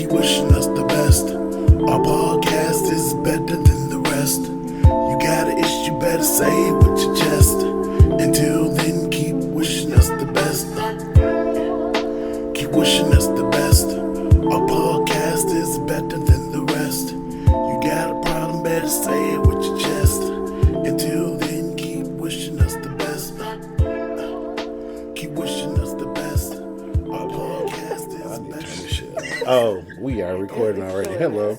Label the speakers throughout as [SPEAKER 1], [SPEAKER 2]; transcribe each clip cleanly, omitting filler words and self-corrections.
[SPEAKER 1] Keep wishing us the best. Our podcast is better than the rest. You got an issue, better say it with your chest. Until then, keep wishing us the best. Keep wishing us the best. Our podcast is better than the rest. You got a problem, better say it with your chest. Until then, keep wishing us the best. Keep wishing us the best. Our podcast is better.
[SPEAKER 2] Oh, we are recording already. Hello.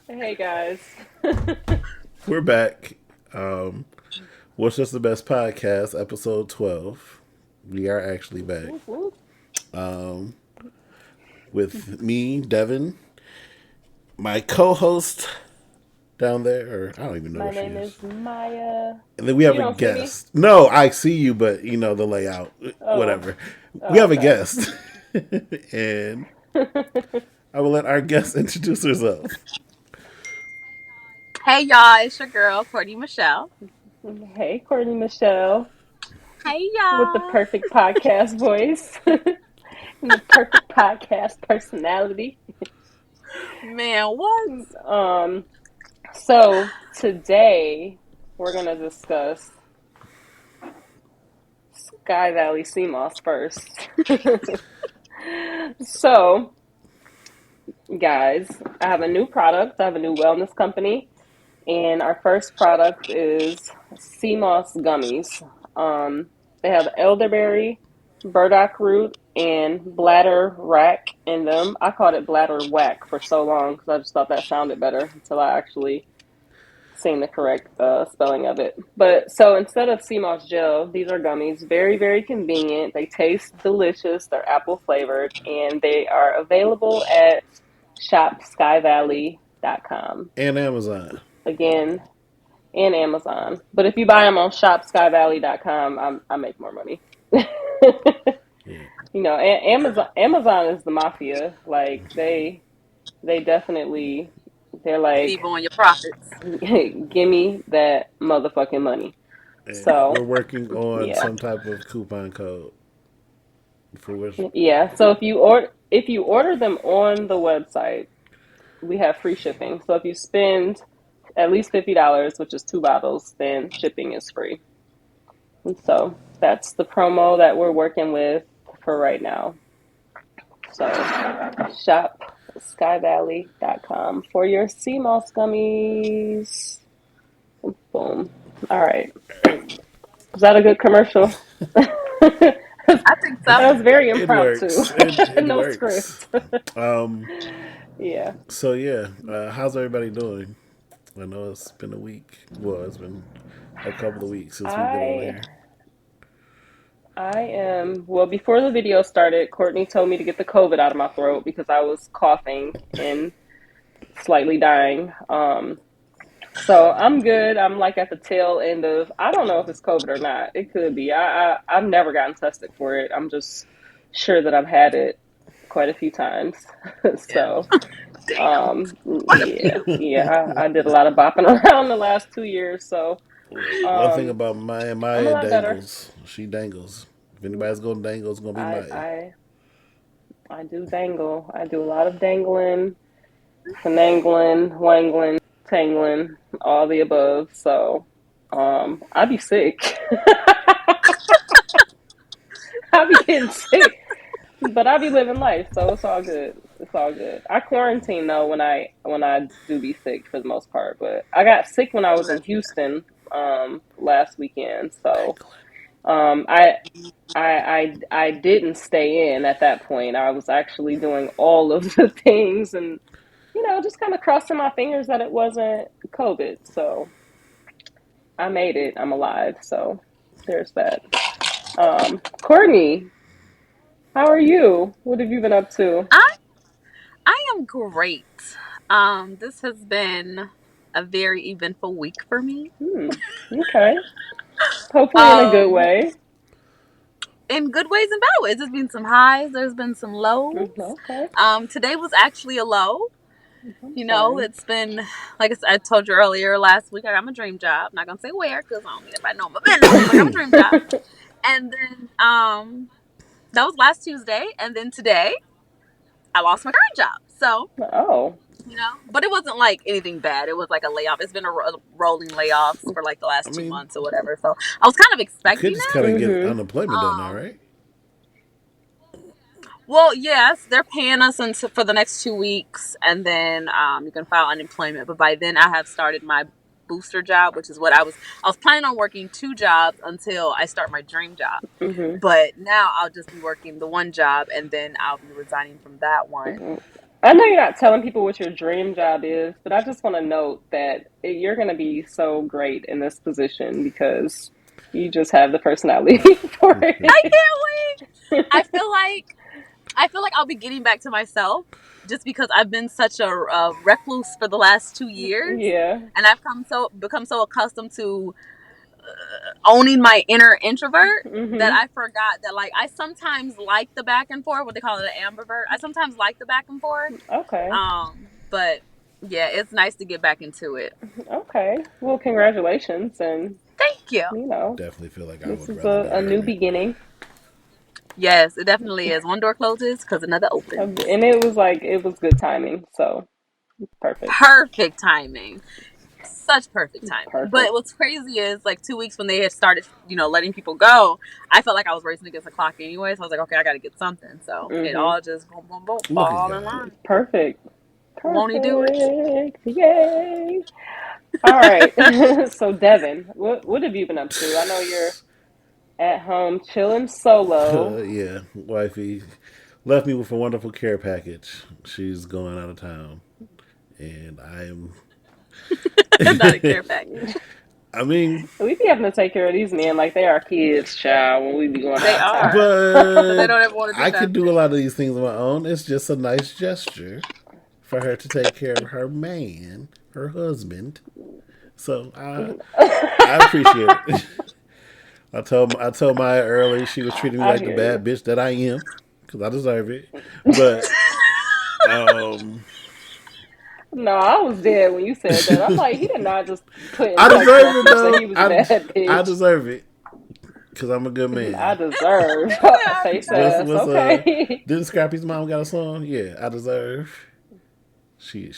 [SPEAKER 3] Hey guys.
[SPEAKER 2] We're back. What's Just the Best Podcast, episode 12. We are actually back.
[SPEAKER 3] Whoop, whoop.
[SPEAKER 2] With me, Devin, my co-host down there, or I don't even know
[SPEAKER 3] My
[SPEAKER 2] what she
[SPEAKER 3] name
[SPEAKER 2] is.
[SPEAKER 3] is Miah.
[SPEAKER 2] And then we have
[SPEAKER 3] You
[SPEAKER 2] a
[SPEAKER 3] don't see me?
[SPEAKER 2] guest. No, I see you, but you know the layout.
[SPEAKER 3] Oh.
[SPEAKER 2] Whatever.
[SPEAKER 3] Oh,
[SPEAKER 2] We have a
[SPEAKER 3] okay.
[SPEAKER 2] guest. And I will let our guest introduce herself.
[SPEAKER 4] Hey y'all, it's your girl Courtney Michelle.
[SPEAKER 3] Hey, Courtney Michelle,
[SPEAKER 4] Hey y'all.
[SPEAKER 3] with the perfect podcast voice and the perfect podcast personality.
[SPEAKER 4] Man, what?
[SPEAKER 3] So today we're gonna discuss Sky Valley Sea Moss first. So, guys, I have a new product. I have a new wellness company. And our first product is sea moss gummies. They have elderberry, burdock root, and bladder wrack in them. I called it bladder whack for so long because I just thought that sounded better until I actually seen the correct spelling of it. But so instead of sea moss gel, these are gummies. Very, very convenient. They taste delicious. They're apple flavored, and they are available at shopskyvalley.com.
[SPEAKER 2] And Amazon.
[SPEAKER 3] Again, and Amazon. But if you buy them on shopskyvalley.com, I make more money. You know, Amazon is the mafia. Like they definitely they're like,
[SPEAKER 4] Feed on your profits.
[SPEAKER 3] give me that motherfucking money.
[SPEAKER 2] And
[SPEAKER 3] So
[SPEAKER 2] we're working on
[SPEAKER 3] yeah.
[SPEAKER 2] some type of coupon code for which
[SPEAKER 3] Yeah. So if you order them on the website, we have free shipping. So if you spend at least $50, which is 2 bottles, then shipping is free. And so that's the promo that we're working with for right now. So shop skyvalley.com for your sea moss gummies. Boom. All right. Was that a good commercial?
[SPEAKER 4] I think so.
[SPEAKER 3] That was very
[SPEAKER 2] it
[SPEAKER 3] impromptu.
[SPEAKER 2] works. It
[SPEAKER 3] No
[SPEAKER 2] works.
[SPEAKER 3] script. Yeah.
[SPEAKER 2] So yeah, how's everybody doing? I know it's been a week. Well, it's been a couple of weeks since we've been on here.
[SPEAKER 3] I am, well, before the video started, Courtney told me to get the COVID out of my throat because I was coughing and slightly dying. So I'm good. I'm like at the tail end of, I don't know if it's COVID or not. It could be. I've never gotten tested for it. I'm just sure that I've had it quite a few times. So, yeah, I did a lot of bopping around the last 2 years. So,
[SPEAKER 2] One thing about Miah
[SPEAKER 3] I'm a
[SPEAKER 2] and
[SPEAKER 3] lot better.
[SPEAKER 2] Dangles, she dangles. If anybody's gonna dangle, it's gonna be Miah.
[SPEAKER 3] I do dangle. I do a lot of dangling, finangling, wangling, tangling, all the above. So, I be sick. I be getting sick, but I be living life, so it's all good. It's all good. I quarantine though when I do be sick for the most part, but I got sick when I was in Houston last weekend. So I didn't stay in at that point. I was actually doing all of the things and just kind of crossing my fingers that it wasn't COVID. So I made it. I'm alive. So there's that. Courtney, how are you? What have you been up to?
[SPEAKER 4] I am great. This has been a very eventful week for me.
[SPEAKER 3] Okay. Hopefully in a good way.
[SPEAKER 4] In good ways and bad ways. There's been some highs, there's been some lows.
[SPEAKER 3] Okay.
[SPEAKER 4] Today was actually a low. It's been, like I told you earlier last week, I got my dream job. I'm not going to say where because I don't need everybody to know my business. I got my dream job. And then that was last Tuesday. And then today, I lost my current job. So,
[SPEAKER 3] Oh,
[SPEAKER 4] but it wasn't like anything bad. It was like a layoff. It's been a rolling layoffs for like the
[SPEAKER 2] I
[SPEAKER 4] last 2
[SPEAKER 2] mean,
[SPEAKER 4] months or whatever. So I was kind of
[SPEAKER 2] you could
[SPEAKER 4] expecting
[SPEAKER 2] just kind
[SPEAKER 4] that.
[SPEAKER 2] of get
[SPEAKER 3] mm-hmm.
[SPEAKER 2] unemployment though now,
[SPEAKER 4] Um,
[SPEAKER 2] right?
[SPEAKER 4] well, yes, they're paying us until for the next 2 weeks, and then you can file unemployment. But by then, I have started my booster job, which is what I was planning on working 2 jobs until I start my dream job.
[SPEAKER 3] Mm-hmm.
[SPEAKER 4] But now I'll just be working the one job, and then I'll be resigning from that one.
[SPEAKER 3] Mm-hmm. I know you're not telling people what your dream job is, but I just want to note that you're going to be so great in this position because you just have the personality for
[SPEAKER 4] I
[SPEAKER 3] it.
[SPEAKER 4] can't wait. I feel like I'll be getting back to myself just because I've been such a recluse for the last 2 years,
[SPEAKER 3] Yeah.
[SPEAKER 4] and I've become so accustomed to owning my inner introvert that
[SPEAKER 3] Mm-hmm.
[SPEAKER 4] I forgot that like I sometimes like the back and forth, what they call it, an ambivert. I sometimes like the back and forth.
[SPEAKER 3] Okay.
[SPEAKER 4] But yeah, it's nice to get back into it.
[SPEAKER 3] Okay. Well, congratulations. And,
[SPEAKER 4] Thank you.
[SPEAKER 2] Definitely feel like I
[SPEAKER 3] This
[SPEAKER 2] would
[SPEAKER 3] is
[SPEAKER 2] rather be
[SPEAKER 3] a new
[SPEAKER 2] hermit.
[SPEAKER 3] beginning.
[SPEAKER 4] Yes, it definitely is. One door closes because another opens.
[SPEAKER 3] And it was good timing. So, perfect.
[SPEAKER 4] Perfect timing. Such perfect timing. But
[SPEAKER 3] Perfect.
[SPEAKER 4] what's crazy is like 2 weeks when they had started, letting people go, I felt like I was racing against the clock anyway. So I was like, okay, I got to get something. So it
[SPEAKER 3] Mm-hmm.
[SPEAKER 4] all just boom, boom, boom,
[SPEAKER 2] Look at
[SPEAKER 4] fall in
[SPEAKER 2] God.
[SPEAKER 4] line.
[SPEAKER 3] Perfect.
[SPEAKER 4] Won't he do it?
[SPEAKER 3] Perfect. Yay. All right. So, Devin, what have you been up to? I know you're at home chilling solo.
[SPEAKER 2] Yeah, wifey left me with a wonderful care package. She's going out of town, and I am.
[SPEAKER 4] Not a care package.
[SPEAKER 2] I mean,
[SPEAKER 3] We be having to take care of these men like they are kids, child, when we be going
[SPEAKER 4] They
[SPEAKER 3] out of
[SPEAKER 4] are.
[SPEAKER 3] town.
[SPEAKER 4] Because they
[SPEAKER 2] but
[SPEAKER 4] don't ever want to do
[SPEAKER 2] I could do a
[SPEAKER 4] nothing.
[SPEAKER 2] lot of these things on my own. It's just a nice gesture for her to take care of her man, her husband. So I appreciate it. I told Maya early she was treating me
[SPEAKER 3] I
[SPEAKER 2] like the
[SPEAKER 3] hear you.
[SPEAKER 2] bad bitch that I am because I deserve it. But um,
[SPEAKER 3] No, I was dead when you said that. I'm like, he did not just put in
[SPEAKER 2] I
[SPEAKER 3] text
[SPEAKER 2] deserve it
[SPEAKER 3] message that
[SPEAKER 2] though.
[SPEAKER 3] he was a
[SPEAKER 2] I
[SPEAKER 3] bad
[SPEAKER 2] I
[SPEAKER 3] bitch.
[SPEAKER 2] deserve it because I'm a good
[SPEAKER 3] I
[SPEAKER 2] man.
[SPEAKER 3] deserve
[SPEAKER 4] I
[SPEAKER 3] face
[SPEAKER 2] What's
[SPEAKER 3] ass.
[SPEAKER 2] what's
[SPEAKER 3] Okay.
[SPEAKER 2] Didn't Scrappy's mom got a song? Yeah, I deserve. She.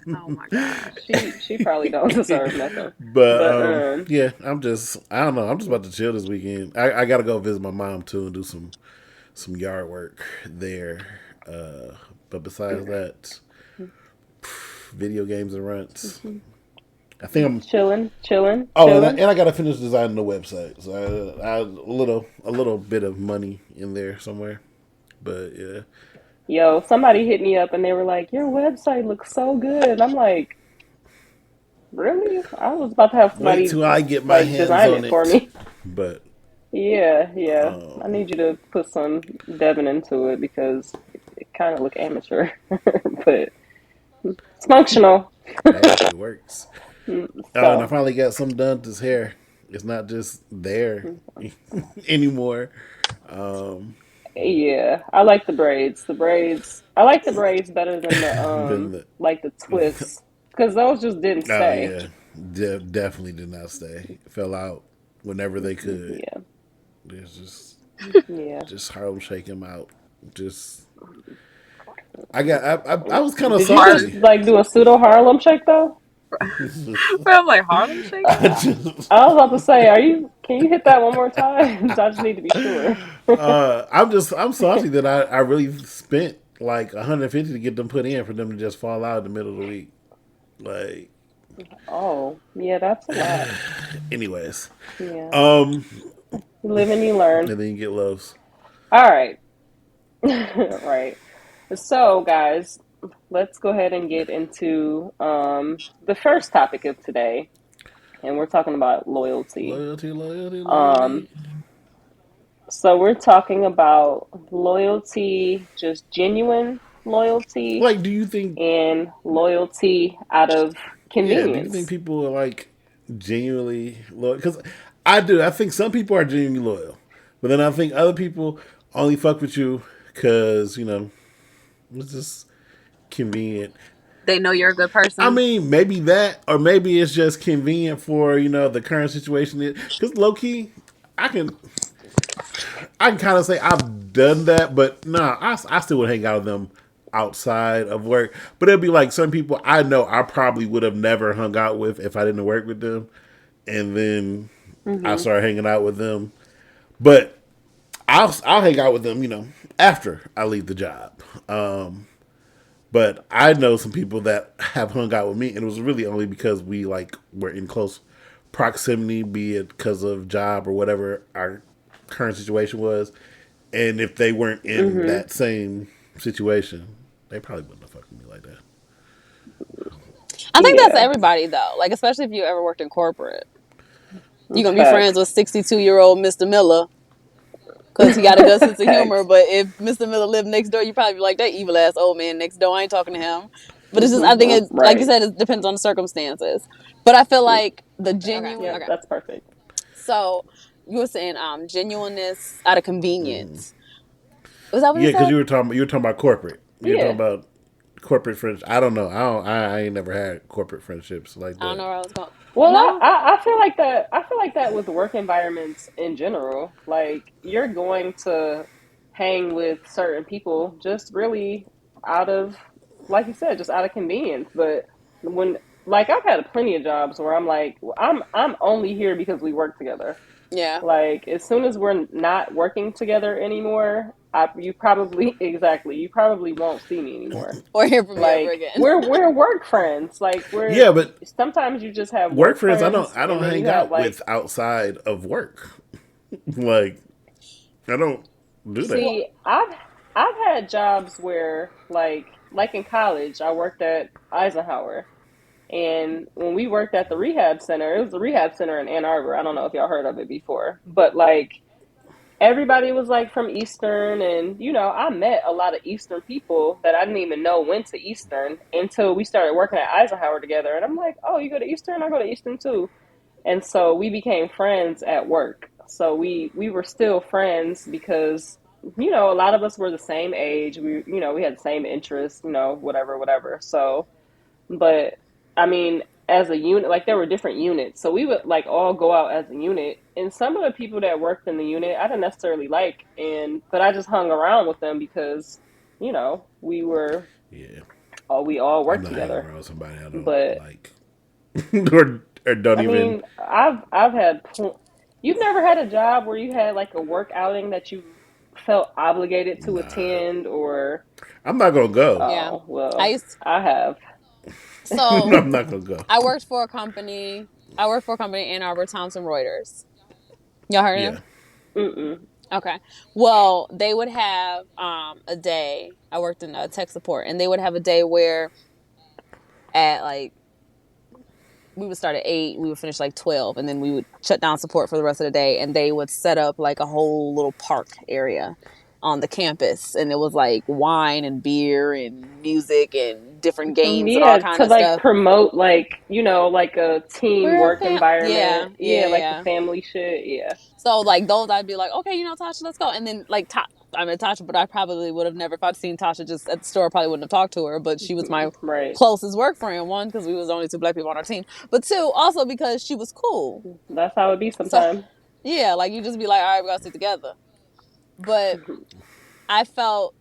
[SPEAKER 4] Oh my gosh.
[SPEAKER 3] She probably don't deserve nothing.
[SPEAKER 2] But
[SPEAKER 3] But
[SPEAKER 2] yeah, I don't know. I'm just about to chill this weekend. I gotta go visit my mom too and do some yard work there. But besides that, video games and runts. I think I'm.
[SPEAKER 3] chilling, chilling,
[SPEAKER 2] Oh, and
[SPEAKER 3] chilling.
[SPEAKER 2] I gotta finish designing the website. So I a little bit of money in there somewhere. But yeah,
[SPEAKER 3] Yo, somebody hit me up and they were like, "Your website looks so good." I'm like, "Really?" I was about to have
[SPEAKER 2] wait
[SPEAKER 3] somebody
[SPEAKER 2] till I get my
[SPEAKER 3] like
[SPEAKER 2] hands
[SPEAKER 3] design
[SPEAKER 2] on
[SPEAKER 3] it for
[SPEAKER 2] it.
[SPEAKER 3] me.
[SPEAKER 2] But
[SPEAKER 3] Yeah, yeah. I
[SPEAKER 2] um,
[SPEAKER 3] need you to put some Devin into it because it kind of look amateur, but it's functional.
[SPEAKER 2] hey, it works. And I
[SPEAKER 3] So,
[SPEAKER 2] finally got some done to his hair. It's not just there anymore. Um,
[SPEAKER 3] yeah, I like the braids. The braids. I like the braids better than the
[SPEAKER 2] then
[SPEAKER 3] like the twists because those just didn't
[SPEAKER 2] oh
[SPEAKER 3] stay.
[SPEAKER 2] yeah, definitely did not stay. Fell out whenever they could.
[SPEAKER 3] Yeah,
[SPEAKER 2] There's
[SPEAKER 3] yeah.
[SPEAKER 2] just Harlem shake him out. Just I was kind of
[SPEAKER 3] Did you just
[SPEAKER 2] salty.
[SPEAKER 4] Harlem.
[SPEAKER 3] like do a pseudo Harlem shake though?
[SPEAKER 4] But I'm like, Harlem Shake?
[SPEAKER 2] I just
[SPEAKER 3] I was about to say, are you? Can you hit that one more time? I just need to be sure.
[SPEAKER 2] I'm salty that I really spent like 150 to get them put in for them to just fall out in the middle of the week. Like,
[SPEAKER 3] Oh, yeah, that's a lot.
[SPEAKER 2] anyways,
[SPEAKER 3] Yeah,
[SPEAKER 2] um,
[SPEAKER 3] you live and you learn.
[SPEAKER 2] and then you get loves.
[SPEAKER 3] All right, right. So, guys, let's go ahead and get into the first topic of today, and we're talking about loyalty.
[SPEAKER 2] Loyalty, loyalty,
[SPEAKER 3] Um,
[SPEAKER 2] loyalty.
[SPEAKER 3] so we're talking about loyalty, just genuine loyalty,
[SPEAKER 2] Like, do you think?
[SPEAKER 3] and loyalty out of
[SPEAKER 2] Yeah, do you think
[SPEAKER 3] convenience.
[SPEAKER 2] people are like genuinely loyal? Because I do. I think some people are genuinely loyal, but then I think other people only fuck with you because it's just convenient.
[SPEAKER 4] They know you're a good
[SPEAKER 2] I
[SPEAKER 4] person.
[SPEAKER 2] mean, maybe that, or maybe it's just convenient for the current situation. Because low key, I can I can kind of say I've done that, but nah, I still would hang out with them outside of work. But it'd be like some people I know I probably would have never hung out with if I didn't work with them, and then I
[SPEAKER 3] Mm-hmm.
[SPEAKER 2] started hanging out with them. But I'll hang out with them, after I leave the job. But I know some people that have hung out with me, and it was really only because we like were in close proximity, be it because of job or whatever our current situation was. And if they weren't in
[SPEAKER 3] Mm-hmm.
[SPEAKER 2] that same situation, they probably wouldn't have fucked with me like that.
[SPEAKER 4] I think that's
[SPEAKER 3] Yeah.
[SPEAKER 4] everybody though. Like especially if you ever worked in corporate, you're gonna be friends
[SPEAKER 3] Facts.
[SPEAKER 4] with 62-year-old Mr. Miller because he got a good sense of humor.
[SPEAKER 3] Facts.
[SPEAKER 4] But if Mr. Miller lived next door, you probably be like that evil ass old man next door. I ain't talking to him. But it's just I think
[SPEAKER 3] Mm-hmm.
[SPEAKER 4] it like you
[SPEAKER 3] Right.
[SPEAKER 4] said it depends on the circumstances. But I feel like the genuine.
[SPEAKER 3] Yep.
[SPEAKER 4] Okay,
[SPEAKER 3] That's perfect.
[SPEAKER 4] so you were saying genuineness out of convenience. Was that what you
[SPEAKER 2] Yeah, because
[SPEAKER 4] said?
[SPEAKER 2] you were talking about corporate. You were talking
[SPEAKER 3] Yeah.
[SPEAKER 2] about corporate friends. I don't know. I ain't never had corporate friendships like
[SPEAKER 4] I don't
[SPEAKER 2] that.
[SPEAKER 4] know where I was going.
[SPEAKER 3] Well,
[SPEAKER 4] No.
[SPEAKER 3] I feel like that. I feel like that with work environments in general. Like you're going to hang with certain people just really out of, like you said, just out of convenience. But when, like, I've had plenty of jobs where I'm like, I'm only here because we work together.
[SPEAKER 4] Yeah.
[SPEAKER 3] Like as soon as we're not working together anymore, you probably exactly you probably won't see me anymore.
[SPEAKER 4] Or hear from me ever
[SPEAKER 3] Like
[SPEAKER 4] again.
[SPEAKER 3] we're work friends. Like we're
[SPEAKER 2] Yeah, but
[SPEAKER 3] sometimes you just have
[SPEAKER 2] work
[SPEAKER 3] work
[SPEAKER 2] friends,
[SPEAKER 3] friends,
[SPEAKER 2] I
[SPEAKER 3] and
[SPEAKER 2] don't
[SPEAKER 3] then you
[SPEAKER 2] hang
[SPEAKER 3] have
[SPEAKER 2] out
[SPEAKER 3] like
[SPEAKER 2] with outside of work. Like I don't do that.
[SPEAKER 4] Well,
[SPEAKER 3] see I've had jobs where like in college I worked at Eisenhower, and when we worked at the rehab center, it was a rehab center in Ann Arbor. I don't know if y'all heard of it before, but like everybody was like from Eastern, and I met a lot of Eastern people that I didn't even know went to Eastern until we started working at Eisenhower together. And I'm like, oh, you go to Eastern? I go to Eastern too. And so we became friends at work. So we were still friends because a lot of us were the same age. We had the same interests, whatever, whatever. So but I mean, as a unit, like there were different units, so we would like all go out as a unit. And some of the people that worked in the unit, I didn't necessarily like, and but I just hung around with them because we were
[SPEAKER 2] Yeah,
[SPEAKER 3] we all
[SPEAKER 2] I'm
[SPEAKER 3] worked
[SPEAKER 2] not hanging
[SPEAKER 3] together.
[SPEAKER 2] around with somebody I don't
[SPEAKER 3] But
[SPEAKER 2] like, or don't
[SPEAKER 3] I
[SPEAKER 2] even.
[SPEAKER 3] mean, I've had you've never had a job where you had like a work outing that you felt obligated to
[SPEAKER 2] Nah,
[SPEAKER 3] attend, or
[SPEAKER 2] I'm not gonna go.
[SPEAKER 4] yeah.
[SPEAKER 3] oh
[SPEAKER 4] I
[SPEAKER 3] well,
[SPEAKER 4] used
[SPEAKER 3] I have.
[SPEAKER 4] so
[SPEAKER 2] I'm not gonna go.
[SPEAKER 4] I worked for a company. I worked for a company in Ann Arbor, Thomson Reuters. Y'all heard of
[SPEAKER 2] Yeah,
[SPEAKER 4] them?
[SPEAKER 3] Mm-mm.
[SPEAKER 4] Okay. Well, they would have a day. I worked in tech support, and they would have a day where at like we would start at 8, we would finish like 12, and then we would shut down support for the rest of the day, and they would set up like a whole little park area on the campus, and it was like wine and beer and music and different games and all
[SPEAKER 3] Yeah,
[SPEAKER 4] kind
[SPEAKER 3] to
[SPEAKER 4] of
[SPEAKER 3] like
[SPEAKER 4] stuff.
[SPEAKER 3] promote like, like a team
[SPEAKER 4] We're a
[SPEAKER 3] work
[SPEAKER 4] fam.
[SPEAKER 3] environment.
[SPEAKER 4] Yeah,
[SPEAKER 3] Yeah,
[SPEAKER 4] yeah,
[SPEAKER 3] like the
[SPEAKER 4] yeah.
[SPEAKER 3] family shit. Yeah.
[SPEAKER 4] So like those, I'd be like, okay, Tasha, let's go. And then like, I mean Tasha, but I probably would have never, if I'd seen Tasha just at the store, I probably wouldn't have talked to her. But she was my
[SPEAKER 3] Right.
[SPEAKER 4] closest work friend. One, because we was the only 2 black people on our team, but two, also because she was cool.
[SPEAKER 3] That's how it be
[SPEAKER 4] So
[SPEAKER 3] sometimes.
[SPEAKER 4] yeah, like you just be like, all right, we gotta sit together. But I felt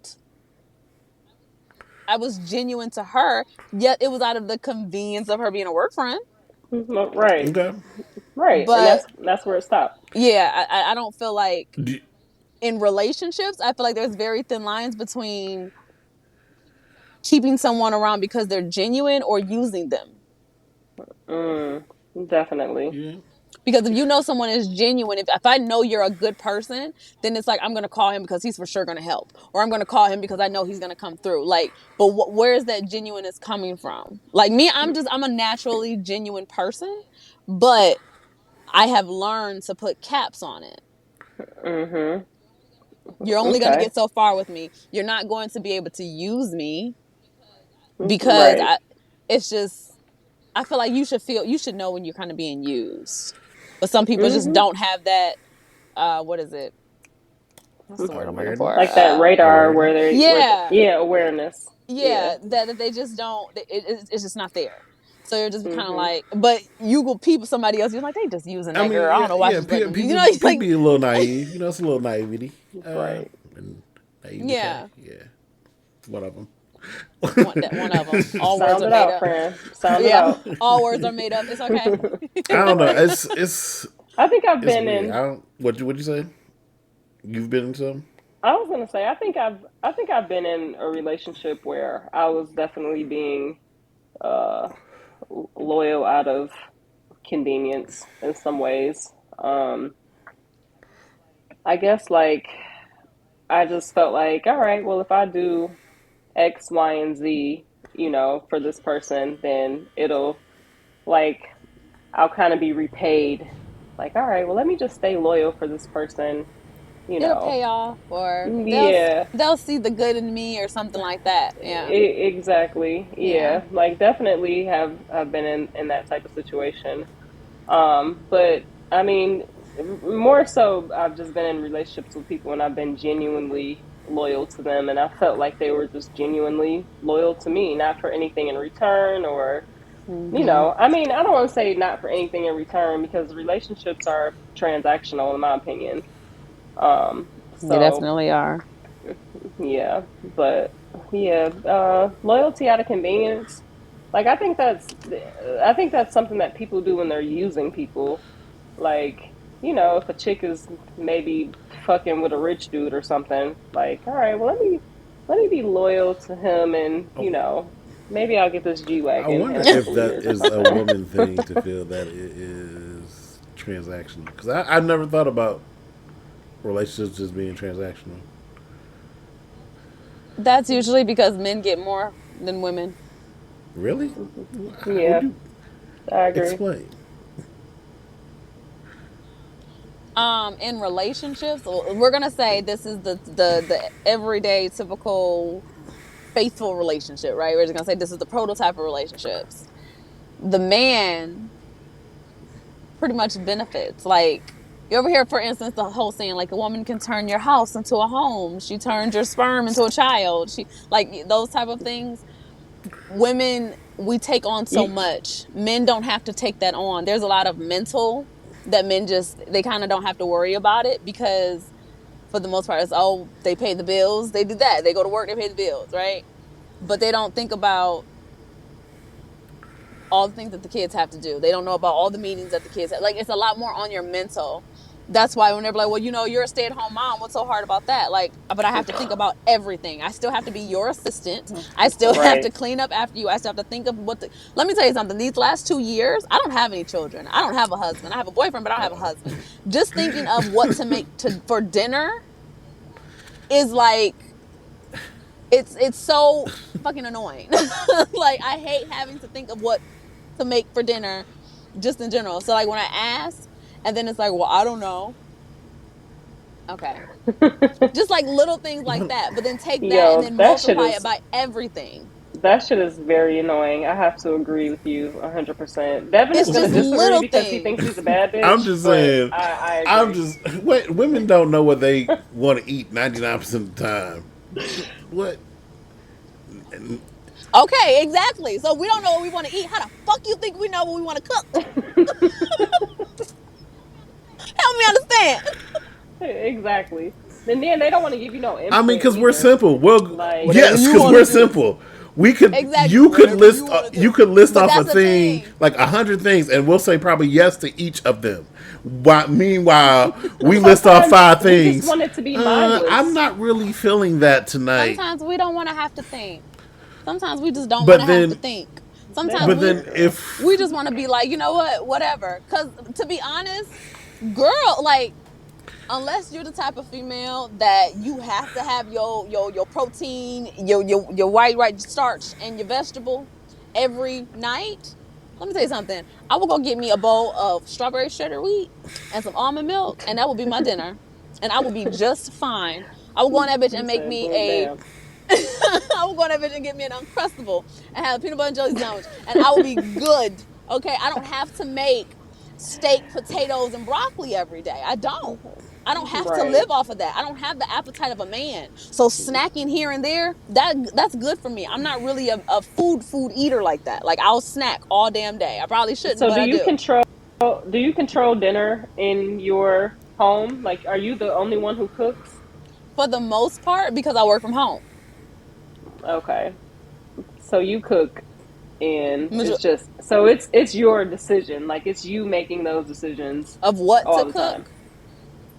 [SPEAKER 4] I was genuine to her, yet it was out of the convenience of her being a work friend.
[SPEAKER 3] Right.
[SPEAKER 2] okay.
[SPEAKER 3] Right. And
[SPEAKER 4] But
[SPEAKER 3] that's where it stopped.
[SPEAKER 4] yeah, I don't feel like
[SPEAKER 2] Do,
[SPEAKER 4] in relationships, I feel like there's very thin lines between keeping someone around because they're genuine or using them.
[SPEAKER 3] Mm, definitely.
[SPEAKER 2] yeah,
[SPEAKER 4] Because if you know someone is genuine, if I know you're a good person, then it's like I'm gonna call him because he's for sure gonna help, or I'm gonna call him because I know he's gonna come through. Like, but where is that genuineness coming from? Like me, I'm a naturally genuine person, but I have learned to put caps on it.
[SPEAKER 3] Mhm.
[SPEAKER 4] You're only gonna
[SPEAKER 3] Okay.
[SPEAKER 4] get so far with me. You're not going to be able to use me because
[SPEAKER 3] Right.
[SPEAKER 4] it's just I feel like you should know when you're kind of being used. But some people just
[SPEAKER 3] Mhm.
[SPEAKER 4] don't have that what is it? What's the word I'm looking for?
[SPEAKER 3] Like that radar where
[SPEAKER 2] awareness.
[SPEAKER 3] they
[SPEAKER 4] Yeah.
[SPEAKER 3] yeah, awareness. Yeah.
[SPEAKER 4] Yeah, that they just don't it's just not there. So you're just kind of
[SPEAKER 3] Mhm.
[SPEAKER 4] like, but you go people somebody else. You're like, they just using
[SPEAKER 2] I
[SPEAKER 4] that
[SPEAKER 2] mean,
[SPEAKER 4] girl. I don't
[SPEAKER 2] yeah,
[SPEAKER 4] know why
[SPEAKER 2] yeah.
[SPEAKER 4] she's letting them.
[SPEAKER 2] People,
[SPEAKER 4] Like,
[SPEAKER 2] people be a little naive. It's a little naivety.
[SPEAKER 3] Right.
[SPEAKER 2] and naivety.
[SPEAKER 4] Yeah,
[SPEAKER 2] Yeah, one of them.
[SPEAKER 4] one of them. All words
[SPEAKER 3] Sound
[SPEAKER 4] are
[SPEAKER 3] it
[SPEAKER 4] made
[SPEAKER 3] out,
[SPEAKER 4] up.
[SPEAKER 3] friend. Sound it
[SPEAKER 4] Yeah,
[SPEAKER 3] out.
[SPEAKER 4] all words are made up. It's okay.
[SPEAKER 2] I don't know.
[SPEAKER 3] I think I've
[SPEAKER 2] It's
[SPEAKER 3] been
[SPEAKER 2] weird.
[SPEAKER 3] in.
[SPEAKER 2] I don't. What you say? You've been in some?
[SPEAKER 3] I was gonna say, I think I've been in a relationship where I was definitely being uh, loyal out of convenience in some ways. Um, I guess like I just felt like, all right, well, if I do X, Y, and Z, for this person, then it'll like I'll kind of be repaid. Like, all right, well, let me just stay loyal for this person, you
[SPEAKER 4] It'll
[SPEAKER 3] know.
[SPEAKER 4] pay off, or
[SPEAKER 3] Yeah,
[SPEAKER 4] they'll see the good in me, or something like that. Yeah,
[SPEAKER 3] exactly.
[SPEAKER 4] yeah.
[SPEAKER 3] Yeah, like definitely have been in that type of situation. But I mean, more so, I've just been in relationships with people and I've been genuinely loyal to them, and I felt like they were just genuinely loyal to me, not for anything in return or,
[SPEAKER 4] Hmm.
[SPEAKER 3] I mean, I don't want to say not for anything in return because relationships are transactional, in my opinion. Um,
[SPEAKER 4] They
[SPEAKER 3] so
[SPEAKER 4] definitely are.
[SPEAKER 3] yeah, but yeah, loyalty out of convenience. Like I think that's something that people do when they're using people. Like, if a chick is maybe fucking with a rich dude or something, like, all right, well let me be loyal to him and, maybe I'll get this G
[SPEAKER 2] I
[SPEAKER 3] Wagon in
[SPEAKER 2] wonder
[SPEAKER 3] a
[SPEAKER 2] if
[SPEAKER 3] couple
[SPEAKER 2] that
[SPEAKER 3] years or
[SPEAKER 2] is a
[SPEAKER 3] something.
[SPEAKER 2] woman thing to feel that it is transactional. Because I never thought about relationships just being transactional.
[SPEAKER 4] That's usually because men get more than women.
[SPEAKER 2] Really? How would
[SPEAKER 3] Yeah,
[SPEAKER 2] you
[SPEAKER 3] I agree.
[SPEAKER 2] explain?
[SPEAKER 4] In relationships, we're gonna say this is the everyday typical faithful relationship, right? We're just gonna say this is the prototype of relationships. The man pretty much benefits. Like, you ever hear, for instance, the whole saying, like, a woman can turn your house into a home. She turns your sperm into a child. She, like, those type of things. Women, we take on so
[SPEAKER 3] You,
[SPEAKER 4] much. Men don't have to take that on. There's a lot of mental that men just, they kind of don't have to worry about it, because for the most part, it's, oh, they pay the bills, they do that, they go to work, they pay the bills, right? But they don't think about all the things that the kids have to do. They don't know about all the meetings that the kids have. Like, it's a lot more on your mental. That's why when they're like, well, you're a stay-at-home mom, what's so hard about that? Like, but I have to think about everything. I still have to be your assistant. I still have to
[SPEAKER 3] right.
[SPEAKER 4] clean up after you. I still have to think of let me tell you something. These last 2 years, I don't have any children. I don't have a husband. I have a boyfriend, but I don't have a husband. Just thinking of what to make for dinner is like, it's so fucking annoying. Like, I hate having to think of what to make for dinner, just in general. So, like, when I ask, and then it's like, well, I don't know. Okay. Just like little things like that. But then take that and
[SPEAKER 3] Yo,
[SPEAKER 4] then multiply it by everything.
[SPEAKER 3] that shit is very annoying. I have to agree with you 100%. Devin is
[SPEAKER 4] It's
[SPEAKER 3] gonna
[SPEAKER 4] just
[SPEAKER 3] disagree
[SPEAKER 4] little
[SPEAKER 3] because he
[SPEAKER 4] things.
[SPEAKER 3] thinks he's a bad
[SPEAKER 2] I'm
[SPEAKER 3] bitch,
[SPEAKER 2] just
[SPEAKER 3] but
[SPEAKER 2] saying.
[SPEAKER 3] I
[SPEAKER 2] I'm
[SPEAKER 3] agree.
[SPEAKER 2] just wait. Women don't know what they want to eat 99% of the time. What?
[SPEAKER 4] Okay, exactly. So we don't know what we want to eat. How the fuck you think we know what we want to cook? Help me understand.
[SPEAKER 3] Exactly. And then they don't want to give you no
[SPEAKER 2] I mean,
[SPEAKER 3] input
[SPEAKER 2] because we're
[SPEAKER 3] either.
[SPEAKER 2] simple. Well,
[SPEAKER 3] Like,
[SPEAKER 4] Whatever
[SPEAKER 2] yes,
[SPEAKER 4] you
[SPEAKER 2] because
[SPEAKER 4] want
[SPEAKER 2] we're
[SPEAKER 4] to do.
[SPEAKER 2] simple. We could,
[SPEAKER 4] Exactly. Whatever you want to
[SPEAKER 2] you
[SPEAKER 4] do.
[SPEAKER 2] could list
[SPEAKER 4] But
[SPEAKER 2] off a
[SPEAKER 4] that's the
[SPEAKER 2] thing
[SPEAKER 4] thing.
[SPEAKER 2] like 100 things, and we'll say probably yes to each of them. While, meanwhile, we list off
[SPEAKER 3] sometimes
[SPEAKER 2] five
[SPEAKER 3] we just
[SPEAKER 2] things.
[SPEAKER 3] want it to be
[SPEAKER 2] I'm
[SPEAKER 3] mindless.
[SPEAKER 2] not really feeling that tonight.
[SPEAKER 4] Sometimes we don't want to have to think. Sometimes we just don't want to
[SPEAKER 2] But
[SPEAKER 4] have to
[SPEAKER 2] then,
[SPEAKER 4] think.
[SPEAKER 3] They
[SPEAKER 4] Sometimes
[SPEAKER 3] don't
[SPEAKER 2] but
[SPEAKER 4] we
[SPEAKER 2] then
[SPEAKER 3] care, girl.
[SPEAKER 4] we
[SPEAKER 2] if
[SPEAKER 4] just want to be like, you know what, whatever. Because to be honest, girl, like, unless you're the type of female that you have to have your protein, your white starch, and your vegetable every night. Let me tell you something. I will go get me a bowl of strawberry shredded wheat and some almond milk, and that will be my dinner, and I will be just fine. I will go on that bitch
[SPEAKER 3] You
[SPEAKER 4] and make
[SPEAKER 3] said,
[SPEAKER 4] me
[SPEAKER 3] well,
[SPEAKER 4] a
[SPEAKER 3] damn.
[SPEAKER 4] I will go on that bitch and get me an Uncrustable and have a peanut butter and jelly sandwich, and I will be good. Okay, I don't have to make steak, potatoes, and broccoli every day. I don't. I don't have to
[SPEAKER 3] Right.
[SPEAKER 4] live off of that. I don't have the appetite of a man. So snacking here and there, that's good for me. I'm not really a food eater like that. Like, I'll snack all damn day. I probably shouldn't,
[SPEAKER 3] So
[SPEAKER 4] but I do.
[SPEAKER 3] do you control dinner in your home? Like, are you the only one who cooks?
[SPEAKER 4] For the most part, because I work from home.
[SPEAKER 3] Okay. So you cook and
[SPEAKER 4] Major-
[SPEAKER 3] it's just so it's your decision. Like it's you making those decisions
[SPEAKER 4] of what to
[SPEAKER 3] all the time.
[SPEAKER 4] cook,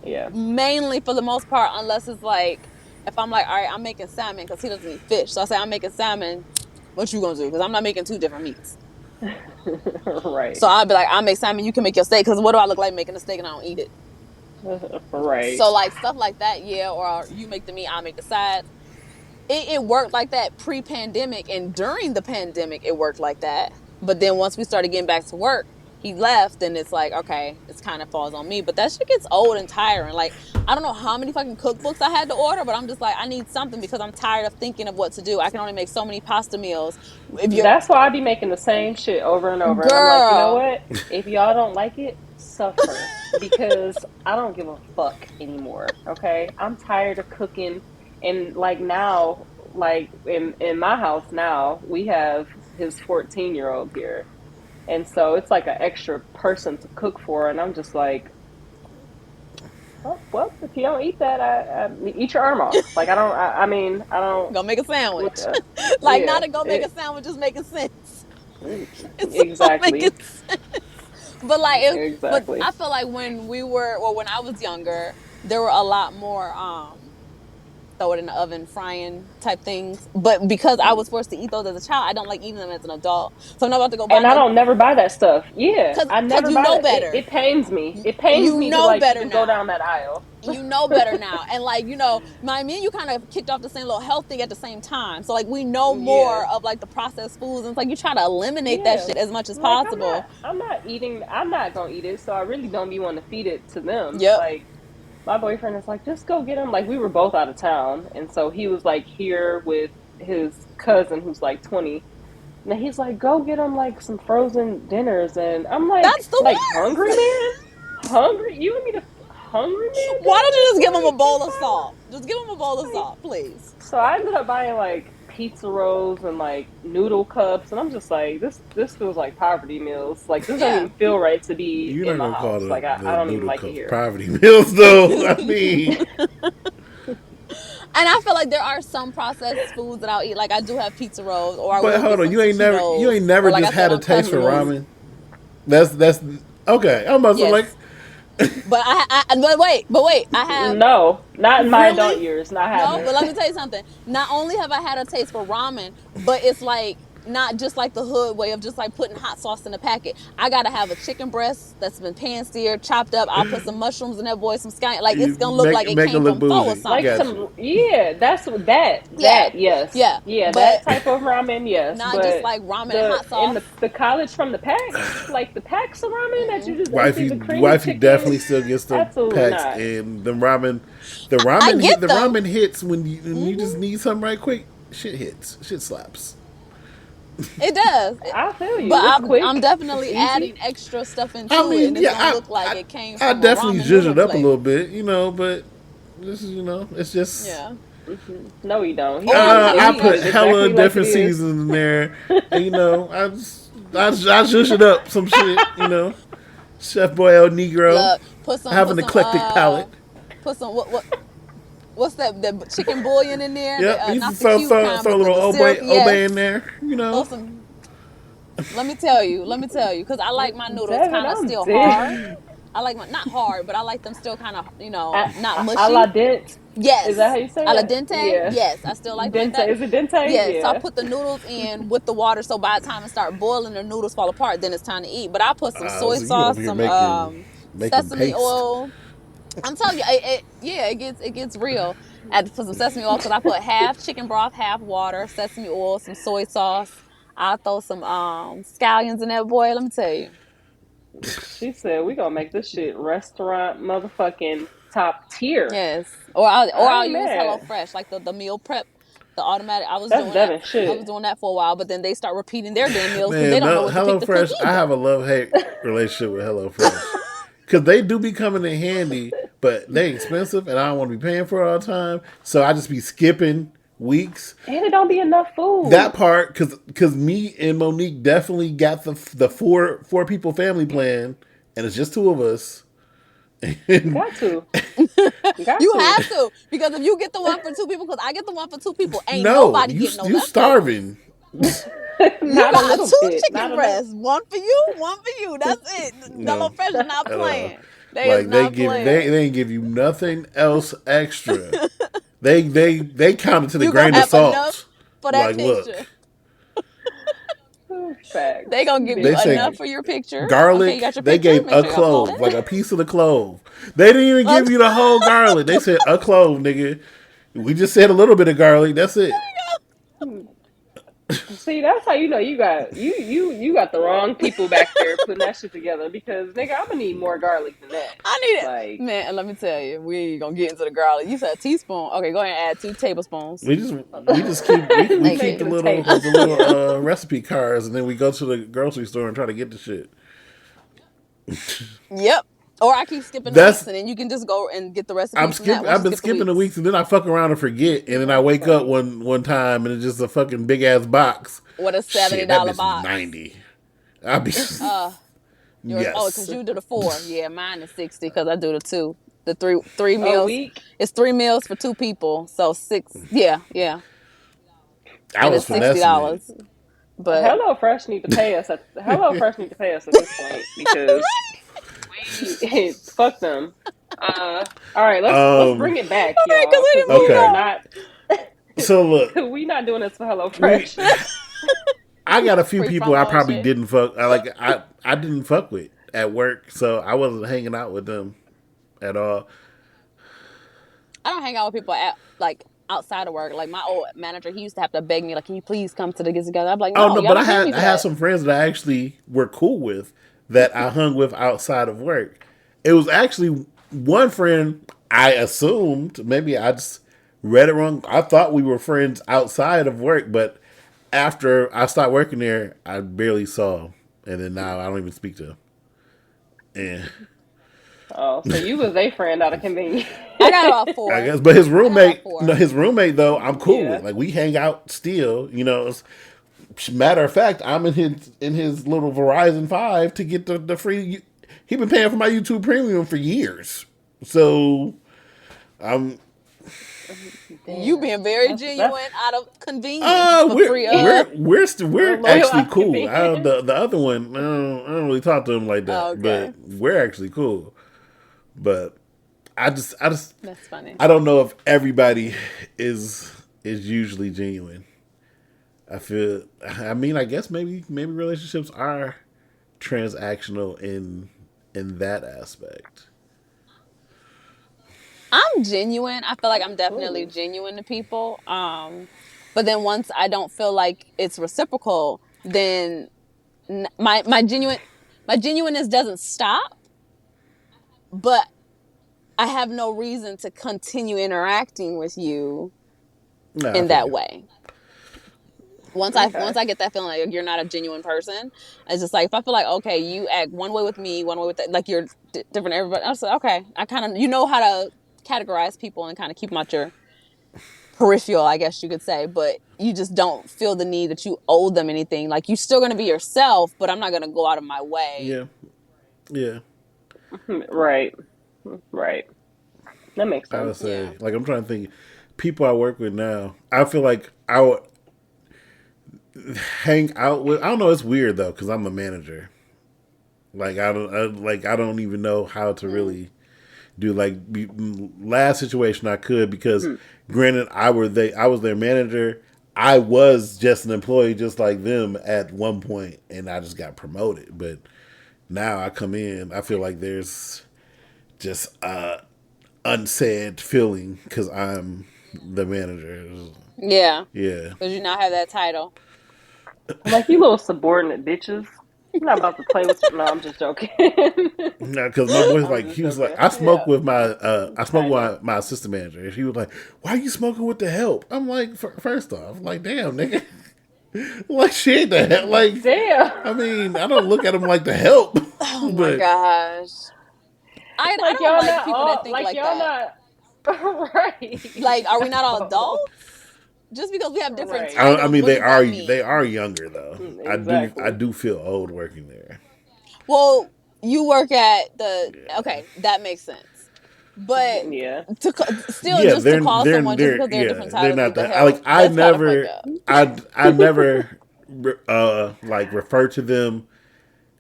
[SPEAKER 3] Yeah.
[SPEAKER 4] mainly for the most part, unless it's like if I'm like, all right, I'm making salmon because he doesn't eat fish, so I say I'm making salmon. What you gonna do? Because I'm not making two different meats.
[SPEAKER 3] Right.
[SPEAKER 4] So I'll be like, I'll make salmon. You can make your steak. Because what do I look like making a steak and I don't eat it?
[SPEAKER 3] Right.
[SPEAKER 4] So like stuff like that, yeah. Or you make the meat, I make the sides. It worked like that pre-pandemic, and during the pandemic it worked like that. But then once we started getting back to work, he left, and it's like, okay, it's kind of falls on me. But that shit gets old and tiring. Like, I don't know how many fucking cookbooks I had to order, but I'm just like, I need something because I'm tired of thinking of what to do. I can only make so many pasta meals. If you're
[SPEAKER 3] That's why I be making the same shit over and over. And I'm like, you know
[SPEAKER 4] girl,
[SPEAKER 3] what? If y'all don't like it, suffer. Because I don't give a fuck anymore. Okay? I'm tired of cooking. And like now, like in my house now, we have his 14-year-old here. And so it's like an extra person to cook for. And I'm just like, oh, well, if you don't eat that, I eat your arm off. Like, I mean, I don't,
[SPEAKER 4] go make a sandwich.
[SPEAKER 3] what,
[SPEAKER 4] Like,
[SPEAKER 3] yeah,
[SPEAKER 4] not to go make a sandwich, just making sense. It's all making
[SPEAKER 3] exactly.
[SPEAKER 4] sense. But like, but
[SPEAKER 3] Exactly.
[SPEAKER 4] I feel like when we were, well, when I was younger, there were a lot more throw it in the oven, frying type things. But because I was forced to eat those as a child, I don't like eating them as an adult. So I'm not about to go buy
[SPEAKER 3] And I
[SPEAKER 4] no,
[SPEAKER 3] don't never buy that stuff. Yeah,
[SPEAKER 4] cause
[SPEAKER 3] I
[SPEAKER 4] cause
[SPEAKER 3] never
[SPEAKER 4] you
[SPEAKER 3] buy
[SPEAKER 4] know
[SPEAKER 3] that.
[SPEAKER 4] better.
[SPEAKER 3] It pains me. It pains
[SPEAKER 4] You
[SPEAKER 3] me to
[SPEAKER 4] know
[SPEAKER 3] like
[SPEAKER 4] better
[SPEAKER 3] even go
[SPEAKER 4] now.
[SPEAKER 3] down that aisle.
[SPEAKER 4] You know better now. And like, me and you kind of kicked off the same little health thing at the same time. So like we know
[SPEAKER 3] Yeah,
[SPEAKER 4] more of like the processed foods, and it's like you try to eliminate that
[SPEAKER 3] yeah.
[SPEAKER 4] shit as much as
[SPEAKER 3] Like
[SPEAKER 4] possible.
[SPEAKER 3] I'm not eating. I'm not gonna eat it. So I really don't be wanting to feed it to them.
[SPEAKER 4] Yep.
[SPEAKER 3] Like my boyfriend is like, just go get him. Like we were both out of town, and so he was like here with his cousin who's like 20. And he's like, go get him like some frozen dinners, and I'm
[SPEAKER 4] That's the
[SPEAKER 3] like hungry
[SPEAKER 4] worst.
[SPEAKER 3] man, hungry. You want me to hungry man
[SPEAKER 4] Why don't you
[SPEAKER 3] do
[SPEAKER 4] just give them a
[SPEAKER 3] this?
[SPEAKER 4] bowl of salt? Just give them a bowl of
[SPEAKER 3] Like,
[SPEAKER 4] salt, please.
[SPEAKER 3] so I ended up buying like pizza rolls and like noodle cups, and I'm just like, this feels like poverty meals. Like this doesn't
[SPEAKER 4] Yeah.
[SPEAKER 3] even feel right to be
[SPEAKER 2] You're
[SPEAKER 3] in
[SPEAKER 2] not
[SPEAKER 3] my
[SPEAKER 2] gonna call
[SPEAKER 3] house. Like I
[SPEAKER 2] the
[SPEAKER 3] don't even
[SPEAKER 2] noodle
[SPEAKER 3] like it
[SPEAKER 2] cup
[SPEAKER 3] here.
[SPEAKER 2] poverty meals, though. I mean,
[SPEAKER 4] And I feel like there are some processed foods that I'll eat. Like I do have pizza rolls, or I
[SPEAKER 2] but
[SPEAKER 4] will
[SPEAKER 2] hold
[SPEAKER 4] get
[SPEAKER 2] on,
[SPEAKER 4] some
[SPEAKER 2] you
[SPEAKER 4] taquitos,
[SPEAKER 2] ain't never
[SPEAKER 4] or like I
[SPEAKER 2] just
[SPEAKER 4] said,
[SPEAKER 2] had a taste for
[SPEAKER 4] Uncrustables.
[SPEAKER 2] ramen. That's okay. I'm about to like,
[SPEAKER 4] Yes, but but wait, I have
[SPEAKER 3] No, not in my adult
[SPEAKER 4] really
[SPEAKER 3] years. I
[SPEAKER 4] no.
[SPEAKER 3] haven't.
[SPEAKER 4] But let me tell you something. Not only have I had a taste for ramen, but it's like not just like the hood way of just like putting hot sauce in a packet. I gotta have a chicken breast that's been pan seared, chopped up. I'll put some mushrooms in that boy, some scallion. Like it's
[SPEAKER 2] you
[SPEAKER 4] gonna look like it
[SPEAKER 2] make it
[SPEAKER 4] came
[SPEAKER 2] look
[SPEAKER 4] from pho or
[SPEAKER 2] bougie.
[SPEAKER 3] Like
[SPEAKER 4] something.
[SPEAKER 2] Got you.
[SPEAKER 3] some, yeah, that's what that
[SPEAKER 4] Yeah,
[SPEAKER 3] yes,
[SPEAKER 4] yeah,
[SPEAKER 3] yeah,
[SPEAKER 4] but
[SPEAKER 3] that type of ramen, yes.
[SPEAKER 4] not just
[SPEAKER 3] But
[SPEAKER 4] like ramen and
[SPEAKER 3] the
[SPEAKER 4] hot
[SPEAKER 3] in
[SPEAKER 4] sauce.
[SPEAKER 3] the college from the packs, like the packs of ramen that you
[SPEAKER 4] Mm-mm.
[SPEAKER 3] just empty the creamy
[SPEAKER 2] Wifey
[SPEAKER 3] chicken,
[SPEAKER 2] definitely still gets the
[SPEAKER 3] absolutely
[SPEAKER 2] packs
[SPEAKER 3] not.
[SPEAKER 2] and
[SPEAKER 4] I get
[SPEAKER 2] the
[SPEAKER 4] them.
[SPEAKER 2] ramen hits when you just
[SPEAKER 4] Hmm.
[SPEAKER 2] need something right quick. Shit hits. Shit slaps.
[SPEAKER 4] It does.
[SPEAKER 3] I feel
[SPEAKER 4] But
[SPEAKER 3] you. It's
[SPEAKER 4] I'm
[SPEAKER 3] quick. It's
[SPEAKER 4] definitely adding
[SPEAKER 3] easy.
[SPEAKER 4] extra stuff
[SPEAKER 2] I
[SPEAKER 4] into it,
[SPEAKER 2] mean,
[SPEAKER 4] and it's
[SPEAKER 2] yeah,
[SPEAKER 4] gonna look like it came
[SPEAKER 2] I
[SPEAKER 4] from a
[SPEAKER 2] definitely
[SPEAKER 4] ramen
[SPEAKER 2] zhuzh
[SPEAKER 4] noodle
[SPEAKER 2] it up a
[SPEAKER 4] plate.
[SPEAKER 2] little bit, but this is it's just
[SPEAKER 4] Yeah.
[SPEAKER 3] No, you don't. He
[SPEAKER 4] Or
[SPEAKER 3] eat
[SPEAKER 4] I'm
[SPEAKER 3] it.
[SPEAKER 4] not.
[SPEAKER 3] He
[SPEAKER 2] I
[SPEAKER 4] I'm
[SPEAKER 3] eat
[SPEAKER 2] put
[SPEAKER 3] it
[SPEAKER 2] hella
[SPEAKER 3] exactly like it
[SPEAKER 2] different
[SPEAKER 3] is.
[SPEAKER 2] seasons in there, and I zhuzh it up some shit. Chef Boy El Negro.
[SPEAKER 4] look.
[SPEAKER 2] I have
[SPEAKER 4] Put
[SPEAKER 2] an
[SPEAKER 4] some
[SPEAKER 2] eclectic palate.
[SPEAKER 4] put some what's that? The chicken bouillon in there.
[SPEAKER 2] Yep,
[SPEAKER 4] The
[SPEAKER 2] you
[SPEAKER 4] not
[SPEAKER 2] can
[SPEAKER 4] the cube kind,
[SPEAKER 2] throw a
[SPEAKER 4] but
[SPEAKER 2] little
[SPEAKER 4] the syrupy ass.
[SPEAKER 2] obey in there.
[SPEAKER 4] Throw some. Let me tell you, because I like my noodles
[SPEAKER 3] Devin,
[SPEAKER 4] kind of
[SPEAKER 3] I'm
[SPEAKER 4] still hard.
[SPEAKER 3] dead.
[SPEAKER 4] I like my not hard, but I like them still kind of not
[SPEAKER 3] A la
[SPEAKER 4] mushy.
[SPEAKER 3] dent. Is that how
[SPEAKER 4] Yes.
[SPEAKER 3] you say
[SPEAKER 4] A la
[SPEAKER 3] it?
[SPEAKER 4] dente?
[SPEAKER 3] Yeah.
[SPEAKER 4] Yes. I still like them like
[SPEAKER 3] Dente.
[SPEAKER 4] that.
[SPEAKER 3] Is it dente?
[SPEAKER 4] Yes. So I
[SPEAKER 3] Yeah.
[SPEAKER 4] put the noodles in with the water. So by the time it start boiling, the noodles fall apart. Then it's time to eat. But I put some soy
[SPEAKER 2] So you
[SPEAKER 4] sauce,
[SPEAKER 2] over here
[SPEAKER 4] some
[SPEAKER 2] making
[SPEAKER 4] sesame
[SPEAKER 2] paste.
[SPEAKER 4] oil. I'm telling you, yeah, it gets real. I had to put some sesame oil because I put half chicken broth, half water, sesame oil, some soy sauce. I'll throw some scallions in that boy. Let me tell you.
[SPEAKER 3] She said we gonna make this shit restaurant motherfucking top tier.
[SPEAKER 4] Yes. Or I'll
[SPEAKER 3] I ain't
[SPEAKER 4] use
[SPEAKER 3] mad.
[SPEAKER 4] HelloFresh, like the meal prep, the automatic. I was
[SPEAKER 3] That's
[SPEAKER 4] doing that.
[SPEAKER 3] Devin
[SPEAKER 4] I was
[SPEAKER 3] shit.
[SPEAKER 4] doing that for a while, but then they start repeating their damn meals because they
[SPEAKER 2] Man,
[SPEAKER 4] don't know
[SPEAKER 2] no,
[SPEAKER 4] what to pick to cook
[SPEAKER 2] HelloFresh. I
[SPEAKER 4] either.
[SPEAKER 2] have a love hate relationship with HelloFresh because they do be coming in handy, but they expensive, and I don't want to be paying for it all the time. So I just be skipping weeks.
[SPEAKER 3] And it don't be enough
[SPEAKER 2] That
[SPEAKER 3] food.
[SPEAKER 2] part, because me and Monique definitely got the four people family plan, and it's just two of us, And
[SPEAKER 3] Got to. Got
[SPEAKER 4] You
[SPEAKER 3] to.
[SPEAKER 4] have to, because if you get the one for two people, because I get the one for two people, ain't
[SPEAKER 2] no,
[SPEAKER 4] nobody getting no
[SPEAKER 2] you
[SPEAKER 4] leftovers.
[SPEAKER 2] starving.
[SPEAKER 4] You
[SPEAKER 3] Not a
[SPEAKER 4] got
[SPEAKER 3] little
[SPEAKER 4] two
[SPEAKER 3] bit. Not
[SPEAKER 4] chicken
[SPEAKER 3] a little.
[SPEAKER 4] breasts, one for you, one for you. That's it. Hello
[SPEAKER 2] No,
[SPEAKER 4] Fresh is not
[SPEAKER 2] at all.
[SPEAKER 4] playing. They is
[SPEAKER 2] Like
[SPEAKER 4] not playing.
[SPEAKER 2] they ain't give you nothing else extra. They counted to the
[SPEAKER 4] You gonna
[SPEAKER 2] grain of
[SPEAKER 4] have enough
[SPEAKER 2] salt.
[SPEAKER 4] for that
[SPEAKER 2] Like,
[SPEAKER 4] picture.
[SPEAKER 2] look,
[SPEAKER 4] They
[SPEAKER 3] Facts.
[SPEAKER 4] gonna give you
[SPEAKER 2] they
[SPEAKER 3] Big
[SPEAKER 2] say
[SPEAKER 4] enough for
[SPEAKER 3] facts.
[SPEAKER 4] your picture. Okay, you
[SPEAKER 2] garlic.
[SPEAKER 4] got your
[SPEAKER 2] They
[SPEAKER 4] picture.
[SPEAKER 2] gave
[SPEAKER 4] Make
[SPEAKER 2] a
[SPEAKER 4] sure you upload
[SPEAKER 2] clove, like
[SPEAKER 4] it.
[SPEAKER 2] a piece of the clove. They didn't even give you the whole garlic. They said a clove, nigga. We just said a little bit of garlic. That's it.
[SPEAKER 3] See, that's how you know you got the wrong people back there putting that shit together because nigga, I'm gonna need more garlic than that.
[SPEAKER 4] I need it.
[SPEAKER 3] Like,
[SPEAKER 4] Man, let me tell you, we ain't gonna get into the garlic. You said a teaspoon. Okay, go ahead and add 2 tablespoons.
[SPEAKER 2] We just keep we
[SPEAKER 4] Thank
[SPEAKER 2] keep
[SPEAKER 3] take
[SPEAKER 4] you.
[SPEAKER 3] the table.
[SPEAKER 2] the little
[SPEAKER 3] Yeah.
[SPEAKER 2] recipe cards, and then we go to the grocery store and try to get the shit.
[SPEAKER 4] Yep. Or I keep skipping the weeks,
[SPEAKER 2] That's
[SPEAKER 4] and then you can just go and get the recipes from that once
[SPEAKER 2] I've
[SPEAKER 4] you
[SPEAKER 2] been
[SPEAKER 4] skip the
[SPEAKER 2] skipping the
[SPEAKER 4] weeks.
[SPEAKER 2] weeks, and then I fuck around and forget, and then I
[SPEAKER 3] That's
[SPEAKER 2] wake up
[SPEAKER 3] funny.
[SPEAKER 2] one time and it's just a fucking big ass box.
[SPEAKER 4] With a seventy
[SPEAKER 2] Shit, that
[SPEAKER 4] dollar
[SPEAKER 2] bitch is
[SPEAKER 4] box.
[SPEAKER 2] 90. I'll be
[SPEAKER 4] Yours, oh, because
[SPEAKER 2] yes.
[SPEAKER 4] you do the 4. Yeah, mine is 60 because I do the 2. The three
[SPEAKER 3] A
[SPEAKER 4] meals.
[SPEAKER 3] week.
[SPEAKER 4] It's 3 meals for 2 people, so 6. Yeah, yeah,
[SPEAKER 2] I
[SPEAKER 4] and
[SPEAKER 2] was
[SPEAKER 4] it's sixty
[SPEAKER 2] finessing it.
[SPEAKER 4] dollars. But
[SPEAKER 3] Hello Fresh need to pay us at Hello Fresh need to pay us at this point because we fuck them. All right, let's
[SPEAKER 2] Um.
[SPEAKER 3] bring it back,
[SPEAKER 4] right, because
[SPEAKER 3] y'all,
[SPEAKER 4] we
[SPEAKER 3] because
[SPEAKER 4] didn't
[SPEAKER 3] we
[SPEAKER 4] move
[SPEAKER 3] are
[SPEAKER 2] Okay.
[SPEAKER 4] on.
[SPEAKER 3] not
[SPEAKER 2] So look,
[SPEAKER 3] we not doing this for Hello
[SPEAKER 2] we.
[SPEAKER 3] Fresh.
[SPEAKER 2] I got a few
[SPEAKER 4] Free
[SPEAKER 2] people I
[SPEAKER 4] promo
[SPEAKER 2] probably
[SPEAKER 4] shit.
[SPEAKER 2] didn't fuck. I didn't fuck with at work, so I wasn't hanging out with them at all.
[SPEAKER 4] I don't hang out with people at like outside of work. Like my old manager, he used to have to beg me, like, "Can you please come to the get together?" I'm like,
[SPEAKER 2] Oh
[SPEAKER 4] "No,
[SPEAKER 2] no,
[SPEAKER 4] y'all
[SPEAKER 2] but
[SPEAKER 4] don't pay me
[SPEAKER 2] I
[SPEAKER 4] for
[SPEAKER 2] had
[SPEAKER 4] that."
[SPEAKER 2] some friends that I actually were cool with that I hung with outside of work. It was actually one friend I assumed, maybe I just read it wrong. I thought we were friends outside of work, but after I stopped working there, I barely saw him, and then now I don't even speak to him. And
[SPEAKER 3] Oh, so you was a friend out of convenience.
[SPEAKER 4] I got about
[SPEAKER 2] I
[SPEAKER 4] 4.
[SPEAKER 2] guess, but
[SPEAKER 4] I got about
[SPEAKER 2] his
[SPEAKER 4] 4.
[SPEAKER 2] roommate though, I'm cool
[SPEAKER 3] Yeah.
[SPEAKER 2] with. Like we hang out still, you know. Matter of fact, I'm in his little Verizon 5 to get the free. He been paying for my YouTube Premium for years, so I'm.
[SPEAKER 4] You
[SPEAKER 3] Damn.
[SPEAKER 4] being very
[SPEAKER 3] That's
[SPEAKER 4] genuine out of convenience for free.
[SPEAKER 2] We're
[SPEAKER 3] real loyal
[SPEAKER 2] actually
[SPEAKER 3] out of
[SPEAKER 2] cool.
[SPEAKER 3] convenience.
[SPEAKER 2] The other one, I don't really talk to him like that,
[SPEAKER 4] Okay,
[SPEAKER 2] but we're actually cool. But I just
[SPEAKER 4] that's funny.
[SPEAKER 2] I don't know if everybody is usually genuine. I feel. I mean, I guess maybe relationships are transactional in that aspect.
[SPEAKER 4] I'm genuine. I feel like I'm definitely
[SPEAKER 3] Absolutely.
[SPEAKER 4] genuine to people. But then once I don't feel like it's reciprocal, then my genuineness doesn't stop, but I have no reason to continue interacting with you
[SPEAKER 2] No, I
[SPEAKER 4] in
[SPEAKER 2] feel
[SPEAKER 4] that
[SPEAKER 2] you.
[SPEAKER 4] way. Once
[SPEAKER 3] Okay.
[SPEAKER 4] I get that feeling like you're not a genuine person, it's just like if I feel like okay, you act one way with me, one way with that, like you're different. Everybody, I was like, okay, I kind of you know how to categorize people and kind of keep them out your peripheral, I guess you could say. But you just don't feel the need that you owe them anything. Like you're still gonna be yourself, but I'm not gonna go out of my way.
[SPEAKER 2] Yeah, yeah.
[SPEAKER 3] Right. Right. That makes
[SPEAKER 2] I would
[SPEAKER 3] sense.
[SPEAKER 4] Yeah.
[SPEAKER 2] say, like, I'm trying to think. People I work with now, I feel like I would hang out with. I don't know. It's weird though, because I'm a manager. Like I don't even know how to
[SPEAKER 4] Mm.
[SPEAKER 2] really do last situation I could because
[SPEAKER 3] Hmm.
[SPEAKER 2] granted I was their manager. I was just an employee just like them at one point and I just got promoted. But now I come in, I feel like there's just unsaid feeling because I'm the manager.
[SPEAKER 4] Yeah,
[SPEAKER 2] Yeah.
[SPEAKER 4] because you now have that title.
[SPEAKER 3] Like you little subordinate bitches. I'm not about to play with you. No, I'm just joking.
[SPEAKER 2] No, because my boy's
[SPEAKER 3] I'm
[SPEAKER 2] like,
[SPEAKER 3] just
[SPEAKER 2] he was like,
[SPEAKER 3] joking. Yeah.
[SPEAKER 2] I smoke
[SPEAKER 3] I
[SPEAKER 2] with
[SPEAKER 3] know.
[SPEAKER 2] my assistant manager, and she was like, "Why are you smoking with the help?" I'm like, first off, like, damn, nigga, like she ain't the help. Like,
[SPEAKER 3] Damn.
[SPEAKER 2] I mean, I don't look at him like the help,
[SPEAKER 4] Oh my
[SPEAKER 2] but
[SPEAKER 4] gosh. I
[SPEAKER 3] Like
[SPEAKER 4] don't
[SPEAKER 3] y'all
[SPEAKER 4] like
[SPEAKER 3] not
[SPEAKER 4] people that
[SPEAKER 3] all
[SPEAKER 4] think
[SPEAKER 3] like
[SPEAKER 4] like
[SPEAKER 3] y'all
[SPEAKER 4] that.
[SPEAKER 3] not right.
[SPEAKER 4] Like, are we not all
[SPEAKER 3] No.
[SPEAKER 4] adults? Just because we have different
[SPEAKER 3] Right.
[SPEAKER 2] I
[SPEAKER 4] titles,
[SPEAKER 2] mean,
[SPEAKER 4] what does that
[SPEAKER 2] they
[SPEAKER 4] mean?
[SPEAKER 2] are younger though. I
[SPEAKER 3] Exactly.
[SPEAKER 2] do feel old working there.
[SPEAKER 4] Well, you work at the okay, that makes sense. But
[SPEAKER 3] Yeah.
[SPEAKER 4] still,
[SPEAKER 2] Yeah,
[SPEAKER 4] just to call someone just because they're a different
[SPEAKER 2] they're
[SPEAKER 4] title
[SPEAKER 2] not
[SPEAKER 4] need the
[SPEAKER 2] that. I like.
[SPEAKER 4] help, that's kind of fucked up.
[SPEAKER 2] I never like refer to them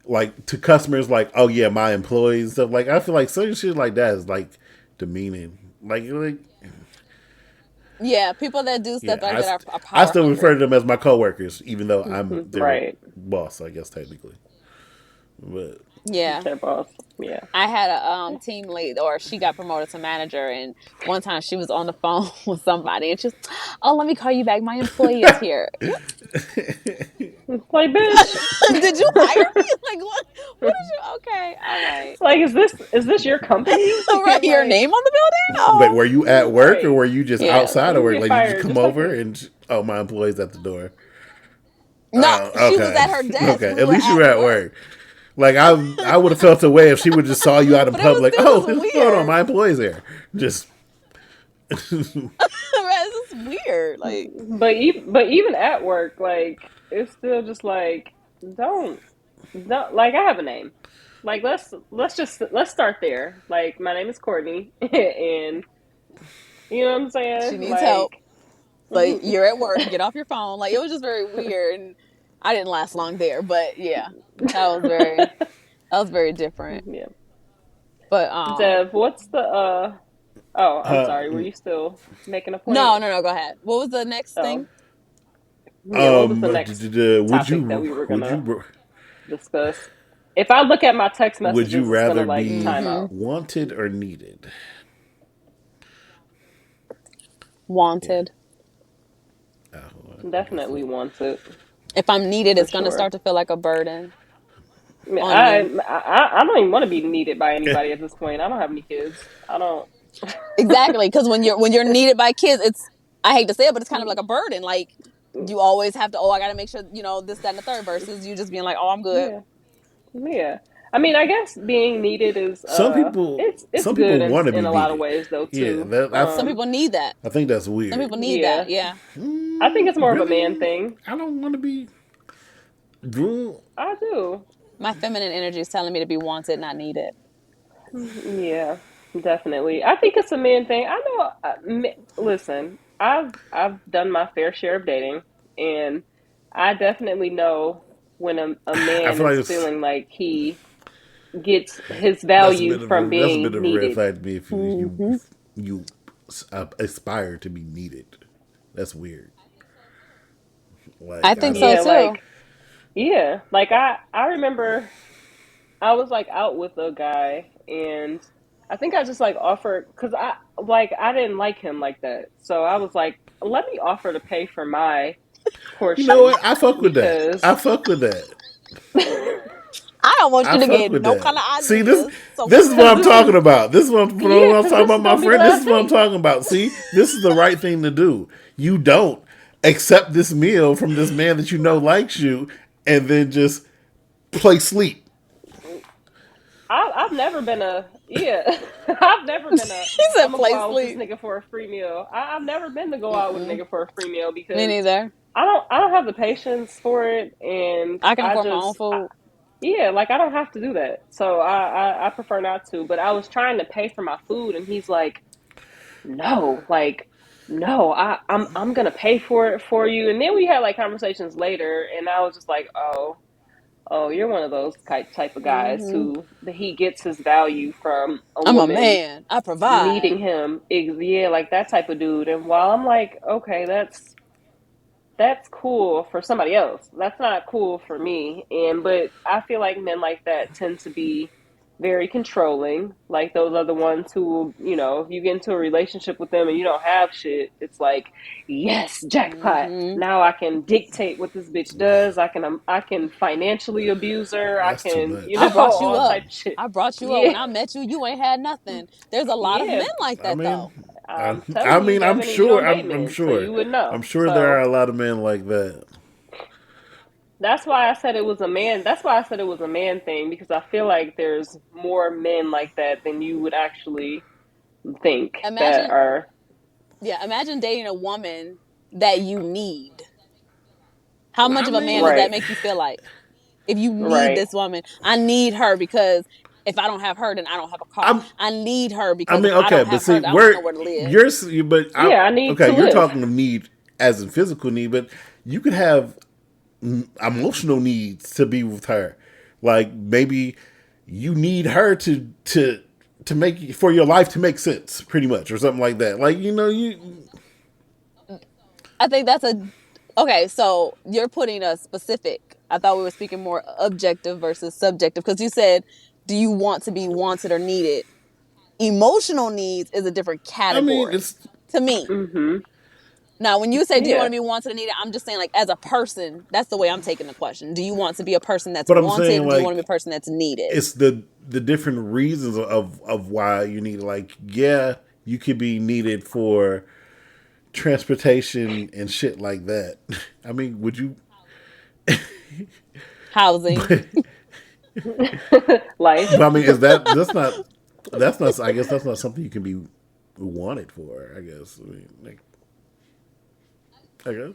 [SPEAKER 2] like to customers like, oh yeah, my employees stuff. Like I feel like certain shit like that is like demeaning. Like
[SPEAKER 4] Yeah, people that do
[SPEAKER 2] yeah,
[SPEAKER 4] stuff like that are
[SPEAKER 2] I
[SPEAKER 4] power
[SPEAKER 2] still refer to
[SPEAKER 4] hungry.
[SPEAKER 2] them as my coworkers, even though I'm their
[SPEAKER 3] Right.
[SPEAKER 2] boss, I guess technically. But
[SPEAKER 4] Yeah.
[SPEAKER 3] Their boss. Yeah.
[SPEAKER 4] I had a team lead, or she got promoted to manager, and one time she was on the phone with somebody, and she's, "Oh, let me call you back. My employee is here."
[SPEAKER 3] It's like, bitch.
[SPEAKER 4] Did you hire me? Like what? What did you? Okay, all right.
[SPEAKER 3] Like, is this your company?
[SPEAKER 4] Right, your
[SPEAKER 3] Like,
[SPEAKER 4] name on the building?
[SPEAKER 2] like,
[SPEAKER 4] Oh,
[SPEAKER 2] were you at work or
[SPEAKER 3] right.
[SPEAKER 2] were you just
[SPEAKER 4] yeah.
[SPEAKER 2] outside of
[SPEAKER 3] You
[SPEAKER 2] work?
[SPEAKER 3] get
[SPEAKER 2] Like, did you
[SPEAKER 3] fired
[SPEAKER 2] come
[SPEAKER 3] just like
[SPEAKER 2] over
[SPEAKER 3] that.
[SPEAKER 2] and oh, my employee's at the door?
[SPEAKER 4] No, she was
[SPEAKER 2] Okay,
[SPEAKER 4] at her desk.
[SPEAKER 2] okay.
[SPEAKER 4] We
[SPEAKER 2] At
[SPEAKER 4] were
[SPEAKER 2] least you were
[SPEAKER 4] at
[SPEAKER 2] at
[SPEAKER 4] work,
[SPEAKER 2] work. Like I would have felt a way if she would just saw you out in
[SPEAKER 4] but it was
[SPEAKER 2] public.
[SPEAKER 4] still
[SPEAKER 2] Oh,
[SPEAKER 4] just
[SPEAKER 2] what's going on?
[SPEAKER 4] weird.
[SPEAKER 2] My employee's there. Just
[SPEAKER 4] Right, it's just weird. Like,
[SPEAKER 3] But even at work, like, it's still just like, don't don't like, I have a name. Like, let's start there. Like, my name is Courtney, and you know what I'm
[SPEAKER 4] she
[SPEAKER 3] saying?
[SPEAKER 4] needs help.
[SPEAKER 3] Like,
[SPEAKER 4] Like, you're at work. Get off your phone. Like, it was just very weird, and I didn't last long there. But yeah, that was very that was very different.
[SPEAKER 3] yeah.
[SPEAKER 4] But
[SPEAKER 3] Dev, what's the Oh, I'm
[SPEAKER 2] uh,
[SPEAKER 3] sorry. Were you still making a point?
[SPEAKER 4] no, no, no. Go ahead. What was the next
[SPEAKER 3] Oh,
[SPEAKER 4] thing?
[SPEAKER 3] yeah. What was the next
[SPEAKER 2] would
[SPEAKER 3] topic that
[SPEAKER 2] you
[SPEAKER 3] we were
[SPEAKER 2] would
[SPEAKER 3] gonna
[SPEAKER 2] you
[SPEAKER 3] discuss? If I look at my text
[SPEAKER 2] would you
[SPEAKER 3] messages, it's gonna
[SPEAKER 2] rather
[SPEAKER 3] like time
[SPEAKER 2] be
[SPEAKER 4] Mm-hmm.
[SPEAKER 3] out.
[SPEAKER 2] wanted or needed? Yeah.
[SPEAKER 4] Wanted.
[SPEAKER 2] Oh, I guess
[SPEAKER 3] Definitely wants it
[SPEAKER 4] If I'm needed,
[SPEAKER 3] for
[SPEAKER 4] it's gonna
[SPEAKER 3] sure.
[SPEAKER 4] start to feel like a burden
[SPEAKER 3] I mean,
[SPEAKER 4] on me.
[SPEAKER 3] I don't even want to be needed by
[SPEAKER 2] so.
[SPEAKER 3] anybody at this point. I don't have any kids. I don't.
[SPEAKER 4] Exactly, because when you're needed by kids, it's, I hate to say it, but it's kind of like a burden. Like, you always have to, oh, I got to make sure, this, that, and the third. Versus you just being like, oh, I'm good.
[SPEAKER 3] Yeah, yeah. I mean, I guess being needed is it's
[SPEAKER 2] Some
[SPEAKER 3] good
[SPEAKER 2] people want to
[SPEAKER 3] in
[SPEAKER 2] be
[SPEAKER 3] a lot of
[SPEAKER 2] needed.
[SPEAKER 3] ways though
[SPEAKER 2] Yeah,
[SPEAKER 3] too.
[SPEAKER 4] Some people need that.
[SPEAKER 2] I think that's
[SPEAKER 4] Some
[SPEAKER 2] weird.
[SPEAKER 4] people need that.
[SPEAKER 3] Yeah,
[SPEAKER 4] Yeah.
[SPEAKER 3] I think it's more of a man
[SPEAKER 2] Really,
[SPEAKER 3] thing.
[SPEAKER 2] I don't want to be. Well,
[SPEAKER 3] I do.
[SPEAKER 4] My feminine energy is telling me to be wanted, not needed.
[SPEAKER 3] Yeah, definitely. I think it's a man thing. I know. Listen, I've done my fair share of dating, and I definitely know when a
[SPEAKER 2] I
[SPEAKER 3] man
[SPEAKER 2] feel like
[SPEAKER 3] is
[SPEAKER 2] it's
[SPEAKER 3] feeling like he gets his value from
[SPEAKER 2] that's a bit
[SPEAKER 3] being
[SPEAKER 2] of a red
[SPEAKER 3] needed.
[SPEAKER 2] flag to me if
[SPEAKER 4] Hmm.
[SPEAKER 2] you aspire to be needed. That's weird.
[SPEAKER 4] I
[SPEAKER 2] Like I
[SPEAKER 4] think so
[SPEAKER 2] don't.
[SPEAKER 3] Yeah,
[SPEAKER 4] too.
[SPEAKER 3] like I remember I was like out with a guy, and I think I just like offered because I didn't like him like that, so I was like, let me offer to pay for my
[SPEAKER 2] You know
[SPEAKER 3] portion
[SPEAKER 2] what? I fuck with that. I
[SPEAKER 3] because
[SPEAKER 2] fuck with that.
[SPEAKER 4] I don't want
[SPEAKER 2] I
[SPEAKER 4] you to
[SPEAKER 2] fuck
[SPEAKER 4] get
[SPEAKER 2] with
[SPEAKER 4] no
[SPEAKER 2] that.
[SPEAKER 4] kind of
[SPEAKER 2] See
[SPEAKER 4] ideas. So
[SPEAKER 2] this is what
[SPEAKER 3] because
[SPEAKER 2] I'm
[SPEAKER 3] this
[SPEAKER 2] talking
[SPEAKER 3] is
[SPEAKER 2] about. This is what when
[SPEAKER 3] yeah,
[SPEAKER 2] I was
[SPEAKER 3] because
[SPEAKER 2] talking
[SPEAKER 3] this
[SPEAKER 2] about
[SPEAKER 3] is
[SPEAKER 2] my
[SPEAKER 3] gonna be the
[SPEAKER 2] friend. This
[SPEAKER 3] last
[SPEAKER 2] is what I'm
[SPEAKER 3] thing.
[SPEAKER 2] talking about. See, this is the right thing to do. You don't accept this meal from this man that you know likes you, and then just play sleep.
[SPEAKER 3] I've never been a yeah. I've never been a
[SPEAKER 4] he said,
[SPEAKER 3] I'm gonna go
[SPEAKER 4] play
[SPEAKER 3] out with this
[SPEAKER 4] sleep.
[SPEAKER 3] nigga for a free meal. I've never been to go out with a
[SPEAKER 4] Mm-mm.
[SPEAKER 3] nigga for a free meal
[SPEAKER 4] Me
[SPEAKER 3] because
[SPEAKER 4] neither.
[SPEAKER 3] I don't have the patience for it, and
[SPEAKER 4] I can afford my own food.
[SPEAKER 3] yeah, like I don't have to do that. So I prefer not to. But I was trying to pay for my food, and he's like, no, like no, I'm gonna pay for it for you. And then we had like conversations later, and I was just like, oh, you're one of those type of guys
[SPEAKER 4] Hmm.
[SPEAKER 3] who he gets his value from a
[SPEAKER 4] I'm a
[SPEAKER 3] woman
[SPEAKER 4] man. I provide.
[SPEAKER 3] needing him. Yeah, like that type of dude. And while I'm like, okay, that's cool for somebody else. That's not cool for me. And but I feel like men like that tend to be very controlling. Like those are the ones who, if you get into a relationship with them and you don't have shit, it's like, yes, jackpot.
[SPEAKER 4] Hmm.
[SPEAKER 3] Now I can dictate what this bitch does. I can financially abuse her. I
[SPEAKER 2] That's too
[SPEAKER 3] can,
[SPEAKER 2] much.
[SPEAKER 4] I brought you
[SPEAKER 3] all
[SPEAKER 4] up.
[SPEAKER 3] type of shit.
[SPEAKER 4] I brought you up.
[SPEAKER 3] Yeah,
[SPEAKER 4] When I met you, you ain't had nothing. There's a lot of
[SPEAKER 3] yeah.
[SPEAKER 4] men like
[SPEAKER 2] I
[SPEAKER 4] that,
[SPEAKER 2] mean,
[SPEAKER 4] though.
[SPEAKER 2] I,
[SPEAKER 3] I'm
[SPEAKER 2] I
[SPEAKER 3] telling you,
[SPEAKER 2] mean, I'm
[SPEAKER 3] Devin, and you
[SPEAKER 2] sure.
[SPEAKER 3] don't date
[SPEAKER 2] I'm
[SPEAKER 3] men, so
[SPEAKER 2] sure.
[SPEAKER 3] you would
[SPEAKER 2] I'm
[SPEAKER 3] know.
[SPEAKER 2] sure there are
[SPEAKER 3] So
[SPEAKER 2] a lot of men like that.
[SPEAKER 3] that's why I said it was a man. That's why I said it was a man thing because I feel like there's more men like that than you would actually think that
[SPEAKER 4] Imagine,
[SPEAKER 3] are.
[SPEAKER 4] yeah, imagine dating a woman that you need. How much
[SPEAKER 2] I
[SPEAKER 4] of a man does
[SPEAKER 2] mean,
[SPEAKER 4] that
[SPEAKER 3] Right.
[SPEAKER 4] make you feel like? If you need
[SPEAKER 3] Right.
[SPEAKER 4] this woman, I need her because if I don't have her, then I don't have a car.
[SPEAKER 2] I'm.
[SPEAKER 4] I need her
[SPEAKER 2] I
[SPEAKER 4] because if
[SPEAKER 2] mean,
[SPEAKER 4] I
[SPEAKER 2] okay,
[SPEAKER 4] don't
[SPEAKER 2] but
[SPEAKER 4] have her,
[SPEAKER 2] see,
[SPEAKER 4] I don't have
[SPEAKER 2] where
[SPEAKER 4] nowhere to live.
[SPEAKER 2] you're, but I,
[SPEAKER 3] Yeah, I need
[SPEAKER 2] okay,
[SPEAKER 3] to
[SPEAKER 2] you're
[SPEAKER 3] live.
[SPEAKER 2] talking of need as in physical need, but you could have emotional needs to be with her. Like maybe you need her to make for your life to make sense, pretty much, or something like that. Like you.
[SPEAKER 4] I think that's a okay. So you're putting a specific. I thought we were speaking more objective versus subjective because you said, "Do you want to be wanted or needed?" Emotional needs is a different
[SPEAKER 2] I mean,
[SPEAKER 4] category
[SPEAKER 2] it's.
[SPEAKER 4] to me.
[SPEAKER 3] Mm-hmm.
[SPEAKER 4] Now, when you say, "Do you want
[SPEAKER 3] Yeah.
[SPEAKER 4] to be wanted or needed?" I'm just saying, like, as a person, that's the way I'm taking the question. Do you want to be a person that's
[SPEAKER 2] But I'm saying
[SPEAKER 4] wanted? Do you want to be a
[SPEAKER 2] like
[SPEAKER 4] person that's needed?
[SPEAKER 2] it's the different reasons of why you need. Like, yeah, you could be needed for transportation and shit like that. I mean, would you?
[SPEAKER 4] Housing.
[SPEAKER 2] But,
[SPEAKER 3] Life.
[SPEAKER 2] but I mean, is that's not. I guess that's not something you can be wanted for. I guess. I mean, like, I guess.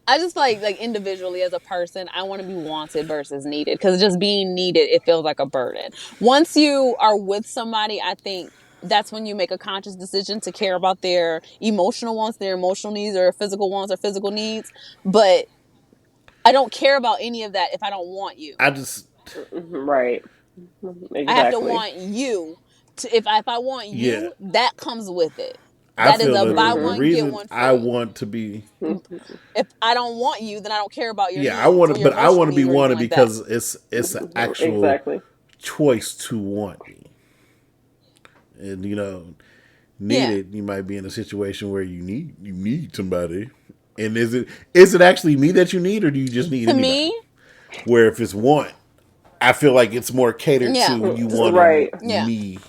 [SPEAKER 4] I just like individually as a person, I want to be wanted versus needed because just being needed, it feels like a burden. Once you are with somebody, I think that's when you make a conscious decision to care about their emotional wants, their emotional needs, or physical wants or physical needs. But I don't care about any of that if I don't want you.
[SPEAKER 2] I just
[SPEAKER 3] Mhm, right.
[SPEAKER 4] I have to
[SPEAKER 3] Exactly.
[SPEAKER 4] want you. To if I want
[SPEAKER 2] yeah.
[SPEAKER 4] you, that comes with it.
[SPEAKER 2] I
[SPEAKER 4] That is
[SPEAKER 2] feel
[SPEAKER 4] a
[SPEAKER 2] that
[SPEAKER 4] buy
[SPEAKER 2] the
[SPEAKER 4] one get
[SPEAKER 2] reason
[SPEAKER 4] one
[SPEAKER 2] I
[SPEAKER 4] free.
[SPEAKER 2] want to be
[SPEAKER 4] If I don't want you, then I don't care about your
[SPEAKER 2] yeah, I
[SPEAKER 4] needs
[SPEAKER 2] want
[SPEAKER 4] or
[SPEAKER 2] to,
[SPEAKER 4] your
[SPEAKER 2] but I
[SPEAKER 4] emotional
[SPEAKER 2] want to be
[SPEAKER 4] needs or anything
[SPEAKER 2] wanted
[SPEAKER 4] like that.
[SPEAKER 2] because it's an actual
[SPEAKER 3] Exactly.
[SPEAKER 2] choice to want me, and
[SPEAKER 4] Yeah.
[SPEAKER 2] needed. You might be in a situation where you need somebody, and is it actually me that you need, or do you just need
[SPEAKER 4] To
[SPEAKER 2] anybody?
[SPEAKER 4] me,
[SPEAKER 2] Where if it's want, I feel like it's more catered
[SPEAKER 4] yeah.
[SPEAKER 2] to you
[SPEAKER 4] Just
[SPEAKER 2] wanting
[SPEAKER 3] Right.
[SPEAKER 4] yeah.
[SPEAKER 2] me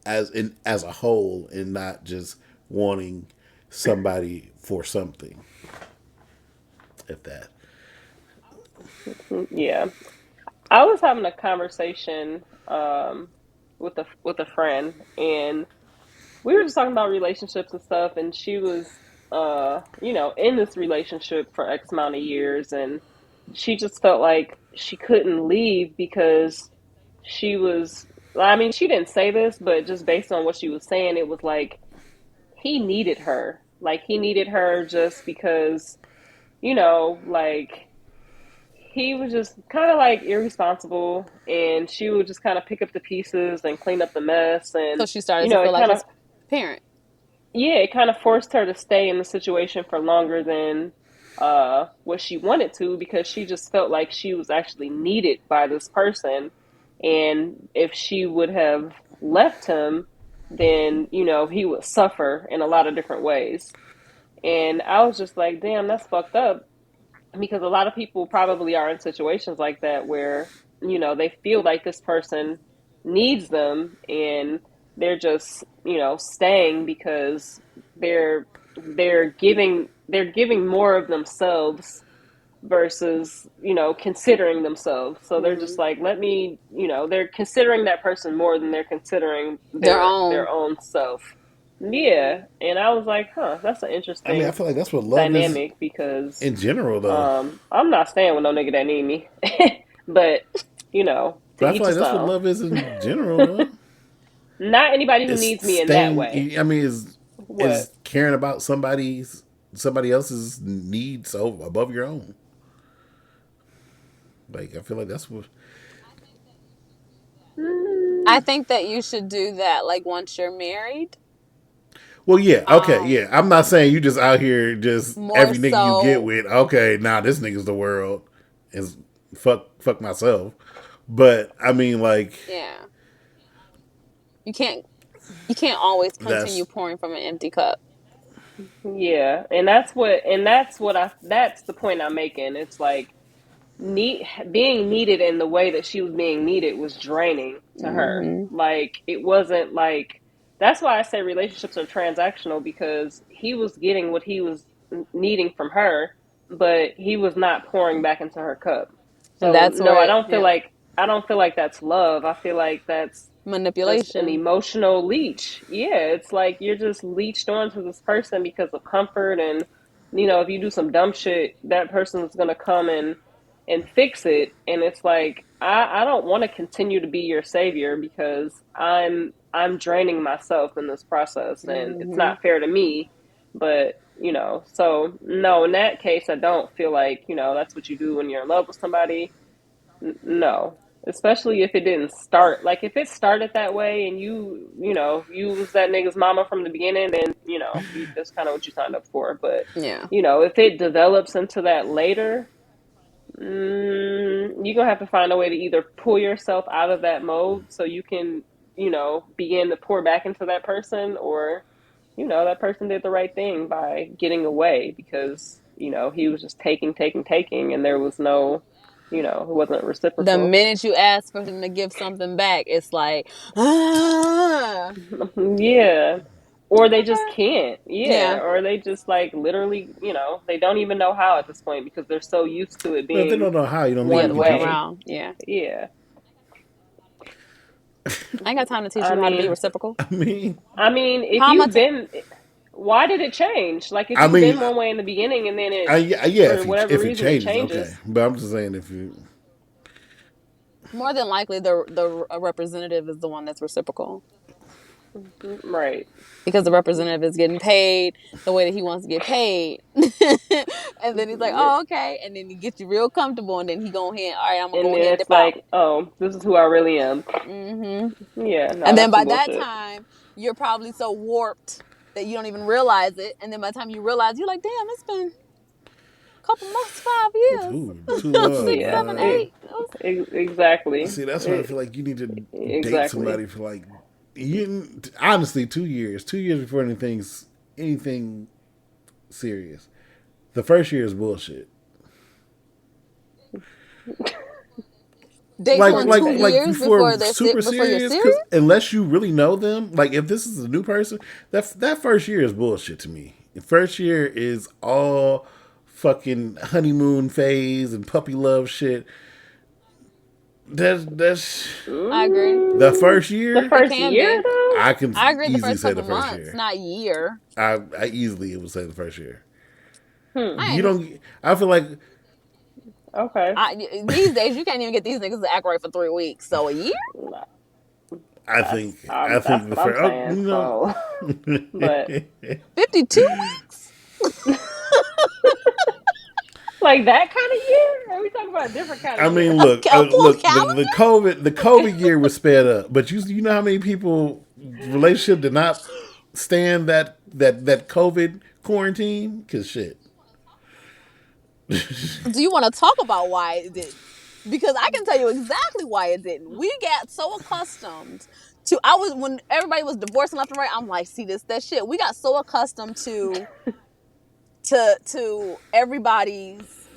[SPEAKER 2] as a whole, and not just wanting somebody for something. If that.
[SPEAKER 3] Yeah. I was having a conversation with a friend, and we were just talking about relationships and stuff, and she was in this relationship for X amount of years, and she just felt like she couldn't leave because she was I mean, she didn't say this, but just based on what she was saying, it was like he needed her. Like he needed her just because, like he was just kind of like irresponsible, and she would just kind of pick up the pieces and clean up the mess,
[SPEAKER 4] so
[SPEAKER 3] and
[SPEAKER 4] she started to feel
[SPEAKER 3] it
[SPEAKER 4] like
[SPEAKER 3] kind of
[SPEAKER 4] his parent.
[SPEAKER 3] yeah, it kind of forced her to stay in the situation for longer than what she wanted to, because she just felt like she was actually needed by this person, and if she would have left him, then he would suffer in a lot of different ways. And I was just like, damn, that's fucked up, because a lot of people probably are in situations like that where they feel like this person needs them, and they're just staying because they're giving more of themselves versus considering themselves. So they're just
[SPEAKER 4] Mm-hmm.
[SPEAKER 3] like, let me, they're considering that person more than they're considering
[SPEAKER 4] Their
[SPEAKER 3] their
[SPEAKER 4] own.
[SPEAKER 3] own self. Yeah. And I was like, huh, that's an
[SPEAKER 2] I mean, I
[SPEAKER 3] interesting
[SPEAKER 2] feel like that's what love is
[SPEAKER 3] dynamic, because
[SPEAKER 2] in general, though.
[SPEAKER 3] I'm not staying with no nigga that need me. But to
[SPEAKER 2] But I feel
[SPEAKER 3] each
[SPEAKER 2] like
[SPEAKER 3] his
[SPEAKER 2] that's what
[SPEAKER 3] own.
[SPEAKER 2] love is in general, though.
[SPEAKER 3] Not anybody who
[SPEAKER 2] It's
[SPEAKER 3] needs me in that
[SPEAKER 2] staying.
[SPEAKER 3] way.
[SPEAKER 2] I mean, is
[SPEAKER 3] What?
[SPEAKER 2] caring about somebody else's needs above your own. Like I feel like that's what.
[SPEAKER 4] I think that you should do that like once you're married.
[SPEAKER 2] Well, yeah, okay, yeah.
[SPEAKER 4] Um,
[SPEAKER 2] I'm not saying you just out here just
[SPEAKER 4] More
[SPEAKER 2] every nigga you get
[SPEAKER 4] so,
[SPEAKER 2] with. Okay, nah, this nigga's the world. Is fuck myself. But I mean, like
[SPEAKER 4] yeah. You can't you can't always continue
[SPEAKER 2] that's
[SPEAKER 4] pouring from an empty cup.
[SPEAKER 3] Yeah, and that's the point I'm making. It's like being needed in the way that she was being needed was draining to her.
[SPEAKER 4] Mm-hmm.
[SPEAKER 3] Like it wasn't like that's why I say relationships are transactional, because he was getting what he was needing from her, but he was not pouring back into her cup.
[SPEAKER 4] And
[SPEAKER 3] So
[SPEAKER 4] that's
[SPEAKER 3] no,
[SPEAKER 4] where
[SPEAKER 3] feel like I don't feel like that's love. I feel like that's just an
[SPEAKER 4] manipulation.
[SPEAKER 3] emotional leech. Yeah, it's like you're just leeched onto this person because of comfort, and if you do some dumb shit, that person is gonna come and and fix it. And it's like I don't want to continue to be your savior because I'm draining myself in this process, and it's
[SPEAKER 4] Mm-hmm.
[SPEAKER 3] not fair to me. But so no, in that case, I don't feel like that's what you do when you're in love with somebody. No, especially if it didn't start like if it started that way and you was that nigga's mama from the beginning, then that's kind of what you signed up for. But
[SPEAKER 4] Yeah.
[SPEAKER 3] if it develops into that later, you're gonna have to find a way to either pull yourself out of that mode so you can begin to pour back into that person, or that person did the right thing by getting away because he was just taking, and there was no it wasn't
[SPEAKER 4] The
[SPEAKER 3] reciprocal.
[SPEAKER 4] minute you ask for them to give something back, it's like, ah,
[SPEAKER 3] Yeah. Or they just
[SPEAKER 4] okay.
[SPEAKER 3] can't. Yeah.
[SPEAKER 4] Yeah.
[SPEAKER 3] Or they just like literally, they don't even know how at this point because they're so used to it
[SPEAKER 2] But if they
[SPEAKER 3] being
[SPEAKER 2] don't know how, you don't think
[SPEAKER 4] The
[SPEAKER 2] you
[SPEAKER 3] one
[SPEAKER 4] other
[SPEAKER 2] can
[SPEAKER 4] way
[SPEAKER 2] teach them.
[SPEAKER 3] way.
[SPEAKER 4] around. Yeah.
[SPEAKER 3] Yeah.
[SPEAKER 4] I ain't got time to teach
[SPEAKER 3] I
[SPEAKER 4] you how to be
[SPEAKER 3] mean,
[SPEAKER 4] reciprocal.
[SPEAKER 2] I mean,
[SPEAKER 3] if
[SPEAKER 4] How am I?
[SPEAKER 3] you've been, why did it change? Like if
[SPEAKER 2] I
[SPEAKER 3] you've
[SPEAKER 2] mean,
[SPEAKER 3] been one way in the beginning and then
[SPEAKER 2] yeah,
[SPEAKER 3] for whatever
[SPEAKER 2] if it
[SPEAKER 3] reason, it
[SPEAKER 2] changes, okay.
[SPEAKER 3] changes.
[SPEAKER 2] But I'm just saying, if you,
[SPEAKER 4] More than likely, the representative is the one that's reciprocal
[SPEAKER 3] Right.
[SPEAKER 4] because the representative is getting paid the way that he wants to get paid, and then he's like, "Oh, okay," and then he gets you real comfortable, and then he go ahead, "All right, I'm gonna
[SPEAKER 3] And
[SPEAKER 4] go
[SPEAKER 3] then
[SPEAKER 4] ahead and
[SPEAKER 3] it's
[SPEAKER 4] dip out."
[SPEAKER 3] like, oh, this is who I really am.
[SPEAKER 4] Mm-hmm.
[SPEAKER 3] Yeah, no,
[SPEAKER 4] And then
[SPEAKER 3] that's
[SPEAKER 4] by
[SPEAKER 3] some
[SPEAKER 4] that
[SPEAKER 3] bullshit.
[SPEAKER 4] time, you're probably so warped that you don't even realize it, and then by the time you realize, you're like, "Damn, it's been a couple months, 5 years,
[SPEAKER 2] too long,
[SPEAKER 4] 6,
[SPEAKER 3] Yeah,
[SPEAKER 4] 7,
[SPEAKER 2] man.
[SPEAKER 4] 8."
[SPEAKER 3] exactly.
[SPEAKER 2] See, that's why I feel like you need to date
[SPEAKER 3] Exactly.
[SPEAKER 2] somebody for like, honestly, 2 years. 2 years before anything serious. The first year is bullshit.
[SPEAKER 4] Date
[SPEAKER 2] Like
[SPEAKER 4] someone
[SPEAKER 2] like
[SPEAKER 3] Courtney
[SPEAKER 4] two
[SPEAKER 3] takes.
[SPEAKER 2] like
[SPEAKER 4] years
[SPEAKER 2] before
[SPEAKER 4] before
[SPEAKER 2] super
[SPEAKER 4] before you're
[SPEAKER 2] serious,
[SPEAKER 4] serious.
[SPEAKER 2] because unless you really know them, like if this is a new person, that first year is bullshit to me. The first year is all fucking honeymoon phase and puppy love shit. That's
[SPEAKER 4] I agree.
[SPEAKER 2] the
[SPEAKER 3] Mm,
[SPEAKER 2] first
[SPEAKER 3] the
[SPEAKER 2] year.
[SPEAKER 4] It
[SPEAKER 3] first
[SPEAKER 4] can
[SPEAKER 3] year
[SPEAKER 4] be.
[SPEAKER 3] though.
[SPEAKER 2] I can
[SPEAKER 4] I agree the
[SPEAKER 2] easily
[SPEAKER 4] first
[SPEAKER 2] say the
[SPEAKER 4] couple
[SPEAKER 2] first
[SPEAKER 4] months,
[SPEAKER 2] year.
[SPEAKER 4] not year.
[SPEAKER 2] I easily would say the first year.
[SPEAKER 3] Hmm.
[SPEAKER 4] I
[SPEAKER 2] You
[SPEAKER 4] ain't.
[SPEAKER 2] don't. I feel like
[SPEAKER 3] Okay.
[SPEAKER 4] These days you can't even get these niggas to act right for 3 weeks. So a year?
[SPEAKER 2] I think I
[SPEAKER 3] That's
[SPEAKER 2] think the
[SPEAKER 3] what I'm
[SPEAKER 2] first. Oh,
[SPEAKER 3] saying. So, but
[SPEAKER 4] 52 weeks?
[SPEAKER 3] like that kind of year? Are we talking about a different kind of
[SPEAKER 2] I mean,
[SPEAKER 3] year?
[SPEAKER 2] look,
[SPEAKER 4] A full
[SPEAKER 2] look.
[SPEAKER 4] calendar?
[SPEAKER 2] The COVID year was sped up, but you know how many people relationship did not stand that COVID quarantine? Cause shit.
[SPEAKER 4] Do you want to talk about why it didn't? Because I can tell you exactly why it didn't. We got so accustomed to I was when everybody was divorcing left and right, I'm like, see this, that shit. We got so accustomed to everybody's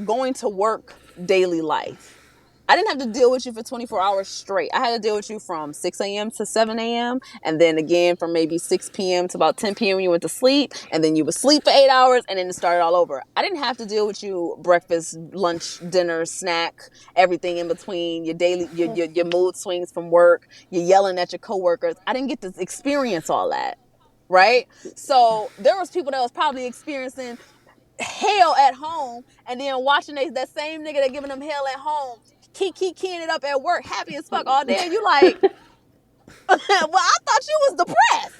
[SPEAKER 4] going to work daily life. I didn't have to deal with you for 24 hours straight. I had to deal with you from 6 a.m. to 7 a.m. and then again from maybe 6 p.m. to about 10 p.m. when you went to sleep, and then you would sleep for 8 hours and then it started all over. I didn't have to deal with you breakfast, lunch, dinner, snack, everything in between, your daily your mood swings from work, you're yelling at your coworkers. I didn't get to experience all that. Right? So there was people that was probably experiencing hell at home and then watching that same nigga that giving them hell at home keying it up at work happy as fuck all day and you like well I thought you was depressed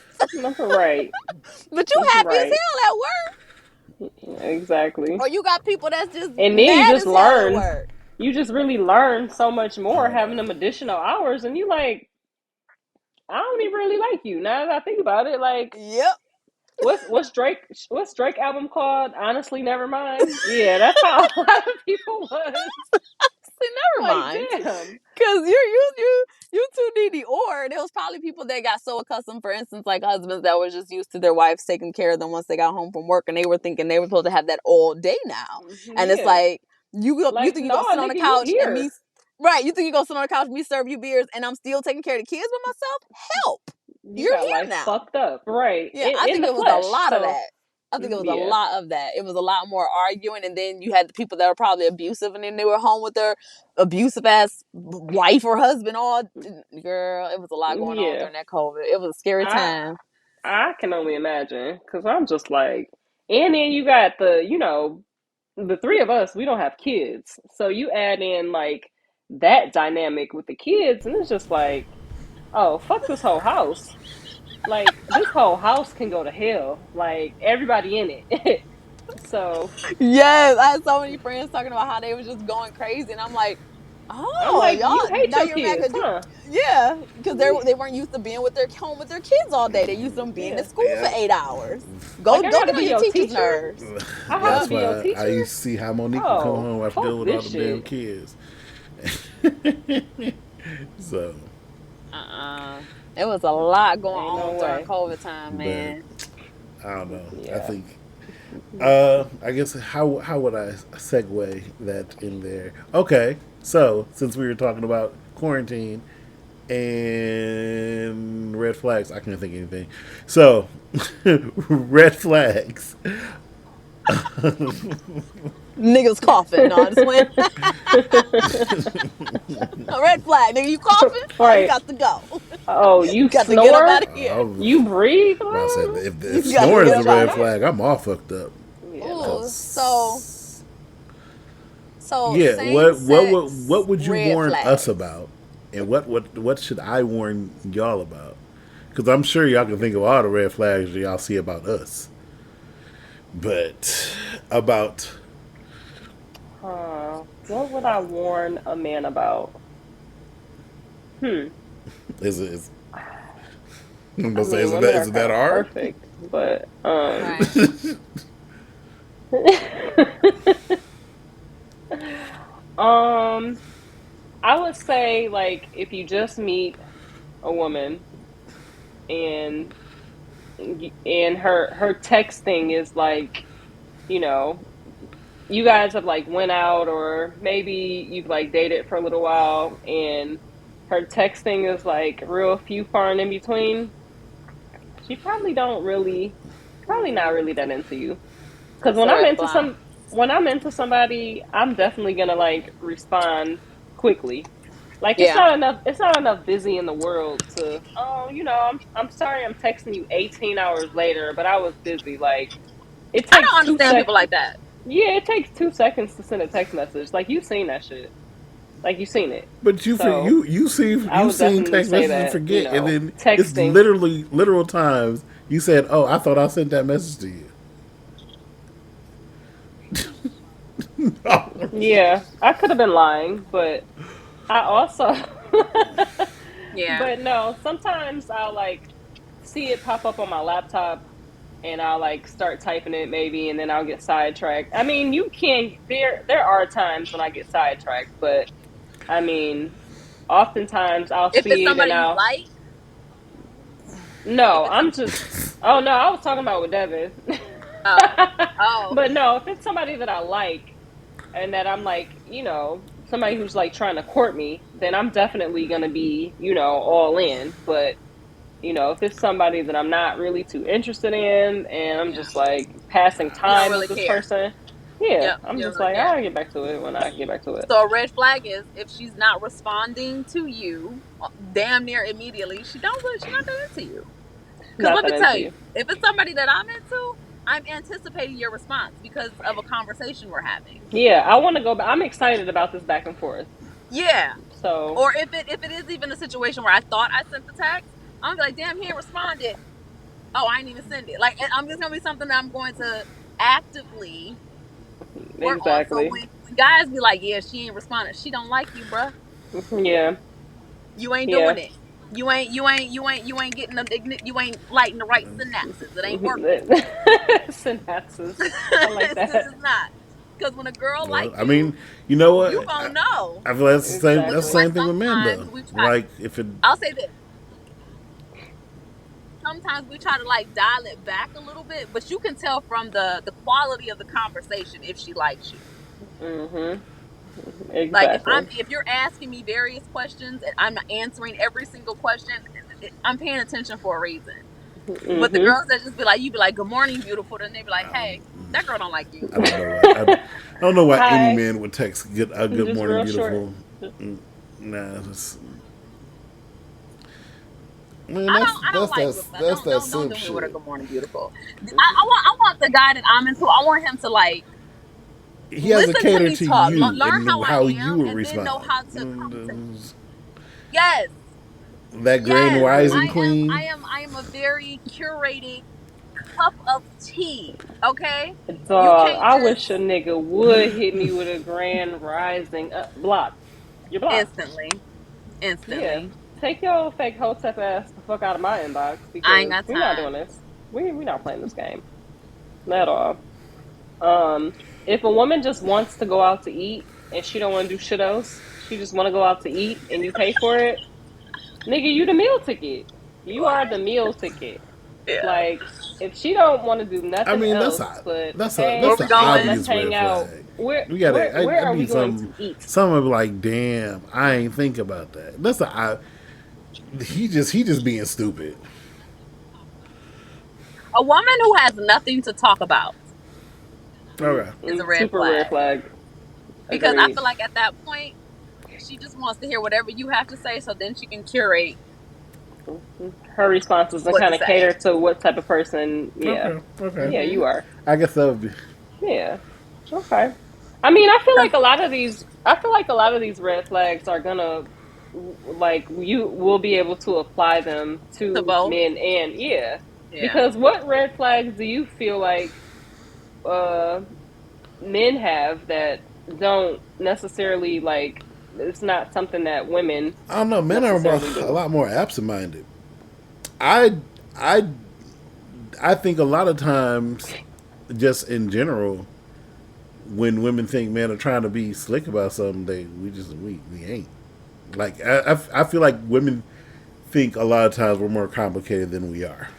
[SPEAKER 3] Right.
[SPEAKER 4] but you happy as
[SPEAKER 3] Right.
[SPEAKER 4] hell at work,
[SPEAKER 3] Exactly.
[SPEAKER 4] or you got people that's just
[SPEAKER 3] And then you
[SPEAKER 4] mad
[SPEAKER 3] just
[SPEAKER 4] as hell at
[SPEAKER 3] learn.
[SPEAKER 4] work.
[SPEAKER 3] You just really learn so much
[SPEAKER 2] I
[SPEAKER 3] more
[SPEAKER 2] don't
[SPEAKER 3] having
[SPEAKER 2] know.
[SPEAKER 3] them additional hours, and you like, I don't even really like you now that I think about it. Like,
[SPEAKER 4] Yep.
[SPEAKER 3] what's Drake album called? Honestly, never mind. Yeah, that's how a lot of people was.
[SPEAKER 4] See, never
[SPEAKER 3] Like,
[SPEAKER 4] mind.
[SPEAKER 3] damn.
[SPEAKER 4] Cause you too needy. Or there was probably people that got so accustomed, for instance, like husbands that were just used to their wives taking care of them once they got home from work, and they were thinking they were supposed to have that all day now. And it's
[SPEAKER 3] Yeah.
[SPEAKER 4] like you
[SPEAKER 3] Like,
[SPEAKER 4] think you're
[SPEAKER 3] no,
[SPEAKER 4] gonna sit on the
[SPEAKER 3] nigga, you
[SPEAKER 4] couch and me,
[SPEAKER 3] here.
[SPEAKER 4] right? You think you're gonna sit on the couch and me serve you beers, and I'm still taking care of the kids by myself? Help!
[SPEAKER 3] You
[SPEAKER 4] You're
[SPEAKER 3] got
[SPEAKER 4] here
[SPEAKER 3] life
[SPEAKER 4] now.
[SPEAKER 3] fucked up, right?
[SPEAKER 4] Yeah,
[SPEAKER 3] In
[SPEAKER 4] I
[SPEAKER 3] in
[SPEAKER 4] think
[SPEAKER 3] the
[SPEAKER 4] it was a
[SPEAKER 3] flesh.
[SPEAKER 4] lot of
[SPEAKER 3] So,
[SPEAKER 4] that. I think it was a
[SPEAKER 3] yeah.
[SPEAKER 4] lot of that. It was a lot more arguing, and then you had the people that were probably abusive, and then they were home with their abusive ass wife or husband. All girl, it was a lot going on
[SPEAKER 3] Yeah.
[SPEAKER 4] during that COVID. It was a scary
[SPEAKER 3] I
[SPEAKER 4] time.
[SPEAKER 3] I can only imagine because I'm just like, and then you got the the three of us, we don't have kids. So you add in like that dynamic with the kids, and it's just like, oh, fuck this whole house. Like, this whole house can go to hell. Like, everybody in it. So
[SPEAKER 4] Yes, I had so many friends talking about how they was just going crazy, and I'm like,
[SPEAKER 3] I'm
[SPEAKER 4] oh,
[SPEAKER 3] like,
[SPEAKER 4] y'all,
[SPEAKER 3] you hate
[SPEAKER 4] now
[SPEAKER 3] your
[SPEAKER 4] you're mad
[SPEAKER 3] kids,
[SPEAKER 4] because you,
[SPEAKER 3] huh?
[SPEAKER 4] yeah, because they weren't used to being with their home with their kids all day. They used to them being in
[SPEAKER 3] Yeah.
[SPEAKER 4] school for
[SPEAKER 2] Yeah.
[SPEAKER 4] 8 hours.
[SPEAKER 3] Like,
[SPEAKER 4] Go
[SPEAKER 3] I
[SPEAKER 4] go
[SPEAKER 3] gotta
[SPEAKER 4] be
[SPEAKER 3] be
[SPEAKER 4] your
[SPEAKER 3] your
[SPEAKER 4] teacher's
[SPEAKER 3] teacher.
[SPEAKER 4] nurse.
[SPEAKER 3] I have to
[SPEAKER 4] Yep.
[SPEAKER 2] That's
[SPEAKER 3] be your
[SPEAKER 2] why I
[SPEAKER 3] teacher.
[SPEAKER 2] used to see how Monique would come
[SPEAKER 3] Oh,
[SPEAKER 2] home after
[SPEAKER 3] fuck
[SPEAKER 2] dealing with all
[SPEAKER 3] this
[SPEAKER 2] the damn
[SPEAKER 3] shit.
[SPEAKER 2] kids. So,
[SPEAKER 4] It was a lot going
[SPEAKER 3] Ain't no
[SPEAKER 4] on during
[SPEAKER 3] way.
[SPEAKER 4] COVID time,
[SPEAKER 2] but
[SPEAKER 4] man.
[SPEAKER 2] I don't know. I
[SPEAKER 3] Yeah.
[SPEAKER 2] think I guess how would I segue that in there? Okay, so since we were talking about quarantine and red flags, I can't think of anything. So, red flags.
[SPEAKER 4] Niggas coughing. No, I just went a red flag. Nigga, you coughing? Oh, you
[SPEAKER 3] Right.
[SPEAKER 4] got to go.
[SPEAKER 3] Oh, you
[SPEAKER 4] Got to get up out
[SPEAKER 3] snore?
[SPEAKER 4] of here.
[SPEAKER 3] You breathe?
[SPEAKER 2] I said
[SPEAKER 3] Well,
[SPEAKER 2] if
[SPEAKER 4] You got to
[SPEAKER 2] snoring is
[SPEAKER 3] get
[SPEAKER 4] get
[SPEAKER 2] the
[SPEAKER 4] up
[SPEAKER 3] up out
[SPEAKER 4] out
[SPEAKER 3] of
[SPEAKER 2] red
[SPEAKER 4] of here.
[SPEAKER 3] that.
[SPEAKER 2] flag, I'm all fucked up.
[SPEAKER 3] Yeah,
[SPEAKER 4] Ooh,
[SPEAKER 3] no.
[SPEAKER 2] Cause
[SPEAKER 4] so
[SPEAKER 2] yeah,
[SPEAKER 4] same
[SPEAKER 2] what
[SPEAKER 4] sex
[SPEAKER 2] would you
[SPEAKER 4] red
[SPEAKER 2] warn us
[SPEAKER 4] flags.
[SPEAKER 2] about, and what should I warn y'all about? Because I'm sure y'all can think of all the red flags that y'all see about us, but about
[SPEAKER 3] What would I warn a man about? Hmm.
[SPEAKER 2] is I'm
[SPEAKER 3] I
[SPEAKER 2] gonna say
[SPEAKER 3] mean, women are
[SPEAKER 2] is
[SPEAKER 3] kind
[SPEAKER 2] that
[SPEAKER 3] of
[SPEAKER 2] hard?
[SPEAKER 3] perfect, but
[SPEAKER 4] Right.
[SPEAKER 3] um, I would say like if you just meet a woman and her texting is like, you know, you guys have like went out or maybe you've like dated for a little while and her texting is like real few far and in between, she probably don't really, probably not really that into you. Because
[SPEAKER 4] That's a red flag.
[SPEAKER 3] when I'm into somebody, I'm definitely gonna like respond quickly. Like
[SPEAKER 4] Yeah.
[SPEAKER 3] it's not enough busy in the world to, oh, I'm sorry I'm texting you 18 hours later, but I was busy. Like it
[SPEAKER 4] I
[SPEAKER 3] takes
[SPEAKER 4] don't
[SPEAKER 3] two
[SPEAKER 4] understand
[SPEAKER 3] sec
[SPEAKER 4] people like that.
[SPEAKER 3] yeah, it takes 2 seconds to send a text message. Like you've seen that shit. Like you've seen it.
[SPEAKER 2] But
[SPEAKER 3] So I
[SPEAKER 2] you
[SPEAKER 3] would
[SPEAKER 2] seen
[SPEAKER 3] definitely
[SPEAKER 2] text
[SPEAKER 3] say
[SPEAKER 2] messages and
[SPEAKER 3] that,
[SPEAKER 2] forget, and then it's
[SPEAKER 3] texting.
[SPEAKER 2] literally literal times you said, "Oh, I thought I sent that message to you."
[SPEAKER 3] Yeah, I could have been lying, but I also
[SPEAKER 4] Yeah.
[SPEAKER 3] but no, sometimes I'll like see it pop up on my laptop and I'll like start typing it maybe and then I'll get sidetracked. I mean, you can there are times when I get sidetracked, but I mean, oftentimes I'll
[SPEAKER 4] If it's
[SPEAKER 3] see it and
[SPEAKER 4] somebody you
[SPEAKER 3] I'll
[SPEAKER 4] like, if
[SPEAKER 3] no,
[SPEAKER 4] it's
[SPEAKER 3] I'm
[SPEAKER 4] some,
[SPEAKER 3] just oh no, I was talking about with Devin.
[SPEAKER 4] oh, oh,
[SPEAKER 3] But no, if it's somebody that I like and that I'm like, somebody who's like trying to court me, then I'm definitely gonna be, all in. But if it's somebody that I'm not really too interested in and I'm
[SPEAKER 4] yeah,
[SPEAKER 3] just like passing
[SPEAKER 4] you don't
[SPEAKER 3] time with
[SPEAKER 4] really
[SPEAKER 3] this
[SPEAKER 4] care.
[SPEAKER 3] person, yeah,
[SPEAKER 4] Yep,
[SPEAKER 3] I'm
[SPEAKER 4] you don't
[SPEAKER 3] just
[SPEAKER 4] really
[SPEAKER 3] like,
[SPEAKER 4] care.
[SPEAKER 3] I'll get back to it when I get back to it.
[SPEAKER 4] So a red flag is if she's not responding to you, damn near immediately, she's not that into you. Because
[SPEAKER 3] Not
[SPEAKER 4] let
[SPEAKER 3] that
[SPEAKER 4] me tell
[SPEAKER 3] into
[SPEAKER 4] you,
[SPEAKER 3] you.
[SPEAKER 4] if it's somebody that I'm into, I'm anticipating your response because of a conversation we're having.
[SPEAKER 3] Yeah, I want to go back. I'm excited about this back and forth.
[SPEAKER 4] Yeah.
[SPEAKER 3] So,
[SPEAKER 4] Or if it is even a situation where I thought I sent the text, I'm gonna be like, damn, he ain't responded. Oh, I didn't even send it. Like I'm just gonna be something that I'm going to actively work on. So
[SPEAKER 3] exactly.
[SPEAKER 4] when guys be like, yeah, she ain't responding, she don't like you, bruh.
[SPEAKER 3] Yeah,
[SPEAKER 4] You ain't
[SPEAKER 3] yeah.
[SPEAKER 4] doing it. You ain't getting the you ain't lighting the right synapses. It ain't working.
[SPEAKER 3] Synapses. I like
[SPEAKER 4] It's
[SPEAKER 3] that.
[SPEAKER 4] just not. Because when a girl like
[SPEAKER 2] Well, I
[SPEAKER 4] you,
[SPEAKER 2] mean, you know
[SPEAKER 4] you
[SPEAKER 2] what?
[SPEAKER 4] gonna know.
[SPEAKER 2] I feel that's the same.
[SPEAKER 4] Which
[SPEAKER 2] That's
[SPEAKER 4] is
[SPEAKER 2] the
[SPEAKER 3] Exactly.
[SPEAKER 4] why
[SPEAKER 2] same thing with men, though. Like if it,
[SPEAKER 4] I'll say this. Sometimes we try to like dial it back a little bit, but you can tell from the quality of the conversation if she likes you.
[SPEAKER 3] Mm-hmm.
[SPEAKER 4] Like
[SPEAKER 3] Exactly.
[SPEAKER 4] if you're asking me various questions and I'm not answering every single question, I'm paying attention for a reason. But the
[SPEAKER 3] Mm-hmm.
[SPEAKER 4] girls that just be like, you be like, "Good morning, beautiful," then they be like, "Hey, that girl don't like you."
[SPEAKER 2] I don't know why. I don't know why any
[SPEAKER 3] Hi.
[SPEAKER 2] man would text get a good
[SPEAKER 3] Just
[SPEAKER 2] morning,
[SPEAKER 3] real short.
[SPEAKER 2] beautiful. Nah, man,
[SPEAKER 4] I don't like
[SPEAKER 2] that's that
[SPEAKER 4] don't
[SPEAKER 2] simp
[SPEAKER 4] do me with a
[SPEAKER 2] shit.
[SPEAKER 4] good morning, beautiful. I want the guy that I'm into. I want him to like.
[SPEAKER 2] he has to
[SPEAKER 4] Listen to
[SPEAKER 2] cater
[SPEAKER 4] me
[SPEAKER 2] to
[SPEAKER 4] talk.
[SPEAKER 2] you
[SPEAKER 4] Learn how
[SPEAKER 2] and
[SPEAKER 4] I
[SPEAKER 2] how you
[SPEAKER 4] am,
[SPEAKER 2] would
[SPEAKER 4] and then know
[SPEAKER 2] respond.
[SPEAKER 4] how to come to. Yes,
[SPEAKER 2] That Grand
[SPEAKER 4] yes.
[SPEAKER 2] Rising
[SPEAKER 3] Mm-hmm.
[SPEAKER 2] Queen.
[SPEAKER 4] I am a very curated cup of tea. Okay, you
[SPEAKER 3] Dog,
[SPEAKER 4] can't
[SPEAKER 3] I wish
[SPEAKER 4] just
[SPEAKER 3] a nigga would hit me with a grand rising block. You're blocked.
[SPEAKER 4] instantly,
[SPEAKER 3] Yeah.
[SPEAKER 4] instantly.
[SPEAKER 3] Take your fake hotep ass the fuck out of my inbox
[SPEAKER 4] I ain't
[SPEAKER 3] because
[SPEAKER 4] got
[SPEAKER 3] we're not doing
[SPEAKER 4] time.
[SPEAKER 3] this. We not playing this game. Not at all. Um, if a woman just wants to go out to eat and she don't want to do shit else, she just want to go out to eat and you pay for it, nigga, you the meal ticket. You are the meal ticket.
[SPEAKER 4] Yeah.
[SPEAKER 3] Like, if she don't want to do
[SPEAKER 2] I
[SPEAKER 3] nothing
[SPEAKER 2] mean,
[SPEAKER 3] else but
[SPEAKER 4] Where
[SPEAKER 2] that's
[SPEAKER 3] hey,
[SPEAKER 4] we
[SPEAKER 2] an
[SPEAKER 4] going?
[SPEAKER 3] let's
[SPEAKER 2] obvious
[SPEAKER 3] hang
[SPEAKER 2] red
[SPEAKER 3] out.
[SPEAKER 2] flag.
[SPEAKER 3] Where
[SPEAKER 2] We
[SPEAKER 3] where
[SPEAKER 2] gotta.
[SPEAKER 3] where
[SPEAKER 2] I
[SPEAKER 3] are we
[SPEAKER 2] need
[SPEAKER 3] going
[SPEAKER 2] some.
[SPEAKER 3] to eat?
[SPEAKER 2] Some of like, damn, I ain't think about that. That's a. He just being stupid.
[SPEAKER 4] A woman who has nothing to talk about
[SPEAKER 2] Okay.
[SPEAKER 4] is a red
[SPEAKER 3] Super red
[SPEAKER 4] flag.
[SPEAKER 3] flag.
[SPEAKER 4] Because I
[SPEAKER 3] Agreed.
[SPEAKER 4] feel like at that point, she just wants to hear whatever you have to say so then she can curate
[SPEAKER 3] Her responses and
[SPEAKER 4] what to
[SPEAKER 3] kind of
[SPEAKER 4] say.
[SPEAKER 3] cater to what type of person. Yeah,
[SPEAKER 2] Okay. Okay.
[SPEAKER 3] yeah, you are.
[SPEAKER 2] I guess that would be.
[SPEAKER 3] Yeah. Okay. I mean, I feel
[SPEAKER 4] Because
[SPEAKER 3] like a lot of these. I feel like a lot of these red flags are gonna, like, you will be able to apply them
[SPEAKER 4] to
[SPEAKER 3] to
[SPEAKER 4] both.
[SPEAKER 3] men and yeah,
[SPEAKER 4] Yeah.
[SPEAKER 3] because what red flags do you feel like uh men have that don't necessarily like? It's not something that women
[SPEAKER 2] I don't know. Men are
[SPEAKER 3] necessarily
[SPEAKER 2] a
[SPEAKER 3] do.
[SPEAKER 2] lot more absent-minded. I I I think a lot of times, just in general, when women think men are trying to be slick about something, we ain't. Like I feel like women think a lot of times we're more complicated than we are.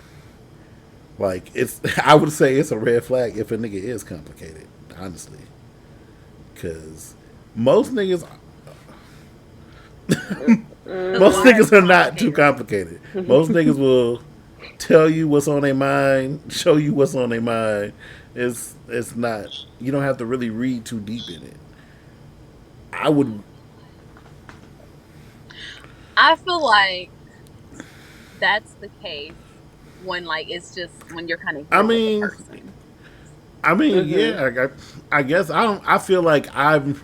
[SPEAKER 2] Like it's I would say it's a red flag if a nigga is complicated, honestly, because most niggas
[SPEAKER 4] The
[SPEAKER 2] most
[SPEAKER 3] Mm-hmm.
[SPEAKER 4] bar is
[SPEAKER 2] niggas are not too
[SPEAKER 4] complicated.
[SPEAKER 2] complicated. Most niggas will tell you what's on their mind, show you what's on their mind. It's not. You don't have to really read too deep in it. I would.
[SPEAKER 4] I feel like that's the case when like it's just when you're kind of
[SPEAKER 2] I
[SPEAKER 4] here with the
[SPEAKER 2] mean.
[SPEAKER 4] person.
[SPEAKER 3] Mm-hmm.
[SPEAKER 2] Yeah. I guess I don't. I feel like I've.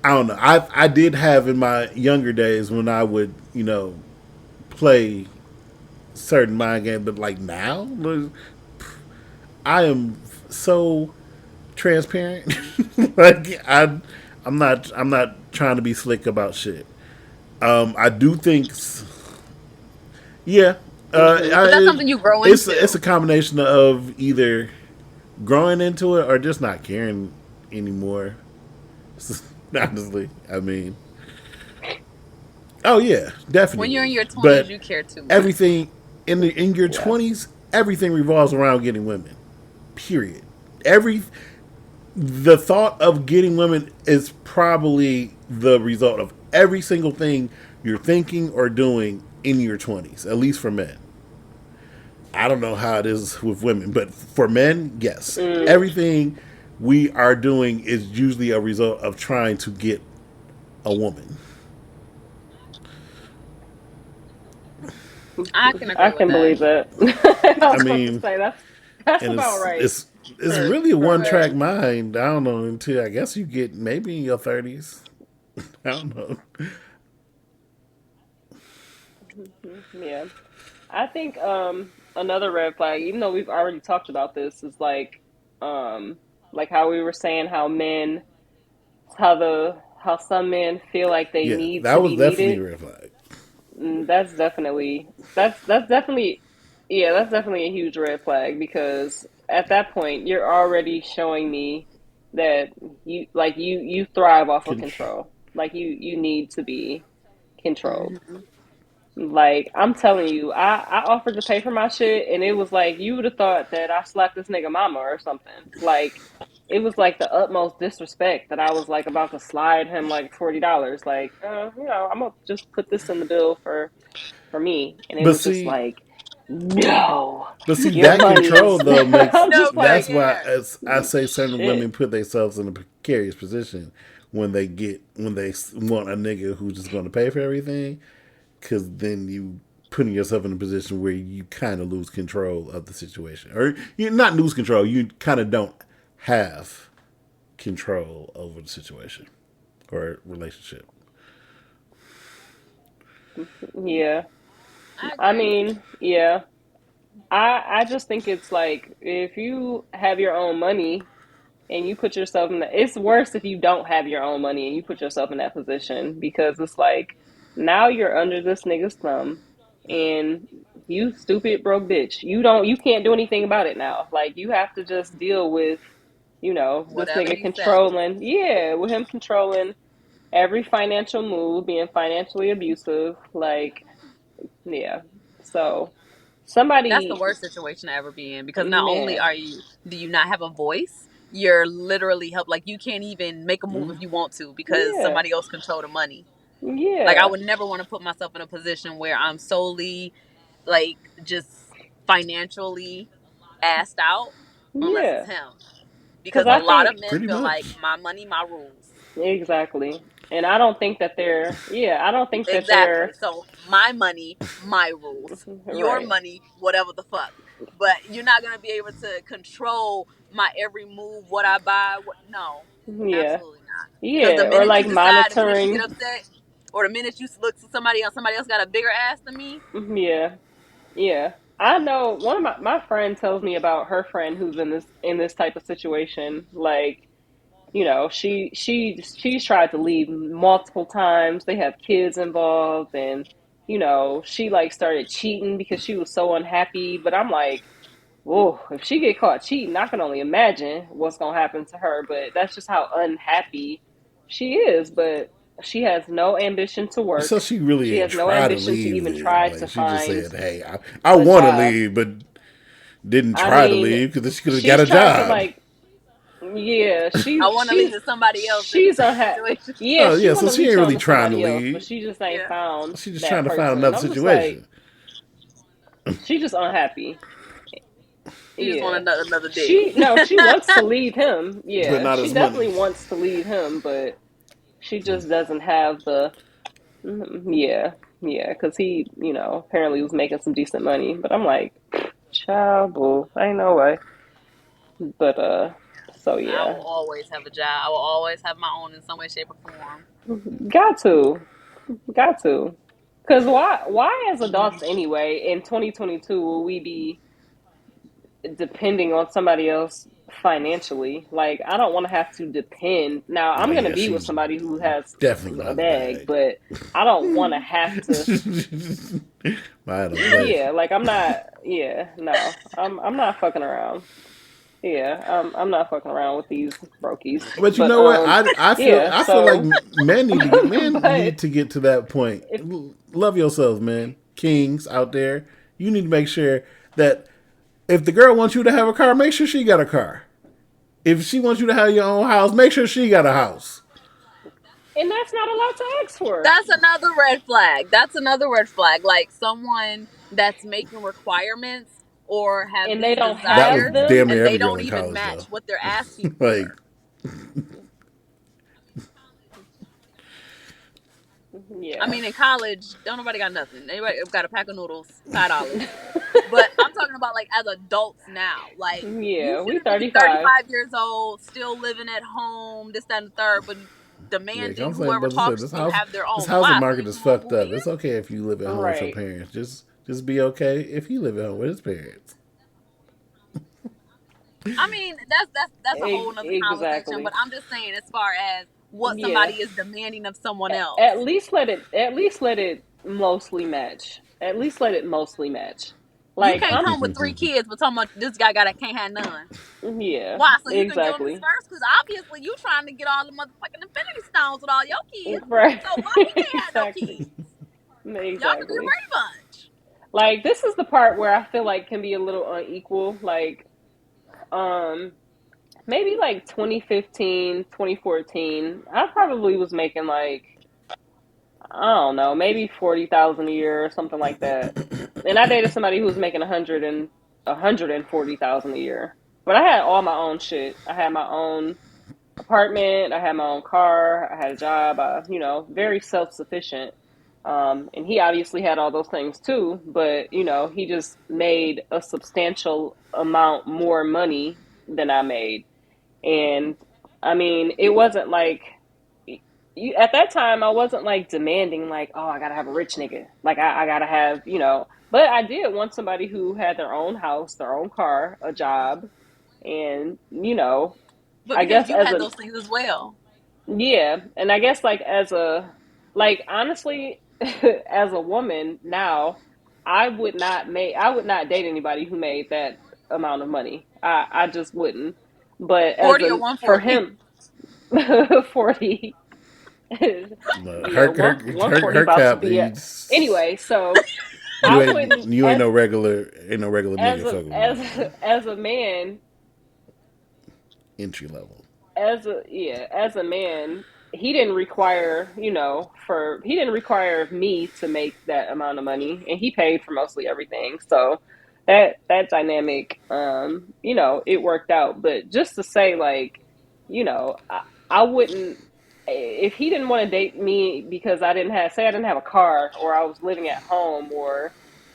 [SPEAKER 2] I don't know. I did have in my younger days when I would play certain mind games, but like now, I am so transparent. like I'm not trying to be slick about shit. I do think, yeah,
[SPEAKER 3] Mm-hmm.
[SPEAKER 4] But that's something you grow
[SPEAKER 2] it's a
[SPEAKER 4] into.
[SPEAKER 2] combination of either growing into it or just not caring anymore. Honestly, I mean, oh yeah,
[SPEAKER 4] When you're
[SPEAKER 2] definitely.
[SPEAKER 4] in your 20s,
[SPEAKER 2] But
[SPEAKER 4] you care too much.
[SPEAKER 2] everything in your
[SPEAKER 3] Yeah.
[SPEAKER 2] 20s, everything revolves around getting women. Period. Every the thought of getting women is probably the result of every single thing you're thinking or doing in your 20s, at least for men. I don't know how it is with women, but for men, yes.
[SPEAKER 3] Mm.
[SPEAKER 2] Everything we are doing is usually a result of trying to get a woman.
[SPEAKER 4] I can
[SPEAKER 3] I
[SPEAKER 4] agree with
[SPEAKER 3] can
[SPEAKER 4] that.
[SPEAKER 3] believe that. I
[SPEAKER 2] I
[SPEAKER 3] was about to
[SPEAKER 2] mean,
[SPEAKER 3] say that's
[SPEAKER 2] and
[SPEAKER 3] about right
[SPEAKER 2] it's
[SPEAKER 3] for
[SPEAKER 2] really a
[SPEAKER 3] for
[SPEAKER 2] one track
[SPEAKER 3] men.
[SPEAKER 2] mind. I don't know until I guess you get maybe in your 30s. I don't know.
[SPEAKER 3] Yeah. I think another red flag, even though we've already talked about this, is like how we were saying how men how some men feel like they
[SPEAKER 2] Yeah,
[SPEAKER 3] need
[SPEAKER 2] that
[SPEAKER 3] to
[SPEAKER 2] was
[SPEAKER 3] be
[SPEAKER 2] definitely
[SPEAKER 3] needed.
[SPEAKER 2] a red flag.
[SPEAKER 3] That's definitely yeah, that's definitely a huge red flag because at that point you're already showing me that you thrive off of
[SPEAKER 2] Can,
[SPEAKER 3] control. Like you need to be controlled.
[SPEAKER 4] Hmm.
[SPEAKER 3] Like I'm telling you, I offered to pay for my shit, and it was like you would have thought that I slapped this nigga mama or something. Like it was like the utmost disrespect that I was like about to slide him like $40. Like, I'm gonna just put this in the bill for me, and it
[SPEAKER 2] but
[SPEAKER 3] was just
[SPEAKER 2] see,
[SPEAKER 3] like, no,
[SPEAKER 2] but see
[SPEAKER 3] your
[SPEAKER 2] that
[SPEAKER 3] money
[SPEAKER 2] control
[SPEAKER 3] is.
[SPEAKER 2] though makes
[SPEAKER 3] I'm
[SPEAKER 4] No
[SPEAKER 3] just
[SPEAKER 2] that's
[SPEAKER 3] like,
[SPEAKER 2] why
[SPEAKER 4] care.
[SPEAKER 2] as I say certain
[SPEAKER 3] shit.
[SPEAKER 2] women put themselves in a precarious position when they want a nigga who's just going to pay for everything, because then you putting yourself in a position where you kind of lose control of the situation, or you not lose control, you kind of don't have control over the situation or relationship.
[SPEAKER 3] Yeah.
[SPEAKER 4] I
[SPEAKER 3] I
[SPEAKER 4] agree.
[SPEAKER 3] mean, yeah. I just think it's like if you have your own money and you put yourself in the, it's worse if you don't have your own money and you put yourself in that position because it's like now you're under this nigga's thumb and you stupid broke bitch. You can't do anything about it now. Like you have to just deal with, this
[SPEAKER 4] Whatever
[SPEAKER 3] nigga
[SPEAKER 4] he say.
[SPEAKER 3] controlling, yeah, with him controlling every financial move, being financially abusive, like, yeah. So
[SPEAKER 4] That's the
[SPEAKER 3] somebody,
[SPEAKER 4] worst situation to ever be in because not only
[SPEAKER 3] man,
[SPEAKER 4] are you do you not have a voice, you're literally help like you can't even make a move if
[SPEAKER 2] Mm.
[SPEAKER 4] you want to because
[SPEAKER 3] yeah,
[SPEAKER 4] somebody else control the money. Like I
[SPEAKER 3] yeah,
[SPEAKER 4] would never want to put myself in a position where I'm solely like just financially asked out unless it's
[SPEAKER 3] yeah.
[SPEAKER 4] him.
[SPEAKER 3] Because
[SPEAKER 4] Because a
[SPEAKER 3] I
[SPEAKER 4] lot of
[SPEAKER 3] think
[SPEAKER 4] men
[SPEAKER 2] Pretty
[SPEAKER 4] feel like
[SPEAKER 2] much.
[SPEAKER 4] my money, my rules.
[SPEAKER 3] exactly. And I don't think that they're, yeah, I don't think that
[SPEAKER 4] Exactly.
[SPEAKER 3] they're,
[SPEAKER 4] So my money, my rules. Your
[SPEAKER 3] right.
[SPEAKER 4] money, whatever the fuck. But you're not gonna be able to control my every move, what I buy. What? No,
[SPEAKER 3] Yeah.
[SPEAKER 4] absolutely not. Because the
[SPEAKER 3] Yeah. Or
[SPEAKER 4] minute you
[SPEAKER 3] like
[SPEAKER 4] decide, the minute you get
[SPEAKER 3] monitoring.
[SPEAKER 4] upset, or the minute you look to somebody else, somebody else got a bigger ass than me.
[SPEAKER 3] Yeah. Yeah. I know one of my friend tells me about her friend who's in this type of situation. Like, she's tried to leave multiple times. They have kids involved and she like started cheating because she was so unhappy. But I'm like, whoa, if she get caught cheating, I can only imagine what's gonna happen to her. But that's just how unhappy she is. But she has no ambition to work.
[SPEAKER 2] So she really
[SPEAKER 3] She
[SPEAKER 2] ain't
[SPEAKER 3] has no
[SPEAKER 2] try to
[SPEAKER 3] ambition to
[SPEAKER 2] leave
[SPEAKER 3] even
[SPEAKER 2] then.
[SPEAKER 3] try
[SPEAKER 2] Like
[SPEAKER 3] to
[SPEAKER 2] she just
[SPEAKER 3] find
[SPEAKER 2] said, "Hey, I
[SPEAKER 3] a
[SPEAKER 2] want to
[SPEAKER 3] job.
[SPEAKER 2] leave, but didn't
[SPEAKER 3] I
[SPEAKER 2] try to
[SPEAKER 3] mean,
[SPEAKER 2] leave because she could have got
[SPEAKER 3] she's
[SPEAKER 2] a
[SPEAKER 3] tried to
[SPEAKER 2] job."
[SPEAKER 3] like, yeah,
[SPEAKER 4] I want to leave to somebody else in the
[SPEAKER 3] she's
[SPEAKER 4] same
[SPEAKER 3] unhappy.
[SPEAKER 4] situation.
[SPEAKER 3] Yeah,
[SPEAKER 2] Oh
[SPEAKER 3] she
[SPEAKER 2] yeah,
[SPEAKER 3] want
[SPEAKER 2] so
[SPEAKER 3] to
[SPEAKER 2] she
[SPEAKER 3] leave
[SPEAKER 2] ain't really
[SPEAKER 3] something to
[SPEAKER 2] trying to
[SPEAKER 3] somebody else, but
[SPEAKER 2] leave.
[SPEAKER 3] she just ain't
[SPEAKER 4] Yeah.
[SPEAKER 3] found
[SPEAKER 2] She's just trying
[SPEAKER 3] that
[SPEAKER 2] to find
[SPEAKER 3] person.
[SPEAKER 2] another
[SPEAKER 3] I'm just like,
[SPEAKER 2] situation,
[SPEAKER 3] she's just unhappy.
[SPEAKER 4] You just want
[SPEAKER 3] Yeah.
[SPEAKER 4] another dick.
[SPEAKER 3] She no, she wants to leave him.
[SPEAKER 2] but
[SPEAKER 3] Yeah,
[SPEAKER 2] not
[SPEAKER 3] she
[SPEAKER 2] as money.
[SPEAKER 3] definitely wants to leave him, but she just doesn't have the yeah, yeah, because he, apparently was making some decent money. But I'm like, child, boo, ain't no way. But so
[SPEAKER 4] I will
[SPEAKER 3] yeah,
[SPEAKER 4] always have a job. I will always have my own in some way, shape, or form.
[SPEAKER 3] got to, got to, because why as adults anyway in 2022 will we be depending on somebody else financially? Like, I don't want to have to depend. Now,
[SPEAKER 2] Oh
[SPEAKER 3] I'm gonna
[SPEAKER 2] yeah,
[SPEAKER 3] be with
[SPEAKER 2] she's
[SPEAKER 3] somebody who has
[SPEAKER 2] definitely gonna
[SPEAKER 3] a
[SPEAKER 2] have a
[SPEAKER 3] bag,
[SPEAKER 2] bag.
[SPEAKER 3] but I don't want to have to.
[SPEAKER 2] Mine don't play.
[SPEAKER 3] Yeah, like I'm not. Yeah, no, I'm not fucking around. Yeah, I'm not fucking around with these brokies.
[SPEAKER 2] But you
[SPEAKER 3] But
[SPEAKER 2] know what?
[SPEAKER 3] yeah.
[SPEAKER 2] I feel like
[SPEAKER 3] So,
[SPEAKER 2] men
[SPEAKER 3] but
[SPEAKER 2] need to get to that point.
[SPEAKER 3] if
[SPEAKER 2] Love yourselves, man. Kings out there, you need to make sure that if the girl wants you to have a car, make sure she got a car. If she wants you to have your own house, make sure she got a house.
[SPEAKER 3] and that's not allowed to ask for,
[SPEAKER 4] That's another red flag. That's another red flag. Like someone that's making requirements or have
[SPEAKER 3] and they
[SPEAKER 4] these
[SPEAKER 3] don't
[SPEAKER 2] That was
[SPEAKER 3] have
[SPEAKER 4] desires
[SPEAKER 3] them.
[SPEAKER 2] damn near
[SPEAKER 4] and they
[SPEAKER 2] every girl
[SPEAKER 4] don't
[SPEAKER 2] in
[SPEAKER 4] even
[SPEAKER 2] college,
[SPEAKER 4] match
[SPEAKER 2] though.
[SPEAKER 4] what they're asking
[SPEAKER 2] Like,
[SPEAKER 4] for. I
[SPEAKER 3] Yeah.
[SPEAKER 4] mean, in college, don't nobody got nothing. Anybody got a pack of noodles, $5. But I'm talking about like as adults now. Like you
[SPEAKER 3] Yeah, we
[SPEAKER 4] shouldn't be
[SPEAKER 3] 35.
[SPEAKER 4] 35 years old, still living at home, this, that, and the third, but
[SPEAKER 2] yeah,
[SPEAKER 4] demanding
[SPEAKER 2] I'm saying,
[SPEAKER 4] whoever
[SPEAKER 2] but I said
[SPEAKER 4] talks
[SPEAKER 2] this
[SPEAKER 4] to you
[SPEAKER 2] house,
[SPEAKER 4] have their
[SPEAKER 2] this
[SPEAKER 4] own.
[SPEAKER 2] housing
[SPEAKER 4] Why? So
[SPEAKER 2] market
[SPEAKER 4] you
[SPEAKER 2] is
[SPEAKER 4] can move
[SPEAKER 2] fucked
[SPEAKER 4] who
[SPEAKER 2] up. It's
[SPEAKER 4] is?
[SPEAKER 2] okay if you live at home with your
[SPEAKER 3] Right.
[SPEAKER 2] parents. Just be okay if he live at home with his parents.
[SPEAKER 4] I mean, that's a whole nother conversation. But
[SPEAKER 3] Exactly.
[SPEAKER 4] I'm just saying, as far as what
[SPEAKER 3] Yeah.
[SPEAKER 4] somebody is demanding of someone
[SPEAKER 3] At
[SPEAKER 4] else,
[SPEAKER 3] least let it mostly match. At least let it mostly match.
[SPEAKER 4] you
[SPEAKER 3] Like
[SPEAKER 4] can't
[SPEAKER 3] I'm
[SPEAKER 4] come with three kids, but talking about this guy got can't have none.
[SPEAKER 3] yeah,
[SPEAKER 4] Why? So you can get on this
[SPEAKER 3] exactly.
[SPEAKER 4] first? Because obviously you trying to get all the motherfucking Infinity Stones with all your kids.
[SPEAKER 3] Right.
[SPEAKER 4] So why he can't have no
[SPEAKER 3] Exactly.
[SPEAKER 4] kids? Y'all could be the
[SPEAKER 3] Exactly.
[SPEAKER 4] Brady Bunch.
[SPEAKER 3] Like this is the part where I feel like can be a little unequal. Like um maybe like 2015, 2014, I probably was making like I don't know, maybe 40,000 a year or something like that. And I dated somebody who was making 140,000 a year. But I had all my own shit. I had my own apartment. I had my own car. I had a job. Very self sufficient. And he obviously had all those things too. But he just made a substantial amount more money than I made. And I mean, it wasn't like you at that time. I wasn't like demanding like, oh, I gotta have a rich nigga. Like I gotta have, you know. But I did want somebody who had their own house, their own car, a job, and you know,
[SPEAKER 4] But
[SPEAKER 3] I
[SPEAKER 4] because
[SPEAKER 3] guess
[SPEAKER 4] you
[SPEAKER 3] as
[SPEAKER 4] had
[SPEAKER 3] a
[SPEAKER 4] those things as well.
[SPEAKER 3] yeah, and I guess like as a like honestly, as a woman now, I would not date anybody who made that amount of money. I just wouldn't. But as
[SPEAKER 4] 40 or
[SPEAKER 3] a for
[SPEAKER 4] 140.
[SPEAKER 3] him 40 yeah, one forty
[SPEAKER 2] Her
[SPEAKER 3] about to
[SPEAKER 2] cap
[SPEAKER 3] be a
[SPEAKER 2] is
[SPEAKER 3] anyway, so I wouldn't
[SPEAKER 2] you ain't no regular nigga fucking with me.
[SPEAKER 3] as a man
[SPEAKER 2] Entry level.
[SPEAKER 3] as a man, he didn't require, you know, for he didn't require me to make that amount of money, and he paid for mostly everything. So that dynamic, you know, it worked out. But just to say, like, you know, I wouldn't if he didn't want to date me because I didn't have a car or I was living at home or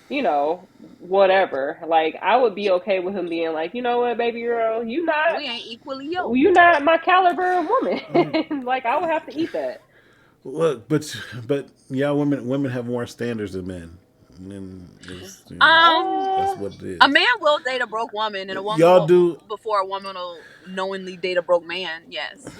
[SPEAKER 3] you know whatever. Like I would be okay with him being like, you know what, baby girl,
[SPEAKER 4] We ain't equally yoked.
[SPEAKER 3] you're not my caliber of woman. Like I would have to eat that.
[SPEAKER 2] Look, but yeah, women have more standards than men. And it's, you know,
[SPEAKER 4] Um,
[SPEAKER 2] that's
[SPEAKER 3] Uh,
[SPEAKER 2] what it
[SPEAKER 4] a
[SPEAKER 2] is.
[SPEAKER 4] man will date a broke woman, and a woman
[SPEAKER 2] Y'all
[SPEAKER 4] will
[SPEAKER 2] do.
[SPEAKER 4] before a woman will knowingly date a broke man. Yes,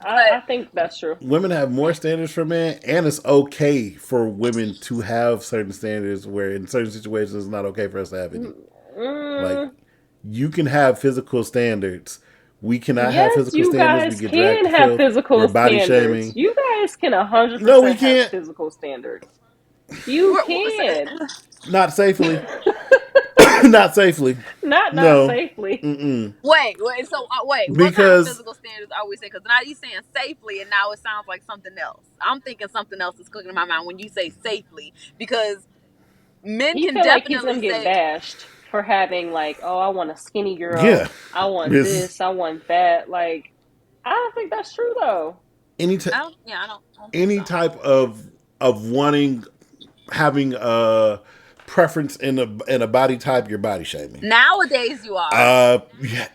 [SPEAKER 3] I
[SPEAKER 4] but
[SPEAKER 3] think that's true.
[SPEAKER 2] Women have more standards for men, and it's okay for women to have certain standards where in certain situations it's not okay for us to have any. Like,
[SPEAKER 3] Mm,
[SPEAKER 2] you can have physical standards. We cannot have
[SPEAKER 3] yes,
[SPEAKER 2] physical
[SPEAKER 3] you
[SPEAKER 2] standards. We
[SPEAKER 3] guys
[SPEAKER 2] get dragged
[SPEAKER 3] can
[SPEAKER 2] to
[SPEAKER 3] have
[SPEAKER 2] filth. We're
[SPEAKER 3] physical
[SPEAKER 2] body
[SPEAKER 3] standards.
[SPEAKER 2] shaming.
[SPEAKER 3] You guys can a hundred
[SPEAKER 2] No, we
[SPEAKER 3] percent have
[SPEAKER 2] can't.
[SPEAKER 3] physical standards. You can.
[SPEAKER 2] Not safely. Not safely.
[SPEAKER 3] Not
[SPEAKER 2] No.
[SPEAKER 3] safely.
[SPEAKER 2] Mm-mm.
[SPEAKER 4] wait. So wait, what kind of
[SPEAKER 2] Because
[SPEAKER 4] physical standards are we saying? Because now you saying safely, and now it sounds like something else. I'm thinking something else is cooking in my mind when you say safely, because men
[SPEAKER 3] He
[SPEAKER 4] can
[SPEAKER 3] feel like he's
[SPEAKER 4] definitely
[SPEAKER 3] gonna get
[SPEAKER 4] say,
[SPEAKER 3] bashed for having like, oh, I want a skinny girl.
[SPEAKER 2] yeah,
[SPEAKER 3] I want
[SPEAKER 2] it's
[SPEAKER 3] this. I want that. Like, I don't think that's true though.
[SPEAKER 2] any t-
[SPEAKER 4] I don't think
[SPEAKER 2] any
[SPEAKER 4] so.
[SPEAKER 2] type of wanting having a preference in a body type, you're body shaming.
[SPEAKER 4] Nowadays, you are.
[SPEAKER 2] Yeah,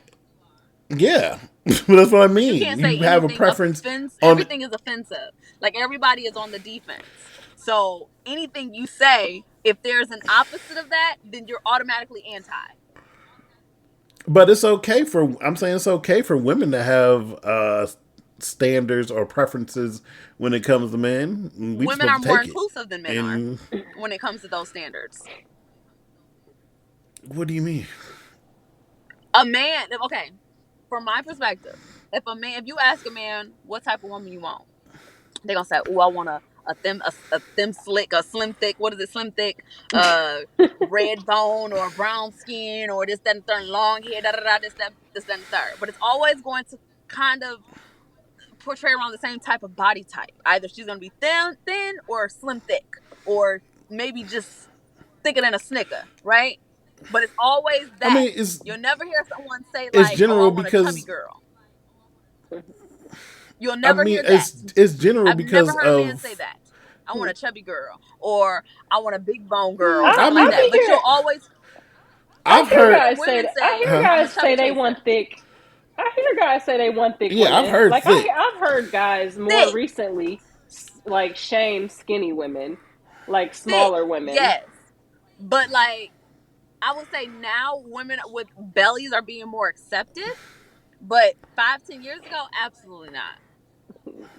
[SPEAKER 2] yeah. That's what I
[SPEAKER 4] You
[SPEAKER 2] mean.
[SPEAKER 4] can't say
[SPEAKER 2] You have a
[SPEAKER 4] anything
[SPEAKER 2] preference
[SPEAKER 4] offense.
[SPEAKER 2] on.
[SPEAKER 4] Everything is offensive. Like everybody is on the defense. So anything you say, if there's an opposite of that, then you're automatically anti.
[SPEAKER 2] But it's okay for. I'm saying it's okay for women to have standards or preferences when it comes to men. We just
[SPEAKER 4] Women
[SPEAKER 2] supposed
[SPEAKER 4] are
[SPEAKER 2] to
[SPEAKER 4] more
[SPEAKER 2] take it.
[SPEAKER 4] inclusive than men are
[SPEAKER 2] And
[SPEAKER 4] when it comes to those standards.
[SPEAKER 2] what do you mean?
[SPEAKER 4] A man, okay, from my perspective, if you ask a man what type of woman you want, they're gonna say, "Oh, I want a thin slick, a slim thick. What is it? Slim thick, uh, red bone or brown skin or this that and the third, long hair, da da da, this that and the third." But it's always going to kind of portray around the same type of body type. Either she's gonna be thin or slim thick, or maybe just thicker than a snicker, right? But it's always
[SPEAKER 2] I
[SPEAKER 4] that.
[SPEAKER 2] mean,
[SPEAKER 4] You'll never hear someone say
[SPEAKER 2] it's
[SPEAKER 4] like, "Oh, I
[SPEAKER 2] general
[SPEAKER 4] want a chubby
[SPEAKER 2] because
[SPEAKER 4] girl." You'll never hear that.
[SPEAKER 2] it's general
[SPEAKER 4] I've never
[SPEAKER 2] because
[SPEAKER 4] heard a man say
[SPEAKER 2] of.
[SPEAKER 4] that. I want a chubby girl, or I want a big bone girl, or
[SPEAKER 2] Mm, I
[SPEAKER 4] something like
[SPEAKER 2] mean,
[SPEAKER 3] I
[SPEAKER 4] that.
[SPEAKER 3] be
[SPEAKER 4] But
[SPEAKER 3] hear
[SPEAKER 2] I've
[SPEAKER 3] I hear
[SPEAKER 4] you'll hear
[SPEAKER 2] heard.
[SPEAKER 3] guys say
[SPEAKER 4] women
[SPEAKER 3] that. I
[SPEAKER 4] say,
[SPEAKER 3] hear
[SPEAKER 2] Huh?
[SPEAKER 4] "I'm a
[SPEAKER 3] guys
[SPEAKER 4] chubby
[SPEAKER 3] say they
[SPEAKER 4] chaser."
[SPEAKER 3] want thick. I hear guys say they want thick
[SPEAKER 2] Yeah, I've
[SPEAKER 3] women.
[SPEAKER 2] heard
[SPEAKER 3] Like
[SPEAKER 2] thick.
[SPEAKER 3] I've heard guys more
[SPEAKER 4] Thick,
[SPEAKER 3] recently like shame skinny women, like
[SPEAKER 4] thick,
[SPEAKER 3] smaller women.
[SPEAKER 4] yes. But like I would say now, women with bellies are being more accepted. But 5, 10 years ago, absolutely not.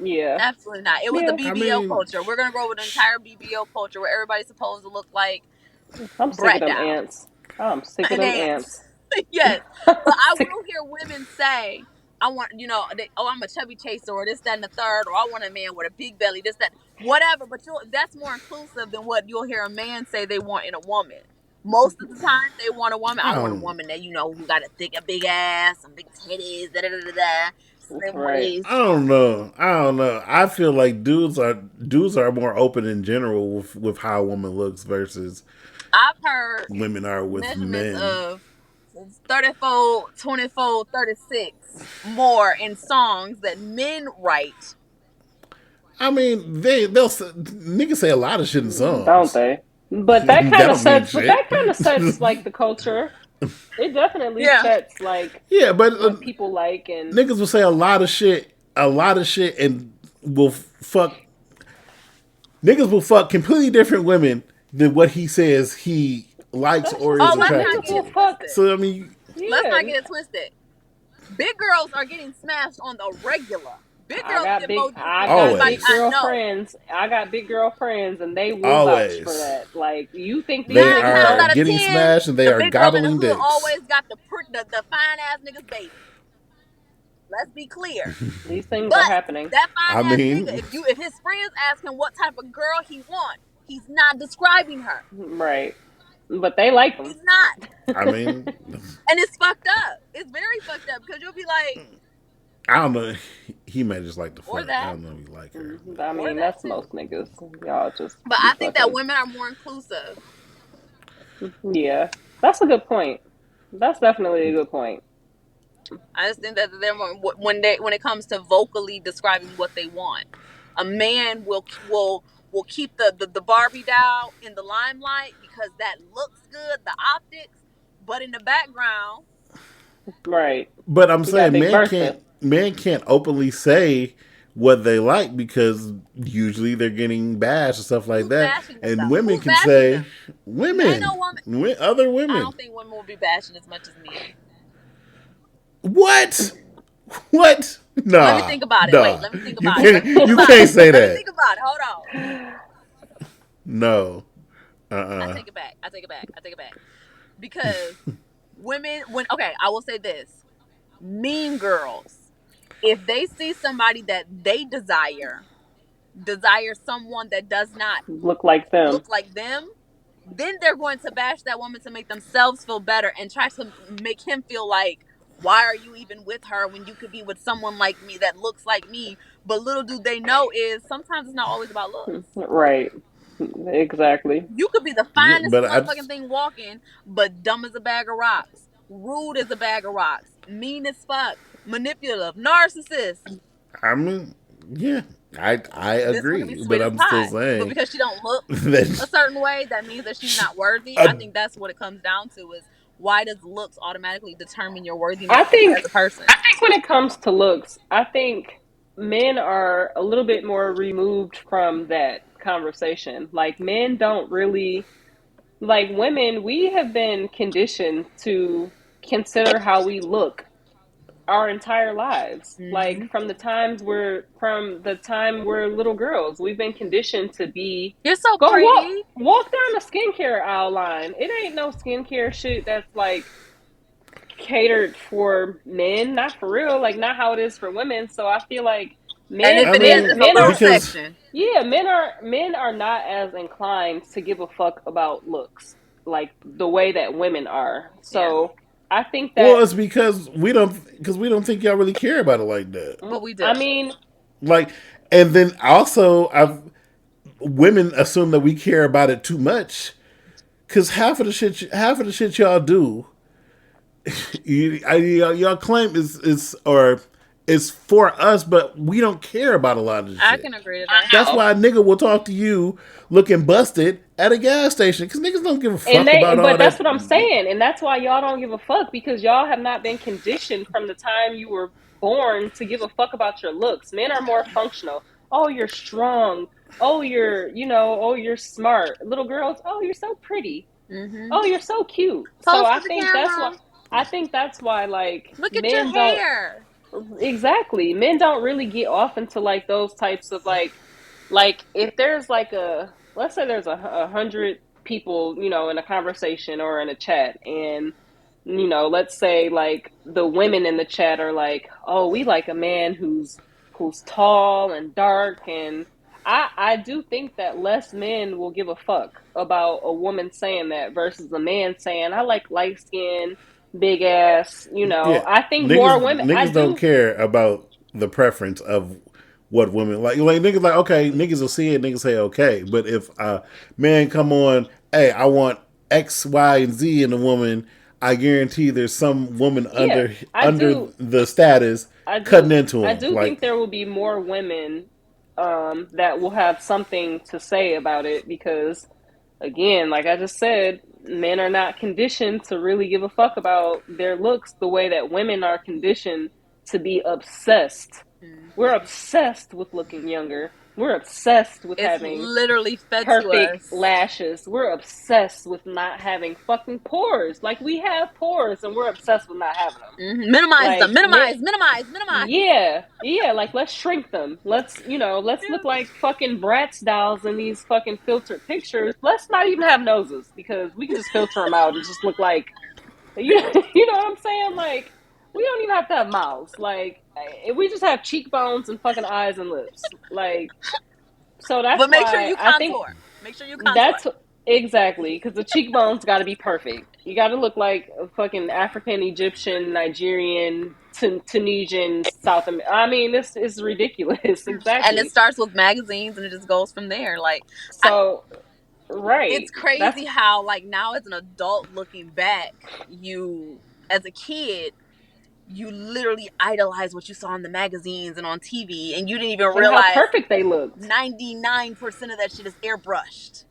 [SPEAKER 3] Yeah,
[SPEAKER 4] Absolutely not. It was the
[SPEAKER 3] yeah.
[SPEAKER 2] I
[SPEAKER 4] BBL
[SPEAKER 2] mean,
[SPEAKER 4] culture. We're gonna grow with an entire BBL culture where everybody's supposed to look like
[SPEAKER 3] I'm sick of
[SPEAKER 4] Brat
[SPEAKER 3] them
[SPEAKER 4] Doll
[SPEAKER 3] ants. I'm sick of
[SPEAKER 4] and
[SPEAKER 3] them
[SPEAKER 4] ants.
[SPEAKER 3] ants.
[SPEAKER 4] Yes, but
[SPEAKER 3] I'm
[SPEAKER 4] I
[SPEAKER 3] sick.
[SPEAKER 4] will hear women say, "I want, oh, I'm a chubby chaser, or this, that, and the third, or I want a man with a big belly, this, that, whatever." But that's more inclusive than what you'll hear a man say they want in a woman. Most of the time, they want a woman.
[SPEAKER 2] I
[SPEAKER 4] I want a
[SPEAKER 2] don't.
[SPEAKER 4] woman that who got a big ass, some big titties, da da da da, da slim
[SPEAKER 3] Right.
[SPEAKER 2] I
[SPEAKER 4] waist.
[SPEAKER 2] don't know. I don't know. I feel like dudes are more open in general with how a woman looks versus
[SPEAKER 4] I've heard
[SPEAKER 2] women are with
[SPEAKER 4] measurements
[SPEAKER 2] men.
[SPEAKER 4] of 30-fold, 20-fold, 36 more in songs that men write.
[SPEAKER 2] I mean, niggas say a lot of shit in
[SPEAKER 3] Don't
[SPEAKER 2] songs.
[SPEAKER 3] they? But
[SPEAKER 2] That don't mean
[SPEAKER 3] that
[SPEAKER 2] shit.
[SPEAKER 3] kind of sets like the culture It definitely
[SPEAKER 4] Yeah.
[SPEAKER 3] sets like
[SPEAKER 2] Yeah, but
[SPEAKER 3] what people like and
[SPEAKER 2] niggas will say a lot of shit, and will fuck. Niggas will fuck completely different women than what he says he likes
[SPEAKER 3] that's
[SPEAKER 2] or
[SPEAKER 3] just
[SPEAKER 2] is
[SPEAKER 4] Oh,
[SPEAKER 3] because
[SPEAKER 4] let's not
[SPEAKER 2] attracted
[SPEAKER 4] get
[SPEAKER 3] niggas will
[SPEAKER 4] it
[SPEAKER 2] to.
[SPEAKER 3] fuck.
[SPEAKER 4] twisted.
[SPEAKER 2] So I mean,
[SPEAKER 4] Let's
[SPEAKER 3] Yeah,
[SPEAKER 4] not get it twisted. Big girls are getting smashed on the regular. Big
[SPEAKER 3] I
[SPEAKER 4] girls
[SPEAKER 3] got
[SPEAKER 4] get
[SPEAKER 3] big
[SPEAKER 4] more dick
[SPEAKER 3] I
[SPEAKER 4] than
[SPEAKER 3] got
[SPEAKER 4] anybody
[SPEAKER 3] big
[SPEAKER 2] always,
[SPEAKER 4] I
[SPEAKER 3] girl
[SPEAKER 4] know.
[SPEAKER 3] friends. I got big girl friends and they will vouch for
[SPEAKER 2] always,
[SPEAKER 3] that. Like you think these
[SPEAKER 2] they
[SPEAKER 4] Nine
[SPEAKER 3] niggas
[SPEAKER 4] times
[SPEAKER 2] are
[SPEAKER 3] don't
[SPEAKER 4] out of
[SPEAKER 2] getting
[SPEAKER 4] 10,
[SPEAKER 2] smashed and they
[SPEAKER 4] the
[SPEAKER 2] are
[SPEAKER 4] big girl in the
[SPEAKER 2] gobbling
[SPEAKER 4] hood
[SPEAKER 2] dicks.
[SPEAKER 4] always got the fine ass nigga's baby. Let's be clear.
[SPEAKER 3] these things are
[SPEAKER 4] But
[SPEAKER 3] happening.
[SPEAKER 4] that fine
[SPEAKER 2] I
[SPEAKER 4] ass nigga,
[SPEAKER 2] mean,
[SPEAKER 4] if his friends ask him what type of girl he want, he's not describing her.
[SPEAKER 3] Right. But they like them.
[SPEAKER 4] He's not.
[SPEAKER 2] I mean,
[SPEAKER 4] And it's fucked up. It's very fucked up because you'll be like,
[SPEAKER 2] I don't know. He may just like the
[SPEAKER 4] or
[SPEAKER 2] fuck. I
[SPEAKER 4] that,
[SPEAKER 2] don't know if he like her, but
[SPEAKER 3] I
[SPEAKER 4] or
[SPEAKER 3] mean,
[SPEAKER 4] that
[SPEAKER 3] that's
[SPEAKER 4] too.
[SPEAKER 3] most niggas. Y'all just
[SPEAKER 4] But
[SPEAKER 3] be
[SPEAKER 4] I think that
[SPEAKER 3] fucking.
[SPEAKER 4] women are more inclusive.
[SPEAKER 3] Yeah. That's a good point. That's definitely a good point.
[SPEAKER 4] I just think that they're more, when it comes to vocally describing what they want. A man will keep the Barbie doll in the limelight because that looks good, the optics, but in the background,
[SPEAKER 3] Right.
[SPEAKER 2] but I'm
[SPEAKER 3] You got
[SPEAKER 2] saying
[SPEAKER 3] Big Bertha.
[SPEAKER 2] men can't openly say what they like because usually they're getting bashed and stuff like
[SPEAKER 4] who's
[SPEAKER 2] that,
[SPEAKER 4] bashing them
[SPEAKER 2] and
[SPEAKER 4] though?
[SPEAKER 2] women
[SPEAKER 4] Who's
[SPEAKER 2] can
[SPEAKER 4] bashing
[SPEAKER 2] say
[SPEAKER 4] them? Ain't no
[SPEAKER 2] women,
[SPEAKER 4] woman.
[SPEAKER 2] other
[SPEAKER 4] I
[SPEAKER 2] women.
[SPEAKER 4] don't think women will be bashing as much as men.
[SPEAKER 2] What? What?
[SPEAKER 4] Let me
[SPEAKER 2] Nah,
[SPEAKER 4] think about it. Wait,
[SPEAKER 2] nah.
[SPEAKER 4] let me think
[SPEAKER 2] You
[SPEAKER 4] about it. Let
[SPEAKER 2] can't.
[SPEAKER 4] me think
[SPEAKER 2] You
[SPEAKER 4] about it.
[SPEAKER 2] can't say
[SPEAKER 4] Let me
[SPEAKER 2] that.
[SPEAKER 4] think about it. Hold on.
[SPEAKER 2] No.
[SPEAKER 4] I
[SPEAKER 2] Uh.
[SPEAKER 4] take it back. I take it back. I take it back. Because women, when okay, I will say this: mean girls, if they see somebody that they desire someone that does not
[SPEAKER 3] Look like them.
[SPEAKER 4] look like them, then they're going to bash that woman to make themselves feel better and try to make him feel like, why are you even with her when you could be with someone like me that looks like me? But little do they know is sometimes it's not always about looks.
[SPEAKER 3] Right. Exactly.
[SPEAKER 4] You could be the
[SPEAKER 2] Yeah,
[SPEAKER 4] finest
[SPEAKER 2] but I.
[SPEAKER 4] motherfucking thing walking, but dumb as a bag of rocks, rude as a bag of rocks, mean as fuck, manipulative, narcissist.
[SPEAKER 2] I mean, yeah, I
[SPEAKER 4] This one could be
[SPEAKER 2] agree, but
[SPEAKER 4] sweet as
[SPEAKER 2] I'm still
[SPEAKER 4] pie, but
[SPEAKER 2] saying
[SPEAKER 4] because she don't look a
[SPEAKER 2] that
[SPEAKER 4] certain way, that means that she's not worthy. I
[SPEAKER 2] a,
[SPEAKER 4] think that's what it comes down to: is why does looks automatically determine your worthiness
[SPEAKER 3] I
[SPEAKER 4] as
[SPEAKER 3] think
[SPEAKER 4] a person?
[SPEAKER 3] I think when it comes to looks, I think men are a little bit more removed from that conversation. Like men don't really like women, we have been conditioned to consider how we look our entire lives. Like
[SPEAKER 4] Mm-hmm.
[SPEAKER 3] from the time we're little girls, we've been conditioned to be
[SPEAKER 4] You're so
[SPEAKER 3] go
[SPEAKER 4] pretty.
[SPEAKER 3] walk down the skincare aisle line. It ain't no skincare shit that's like catered for men, not for real, like not how it is for women. So I feel like
[SPEAKER 4] And if
[SPEAKER 2] I
[SPEAKER 4] it is,
[SPEAKER 2] mean,
[SPEAKER 4] it's a
[SPEAKER 3] men
[SPEAKER 4] little
[SPEAKER 3] are
[SPEAKER 2] because
[SPEAKER 4] section.
[SPEAKER 3] yeah, men are not as inclined to give a fuck about looks like the way that women are.
[SPEAKER 4] Yeah,
[SPEAKER 3] So I think
[SPEAKER 2] well,
[SPEAKER 3] that
[SPEAKER 2] it's because we don't think y'all really care about it like that.
[SPEAKER 4] but we do.
[SPEAKER 3] I mean,
[SPEAKER 2] Like, and then also, I've women assume that we care about it too much because half of the shit y'all do, y'all claim is or is for us, but we don't care about a lot of the
[SPEAKER 4] I
[SPEAKER 2] shit.
[SPEAKER 4] can agree to that.
[SPEAKER 3] I
[SPEAKER 2] That's
[SPEAKER 3] know.
[SPEAKER 2] why a nigga will talk to you looking busted at a gas station because niggas don't give a fuck about all
[SPEAKER 3] But that's
[SPEAKER 2] that.
[SPEAKER 3] what I'm saying, and that's why y'all don't give a fuck because y'all have not been conditioned from the time you were born to give a fuck about your looks. Men are more functional. Oh, you're strong. Oh, oh, you're smart. Little girls, oh, you're so pretty.
[SPEAKER 4] Mm-hmm.
[SPEAKER 3] Oh, you're so cute. So
[SPEAKER 4] Pose for the camera.
[SPEAKER 3] I think that's why like
[SPEAKER 4] Look at your
[SPEAKER 3] men don't
[SPEAKER 4] hair.
[SPEAKER 3] exactly. Men don't really get off into like those types of like if there's like a let's say there's a hundred people, in a conversation or in a chat and let's say like the women in the chat are like, "Oh, we like a man who's tall and dark." And I do think that less men will give a fuck about a woman saying that versus a man saying, "I like light skin, big ass."
[SPEAKER 2] Yeah,
[SPEAKER 3] I think more women. I
[SPEAKER 2] niggas don't
[SPEAKER 3] do.
[SPEAKER 2] care about the preference of what women like. Like niggas like okay, niggas will see it, niggas say okay. But if a man come on, hey, I want X, Y, and Z in a woman, I guarantee there's some woman
[SPEAKER 3] Yeah, I
[SPEAKER 2] under
[SPEAKER 3] do.
[SPEAKER 2] the status
[SPEAKER 3] I
[SPEAKER 2] cutting
[SPEAKER 3] do.
[SPEAKER 2] into
[SPEAKER 3] I
[SPEAKER 2] him.
[SPEAKER 3] do think
[SPEAKER 2] Like
[SPEAKER 3] there will be more women that will have something to say about it because again, like I just said, men are not conditioned to really give a fuck about their looks the way that women are conditioned to be obsessed. We're
[SPEAKER 4] Mm-hmm.
[SPEAKER 3] obsessed with looking younger. We're obsessed with
[SPEAKER 4] It's
[SPEAKER 3] having
[SPEAKER 4] literally fed to
[SPEAKER 3] perfect
[SPEAKER 4] us.
[SPEAKER 3] lashes. We're obsessed with not having fucking pores. Like, we have pores and we're obsessed with not having them.
[SPEAKER 4] Mm-hmm. Minimize them.
[SPEAKER 3] Like, man,
[SPEAKER 4] Minimize.
[SPEAKER 3] yeah, like, let's shrink them. Let's look
[SPEAKER 4] Yeah.
[SPEAKER 3] like fucking Bratz dolls in these fucking filtered pictures. Let's not even have noses because we can just filter them out and just look like, you know what I'm saying? Like, we don't even have to have mouths. Like, if we just have cheekbones and fucking eyes and lips. Like, so that's
[SPEAKER 4] But make sure
[SPEAKER 3] why
[SPEAKER 4] you
[SPEAKER 3] I think
[SPEAKER 4] contour. Make sure you contour.
[SPEAKER 3] that's exactly because the cheekbones got to be perfect. You got to look like a fucking African, Egyptian, Nigerian, Tunisian, South American. I mean, this is ridiculous.
[SPEAKER 4] And it
[SPEAKER 3] Exactly.
[SPEAKER 4] starts with magazines and it just goes from there. Like, I,
[SPEAKER 3] So,
[SPEAKER 4] it's
[SPEAKER 3] right. That's
[SPEAKER 4] crazy how, like, now as an adult looking back, you, as a kid, you literally idolize what you saw in the magazines and on TV, and you didn't even
[SPEAKER 3] and how
[SPEAKER 4] realize
[SPEAKER 3] perfect they looked.
[SPEAKER 4] 99% of that shit is airbrushed.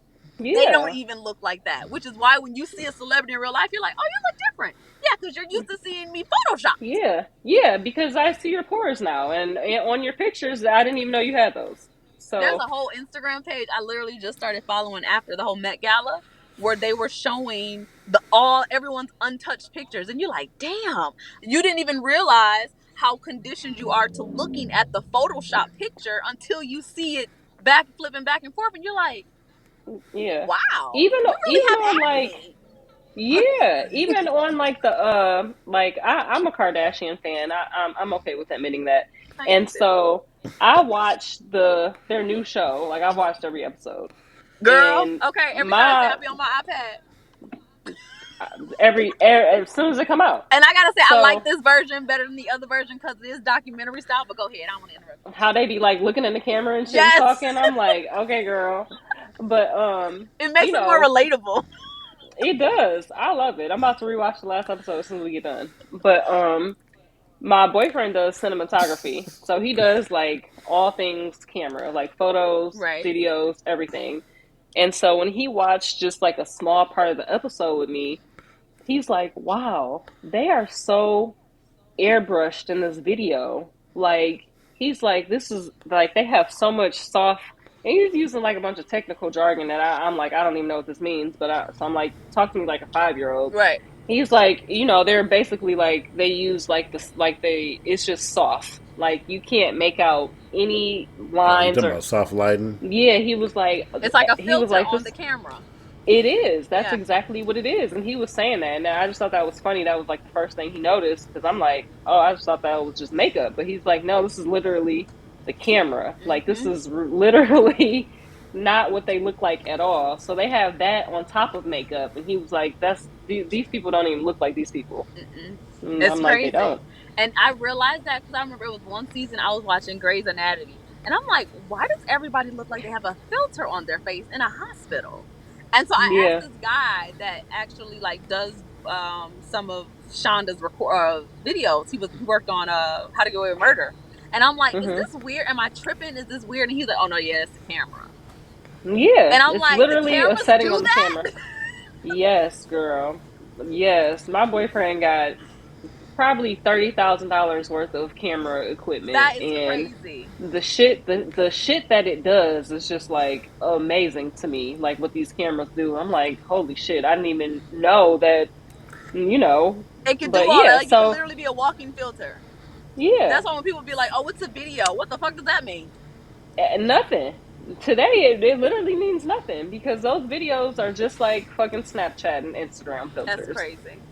[SPEAKER 4] They don't
[SPEAKER 3] Yeah.
[SPEAKER 4] even look like that, which is why when you see a celebrity in real life, you're like, oh, you look different. Yeah, because you're used to seeing me photoshopped.
[SPEAKER 3] Yeah, because I see your pores now, and on your pictures, I didn't even know you had those.
[SPEAKER 4] There's
[SPEAKER 3] So,
[SPEAKER 4] a whole Instagram page I literally just started following after the whole Met Gala, where they were showing the all everyone's untouched pictures, and you're like, damn, you didn't even realize how conditioned you are to looking at the Photoshop picture until you see it back flipping back and forth, and you're like,
[SPEAKER 3] yeah,
[SPEAKER 4] wow,
[SPEAKER 3] even
[SPEAKER 4] you really
[SPEAKER 3] even
[SPEAKER 4] have
[SPEAKER 3] on like
[SPEAKER 4] acne.
[SPEAKER 3] yeah, even on like the like I'm a Kardashian fan. I'm okay with admitting that,
[SPEAKER 4] I am
[SPEAKER 3] and
[SPEAKER 4] too.
[SPEAKER 3] so I watched their new show. Like, I've watched every episode,
[SPEAKER 4] Girl,
[SPEAKER 3] and
[SPEAKER 4] okay, every Thursday
[SPEAKER 3] my
[SPEAKER 4] I'll be on my iPad.
[SPEAKER 3] as soon as they come out.
[SPEAKER 4] And I gotta say, I like
[SPEAKER 3] So
[SPEAKER 4] this version better than the other version because it is documentary style. But go ahead, I don't want to interrupt you.
[SPEAKER 3] how they be like looking in the camera and shit and
[SPEAKER 4] Yes,
[SPEAKER 3] talking, I'm like, okay, girl. But
[SPEAKER 4] it makes
[SPEAKER 3] you
[SPEAKER 4] it more
[SPEAKER 3] know,
[SPEAKER 4] relatable.
[SPEAKER 3] it does. I love it. I'm about to rewatch the last episode as soon as we get done. But my boyfriend does cinematography. So he does like all things camera, like photos,
[SPEAKER 4] Right.
[SPEAKER 3] videos, everything. And so when he watched just like a small part of the episode with me, he's like, "Wow, they are so airbrushed in this video." Like, he's like, this is like, they have so much soft, and he's using like a bunch of technical jargon that I'm like, I don't even know what this means. But so I'm like, talk to me like a 5-year-old.
[SPEAKER 4] Right.
[SPEAKER 3] He's like, they're basically like, they use like this, like, it's just soft. Like, you can't make out any
[SPEAKER 2] You
[SPEAKER 3] lines
[SPEAKER 2] talking
[SPEAKER 3] or,
[SPEAKER 2] about soft lighting?
[SPEAKER 3] yeah,
[SPEAKER 4] It's like a
[SPEAKER 3] he was
[SPEAKER 4] filter
[SPEAKER 3] like,
[SPEAKER 4] on
[SPEAKER 3] this,
[SPEAKER 4] the camera.
[SPEAKER 3] it is. That's
[SPEAKER 4] Yeah.
[SPEAKER 3] exactly what it is. And he was saying that. And I just thought that was funny. That was like the first thing he noticed. Because I'm like, oh, I just thought that was just makeup. But he's like, no, this is literally the camera. Like, this
[SPEAKER 4] Mm-hmm.
[SPEAKER 3] is literally not what they look like at all. So they have that on top of makeup. And he was like, these people don't even look like these people.
[SPEAKER 4] Mm-mm.
[SPEAKER 3] And
[SPEAKER 4] It's
[SPEAKER 3] I'm like, they
[SPEAKER 4] crazy.
[SPEAKER 3] don't.
[SPEAKER 4] And I realized that because I remember it was one season I was watching Grey's Anatomy. And I'm like, why does everybody look like they have a filter on their face in a hospital? And so I asked
[SPEAKER 3] Yeah.
[SPEAKER 4] this guy that actually like does some of Shonda's videos. He worked on How to Get Away with Murder. And I'm like, is
[SPEAKER 3] Hmm.
[SPEAKER 4] this weird? Am I tripping? Is this weird? And he's like, oh no, yeah, it's the camera.
[SPEAKER 3] Yeah.
[SPEAKER 4] And I'm
[SPEAKER 3] It's
[SPEAKER 4] like, the
[SPEAKER 3] literally a
[SPEAKER 4] cameras
[SPEAKER 3] setting
[SPEAKER 4] do
[SPEAKER 3] on the camera.
[SPEAKER 4] that?
[SPEAKER 3] Yes, girl. Yes. My boyfriend got probably $30,000 worth of camera equipment,
[SPEAKER 4] That is
[SPEAKER 3] and
[SPEAKER 4] crazy.
[SPEAKER 3] the shit that it does is just like amazing to me. Like, what these cameras do, I'm like, holy shit, I didn't even know that, you know.
[SPEAKER 4] It could do
[SPEAKER 3] But
[SPEAKER 4] all that.
[SPEAKER 3] yeah,
[SPEAKER 4] Like, you could
[SPEAKER 3] so
[SPEAKER 4] literally be a walking filter.
[SPEAKER 3] yeah,
[SPEAKER 4] That's why when people be like, "Oh, it's a video," what the fuck does that mean?
[SPEAKER 3] nothing. Today it literally means nothing because those videos are just like fucking Snapchat and Instagram
[SPEAKER 4] That's
[SPEAKER 3] filters.
[SPEAKER 4] crazy.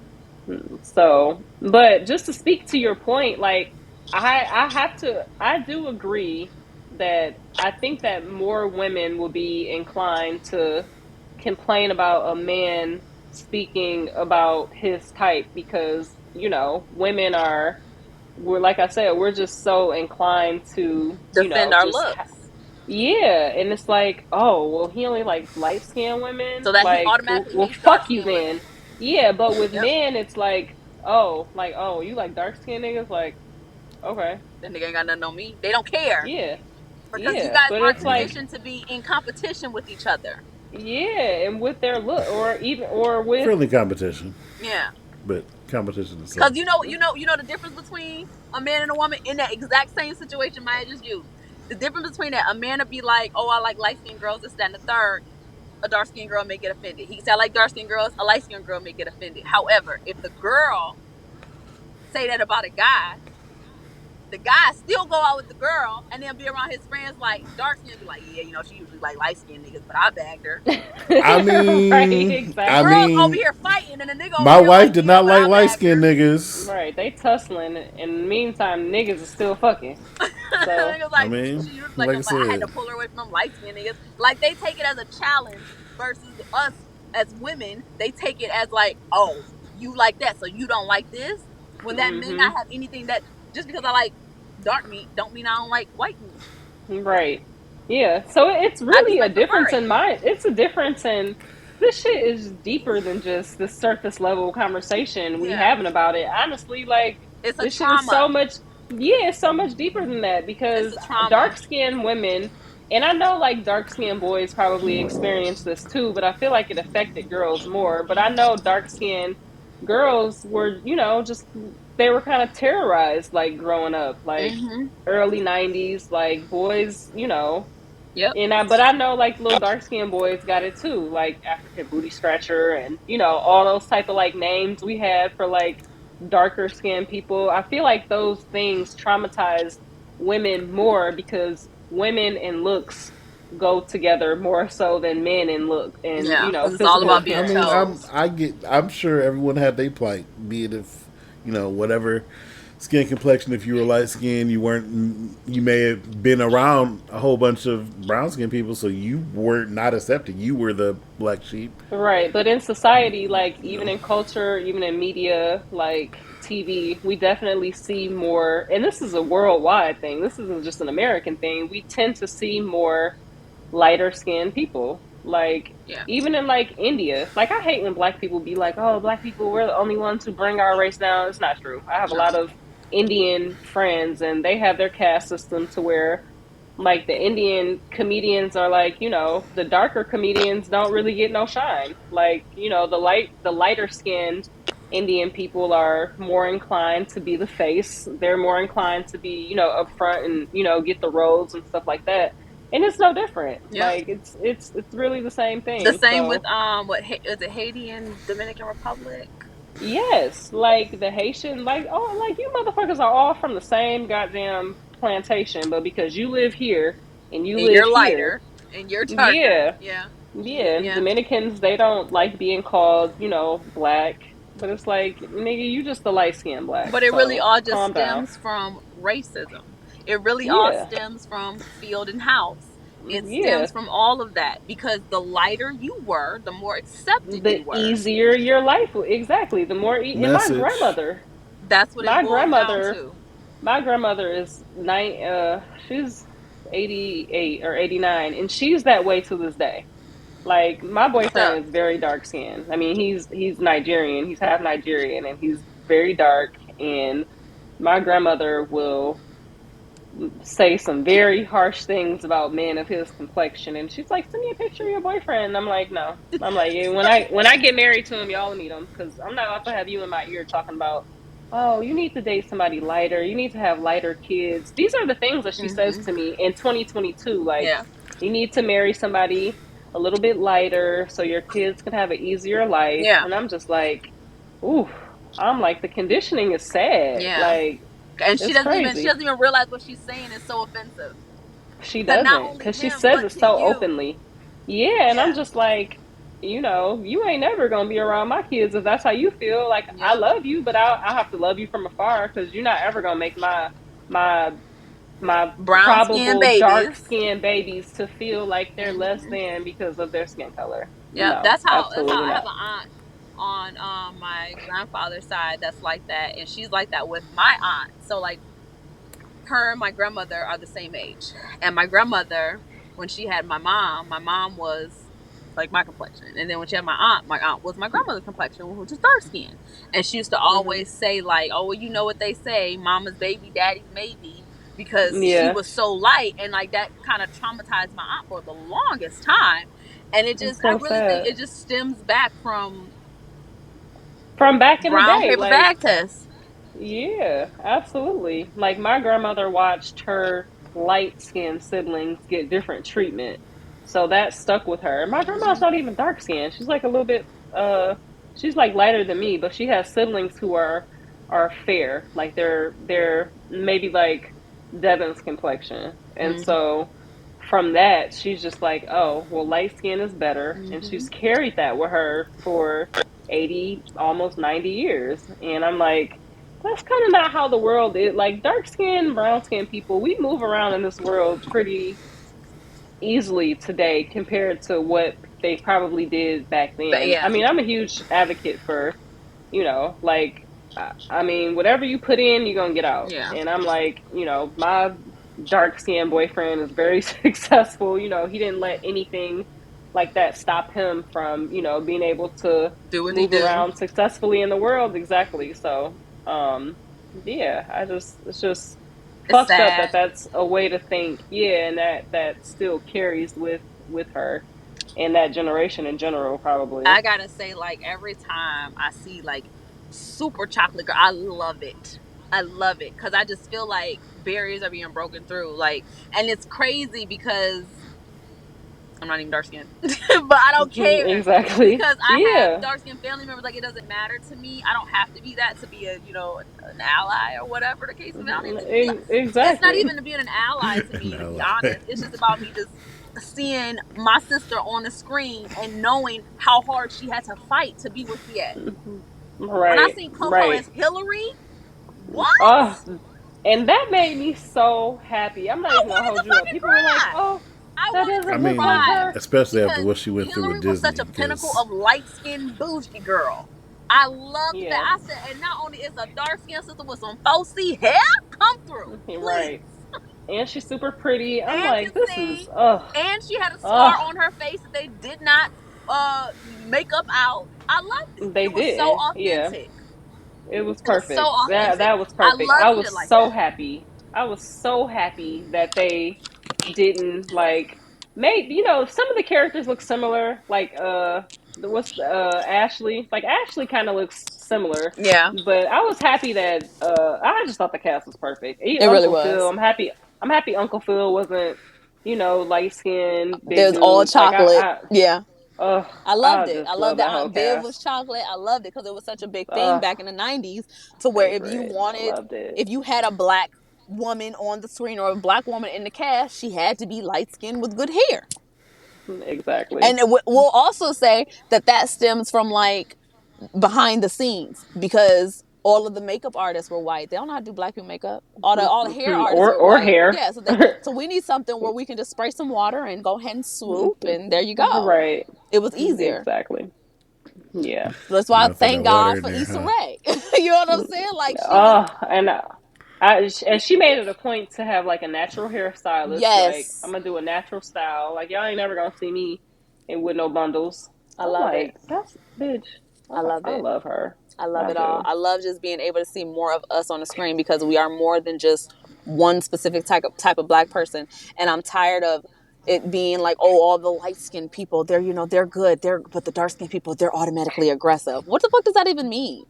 [SPEAKER 3] So, but just to speak to your point, like, I do agree that I think that more women will be inclined to complain about a man speaking about his type because, women we're, like I said, we're just so inclined to,
[SPEAKER 4] Defend our
[SPEAKER 3] just
[SPEAKER 4] looks
[SPEAKER 3] yeah, and it's like, oh, well, he only likes light skinned women.
[SPEAKER 4] so that he
[SPEAKER 3] Like,
[SPEAKER 4] automatically
[SPEAKER 3] well,
[SPEAKER 4] hates dark
[SPEAKER 3] fuck you
[SPEAKER 4] skinned women.
[SPEAKER 3] then. Yeah, but with
[SPEAKER 4] Yep.
[SPEAKER 3] men, it's like, oh, you like dark skinned niggas? Like, okay,
[SPEAKER 4] That nigga ain't got nothing on me. They don't care
[SPEAKER 3] yeah,
[SPEAKER 4] because you
[SPEAKER 3] yeah,
[SPEAKER 4] guys
[SPEAKER 3] but
[SPEAKER 4] are
[SPEAKER 3] it's like,
[SPEAKER 4] conditioned to be in competition with each other.
[SPEAKER 3] Yeah, and with their look, or even, or with
[SPEAKER 2] Friendly competition,
[SPEAKER 4] Yeah.
[SPEAKER 2] but competition is
[SPEAKER 4] Because
[SPEAKER 2] so.
[SPEAKER 4] the difference between a man and a woman in that exact same situation Maya just used. The difference between that, a man would be like, "Oh, I like light skinned girls," this, that, and the third. A dark skinned girl may get offended. He can say, "I like dark skinned girls." A light skinned girl may get offended. However, if the girl say that about a guy, the guy still go out with the girl and then be around his friends like dark skin, be like, "Yeah, she usually like light skinned niggas, but I bagged her."
[SPEAKER 3] right,
[SPEAKER 4] The
[SPEAKER 2] I
[SPEAKER 3] exactly.
[SPEAKER 4] girls over
[SPEAKER 2] mean,
[SPEAKER 4] here fighting and the nigga over
[SPEAKER 2] my
[SPEAKER 4] here
[SPEAKER 2] wife
[SPEAKER 4] like,
[SPEAKER 2] did
[SPEAKER 4] "Yeah,
[SPEAKER 2] not
[SPEAKER 4] but
[SPEAKER 2] like
[SPEAKER 4] I
[SPEAKER 2] light
[SPEAKER 4] bagged
[SPEAKER 2] skinned
[SPEAKER 4] her."
[SPEAKER 2] niggas.
[SPEAKER 3] Right, they tussling, and in the meantime, niggas are still fucking. So
[SPEAKER 4] Niggas
[SPEAKER 2] I
[SPEAKER 4] like,
[SPEAKER 2] mean,
[SPEAKER 4] she usually like
[SPEAKER 2] like I
[SPEAKER 4] them, but I had
[SPEAKER 2] said,
[SPEAKER 4] to pull her away from them light skinned niggas. Like they take it as a challenge versus us as women. They take it as like, "Oh, you like that, so you don't like this." When that may
[SPEAKER 3] hmm
[SPEAKER 4] not have anything that just because I like dark meat don't mean I don't like white meat.
[SPEAKER 3] right. Yeah. So it's
[SPEAKER 4] I just
[SPEAKER 3] really a
[SPEAKER 4] may prefer
[SPEAKER 3] difference
[SPEAKER 4] it.
[SPEAKER 3] in mind. It's a difference in, this shit is deeper than just the surface level conversation we
[SPEAKER 4] Yeah,
[SPEAKER 3] having about it. Honestly, like,
[SPEAKER 4] it's a
[SPEAKER 3] this shit is so
[SPEAKER 4] trauma.
[SPEAKER 3] much, yeah, it's so much deeper than that,
[SPEAKER 4] It's
[SPEAKER 3] because
[SPEAKER 4] a trauma.
[SPEAKER 3] dark skinned women, and I know like dark skinned boys probably experience this too, but I feel like it affected girls more. But I know dark skinned girls were, just, they were kind of terrorized like growing up. Like
[SPEAKER 4] Mm-hmm.
[SPEAKER 3] early 90s, like boys,
[SPEAKER 4] Yep.
[SPEAKER 3] but I know like little dark skinned boys got it too, like African booty scratcher, and all those type of like names we had for like darker skinned people. I feel like those things traumatized women more, because women and looks go together more so than men and look, and
[SPEAKER 4] Yeah, because it's all
[SPEAKER 3] physical
[SPEAKER 4] about being
[SPEAKER 2] I mean,
[SPEAKER 3] appearance.
[SPEAKER 4] chose.
[SPEAKER 2] I'm sure everyone had their plight, be it if, whatever skin complexion. If you were light skinned, you weren't. You may have been around a whole bunch of brown skinned people, so you were not accepted. You were the black sheep.
[SPEAKER 3] Right, but in society, like
[SPEAKER 2] You
[SPEAKER 3] even
[SPEAKER 2] know,
[SPEAKER 3] in culture, even in media, like TV, we definitely see more, and this is a worldwide thing. This isn't just an American thing. We tend to see more lighter skinned people. Like
[SPEAKER 4] Yeah.
[SPEAKER 3] even in like India, like I hate when black people be like, "Oh, black people, we're the only ones who bring our race down." It's not true. I have a
[SPEAKER 4] No.
[SPEAKER 3] lot of Indian friends, and they have their caste system to where like the Indian comedians are like, the darker comedians don't really get no shine. Like, the lighter skinned Indian people are more inclined to be the face. They're more inclined to be, up front and, get the roles and stuff like that. And it's no different.
[SPEAKER 4] Yep.
[SPEAKER 3] Like it's really the same
[SPEAKER 4] The
[SPEAKER 3] thing.
[SPEAKER 4] same with
[SPEAKER 3] So
[SPEAKER 4] what is it, Haiti and Dominican Republic?
[SPEAKER 3] yes, like the Haitian, like, oh, like you motherfuckers are all from the same goddamn plantation, but because you live here and you
[SPEAKER 4] And
[SPEAKER 3] live
[SPEAKER 4] you're
[SPEAKER 3] here,
[SPEAKER 4] lighter and you're darker.
[SPEAKER 3] yeah,
[SPEAKER 4] Yeah.
[SPEAKER 3] yeah.
[SPEAKER 4] Yeah.
[SPEAKER 3] Dominicans, they don't like being called, black, but it's like, nigga, you just the light skinned black,
[SPEAKER 4] But it really
[SPEAKER 3] so
[SPEAKER 4] all just
[SPEAKER 3] calm down.
[SPEAKER 4] stems from racism. It really all
[SPEAKER 3] Yeah,
[SPEAKER 4] stems from field and house. It
[SPEAKER 3] yeah.
[SPEAKER 4] stems from all of that because the lighter you were, the more accepted
[SPEAKER 3] The
[SPEAKER 4] you were.
[SPEAKER 3] easier your life, exactly. The more, and
[SPEAKER 2] message.
[SPEAKER 4] That's what it
[SPEAKER 3] my
[SPEAKER 4] boiled down
[SPEAKER 3] grandmother,
[SPEAKER 4] to.
[SPEAKER 3] my grandmother is she's 88 or 89, and she's that way to this day. Like my
[SPEAKER 4] Stuck.
[SPEAKER 3] boyfriend is very dark skinned. I mean, he's Nigerian. He's half Nigerian, and he's very dark. And my grandmother will say some very harsh things about men of his complexion, and she's like, "Send me a picture of your boyfriend." And I'm like, "No." I'm like, yeah, when I get married to him, y'all will meet him, because I'm not about to have you in my ear talking about, "Oh, you need to date somebody lighter. You need to have lighter kids." These are the things that she says to
[SPEAKER 4] Mm-hmm.
[SPEAKER 3] me in 2022. Like,
[SPEAKER 4] Yeah.
[SPEAKER 3] you need to marry somebody a little bit lighter so your kids can have an easier life.
[SPEAKER 4] Yeah.
[SPEAKER 3] And I'm just like, ooh, I'm like, the conditioning is sad.
[SPEAKER 4] Yeah.
[SPEAKER 3] Like,
[SPEAKER 4] And
[SPEAKER 3] it's
[SPEAKER 4] she
[SPEAKER 3] crazy.
[SPEAKER 4] doesn't even realize what she's saying is so offensive
[SPEAKER 3] She
[SPEAKER 4] to not
[SPEAKER 3] doesn't,
[SPEAKER 4] only
[SPEAKER 3] because she
[SPEAKER 4] him
[SPEAKER 3] says
[SPEAKER 4] but
[SPEAKER 3] it
[SPEAKER 4] to
[SPEAKER 3] so
[SPEAKER 4] you.
[SPEAKER 3] openly. Yeah, and I'm
[SPEAKER 4] Yeah.
[SPEAKER 3] just like, you ain't never gonna be around my kids if that's how you feel. Like, I
[SPEAKER 4] Yep.
[SPEAKER 3] love you, but I have to love you from afar, because you're not ever gonna make my my
[SPEAKER 4] Brown skin
[SPEAKER 3] probable dark
[SPEAKER 4] babies.
[SPEAKER 3] skinned babies to feel like they're less
[SPEAKER 4] Mm-hmm.
[SPEAKER 3] than because of their skin color.
[SPEAKER 4] Yep.
[SPEAKER 3] No,
[SPEAKER 4] That's how
[SPEAKER 3] absolutely
[SPEAKER 4] I have
[SPEAKER 3] not.
[SPEAKER 4] an aunt on my grandfather's side that's like that, and she's like that with my aunt. So like her and my grandmother are the same age. And my grandmother, when she had my mom was like my complexion. And then when she had my aunt was my grandmother's complexion, which is dark skin. And she used to
[SPEAKER 3] Hmm.
[SPEAKER 4] always say, like, "Oh, well, you know what they say, mama's baby, daddy's maybe," because she
[SPEAKER 3] Yeah.
[SPEAKER 4] was so light. And like that kind of traumatized my aunt for the longest time. And it
[SPEAKER 3] It's
[SPEAKER 4] just, I
[SPEAKER 3] so
[SPEAKER 4] really think
[SPEAKER 3] sad.
[SPEAKER 4] it just stems back from
[SPEAKER 3] From back in the
[SPEAKER 4] brown
[SPEAKER 3] day,
[SPEAKER 4] paper
[SPEAKER 3] like
[SPEAKER 4] bag tests.
[SPEAKER 3] yeah, absolutely. Like my grandmother watched her light skinned siblings get different treatment. So that stuck with her. My grandma's
[SPEAKER 4] Hmm.
[SPEAKER 3] not even dark skinned. She's like a little bit she's like lighter than me, but she has siblings who are fair. Like they're maybe like Devin's complexion. And
[SPEAKER 4] Hmm.
[SPEAKER 3] so from that, she's just like, oh, well, light skin is better. And
[SPEAKER 4] Hmm.
[SPEAKER 3] she's carried that with her for 80, almost 90 years. And I'm like, that's kind of not how the world is. Like dark skinned, brown skinned people, we move around in this world pretty easily today compared to what they probably did back
[SPEAKER 4] But
[SPEAKER 3] then. I
[SPEAKER 4] yeah,
[SPEAKER 3] mean, I'm a huge advocate for, like, I mean, whatever you put in, you're going to get out.
[SPEAKER 4] yeah,
[SPEAKER 3] And I'm like, my dark skinned boyfriend is very successful. He didn't let anything like that stop him from, being able to
[SPEAKER 4] do what he
[SPEAKER 3] move
[SPEAKER 4] do.
[SPEAKER 3] around successfully in the world. Exactly. So, yeah, it's just
[SPEAKER 4] It's
[SPEAKER 3] fucked up that
[SPEAKER 4] sad.
[SPEAKER 3] that's a way to think. Yeah. And that still carries with her and that generation in general, probably.
[SPEAKER 4] I gotta say, like every time I see like super chocolate girl, I love it. I love it because I just feel like barriers are being broken through. Like, and it's crazy because I'm not even dark skinned, but I don't care
[SPEAKER 3] Exactly.
[SPEAKER 4] because I have
[SPEAKER 3] Yeah.
[SPEAKER 4] dark skinned family members. Like, it doesn't matter to me. I don't have to be that to be a an ally or whatever the case may be. I don't even, it's not
[SPEAKER 3] Exactly.
[SPEAKER 4] even to being an ally to me, to be
[SPEAKER 2] No.
[SPEAKER 4] honest. It's just about me just seeing my sister on the screen and knowing how hard she had to fight to be where she at. When I
[SPEAKER 3] Right.
[SPEAKER 4] seen Coco
[SPEAKER 3] Right.
[SPEAKER 4] as Hillary, what?
[SPEAKER 3] Oh, and that made me so happy. I'm not
[SPEAKER 4] I
[SPEAKER 3] even gonna
[SPEAKER 4] wanted to
[SPEAKER 3] hold you up.
[SPEAKER 4] fucking
[SPEAKER 3] People were like,
[SPEAKER 4] cry.
[SPEAKER 3] "Oh,
[SPEAKER 4] I
[SPEAKER 3] that
[SPEAKER 4] wanted
[SPEAKER 2] I
[SPEAKER 3] doesn't
[SPEAKER 4] to
[SPEAKER 3] look like
[SPEAKER 2] mean,
[SPEAKER 4] cry
[SPEAKER 3] her."
[SPEAKER 2] especially after
[SPEAKER 4] because
[SPEAKER 2] what she went through with
[SPEAKER 4] Hillary was
[SPEAKER 2] Disney,
[SPEAKER 4] such a pinnacle
[SPEAKER 2] because
[SPEAKER 4] of light skinned bougie girl. I loved that.
[SPEAKER 3] Yeah.
[SPEAKER 4] I said, and not only is a dark skinned sister with some 4C hair, come through,
[SPEAKER 3] Right.
[SPEAKER 4] please,
[SPEAKER 3] And she's super pretty. I'm
[SPEAKER 4] and can
[SPEAKER 3] like, this is
[SPEAKER 4] sing,
[SPEAKER 3] ugh,
[SPEAKER 4] and she had a scar
[SPEAKER 3] ugh.
[SPEAKER 4] on her face that they did not make up out. I loved it.
[SPEAKER 3] They
[SPEAKER 4] It was so
[SPEAKER 3] didn't. Yeah.
[SPEAKER 4] authentic.
[SPEAKER 3] It was
[SPEAKER 4] It was so
[SPEAKER 3] perfect. That
[SPEAKER 4] authentic.
[SPEAKER 3] that was
[SPEAKER 4] I
[SPEAKER 3] perfect.
[SPEAKER 4] love
[SPEAKER 3] I was
[SPEAKER 4] shit like
[SPEAKER 3] so
[SPEAKER 4] that.
[SPEAKER 3] happy. I was so happy that they didn't like made some of the characters look similar. Like what's Ashley? Like Ashley kind of looks similar,
[SPEAKER 4] Yeah,
[SPEAKER 3] but I was happy that I just thought the cast was perfect.
[SPEAKER 4] it really
[SPEAKER 3] Uncle Phil,
[SPEAKER 4] was.
[SPEAKER 3] I'm happy. I'm happy Uncle Phil wasn't light skinned big
[SPEAKER 4] There's all
[SPEAKER 3] dude. Like
[SPEAKER 4] chocolate. Yeah. I
[SPEAKER 3] I
[SPEAKER 4] loved it. I
[SPEAKER 3] just
[SPEAKER 4] loved
[SPEAKER 3] love
[SPEAKER 4] that
[SPEAKER 3] that whole
[SPEAKER 4] Aunt Viv was
[SPEAKER 3] cast.
[SPEAKER 4] chocolate. I loved it because it was such a big thing
[SPEAKER 3] Uh,
[SPEAKER 4] back in the 90s to where
[SPEAKER 3] favorite. I loved it.
[SPEAKER 4] if you had a black woman on the screen or a black woman in the cast, she had to be light skinned with good hair.
[SPEAKER 3] Exactly.
[SPEAKER 4] And we'll also say that that stems from like behind the scenes because all of the makeup artists were white. They don't know how to do black people makeup. All the hair artists were
[SPEAKER 3] Or
[SPEAKER 4] white.
[SPEAKER 3] hair.
[SPEAKER 4] Yeah, so we need something where we can just spray some water and go ahead and swoop, and there you go.
[SPEAKER 3] Right.
[SPEAKER 4] It was easier.
[SPEAKER 3] exactly. Yeah.
[SPEAKER 4] That's
[SPEAKER 2] you
[SPEAKER 4] why I
[SPEAKER 2] know, throw that
[SPEAKER 4] thank
[SPEAKER 2] water
[SPEAKER 4] God
[SPEAKER 2] in
[SPEAKER 4] for
[SPEAKER 2] there,
[SPEAKER 4] Issa
[SPEAKER 2] huh?
[SPEAKER 4] Rae. You know what I'm saying? Like she was,
[SPEAKER 3] Oh, and and she made it a point to have like a natural hairstylist. Like I'm
[SPEAKER 4] yes,
[SPEAKER 3] gonna do a natural style. Like y'all ain't never gonna see me and with no bundles.
[SPEAKER 4] I
[SPEAKER 3] I'm
[SPEAKER 4] love it.
[SPEAKER 3] like, that's bitch.
[SPEAKER 4] I love
[SPEAKER 3] I
[SPEAKER 4] it.
[SPEAKER 3] love her.
[SPEAKER 4] I love
[SPEAKER 3] I
[SPEAKER 4] it all.
[SPEAKER 3] do.
[SPEAKER 4] I love just being able to see more of us on the screen because we are more than just one specific type of black person. And I'm tired of it being like, oh, all the light skinned people, they're they're good. But the dark skinned people, they're automatically aggressive. What the fuck does that even mean?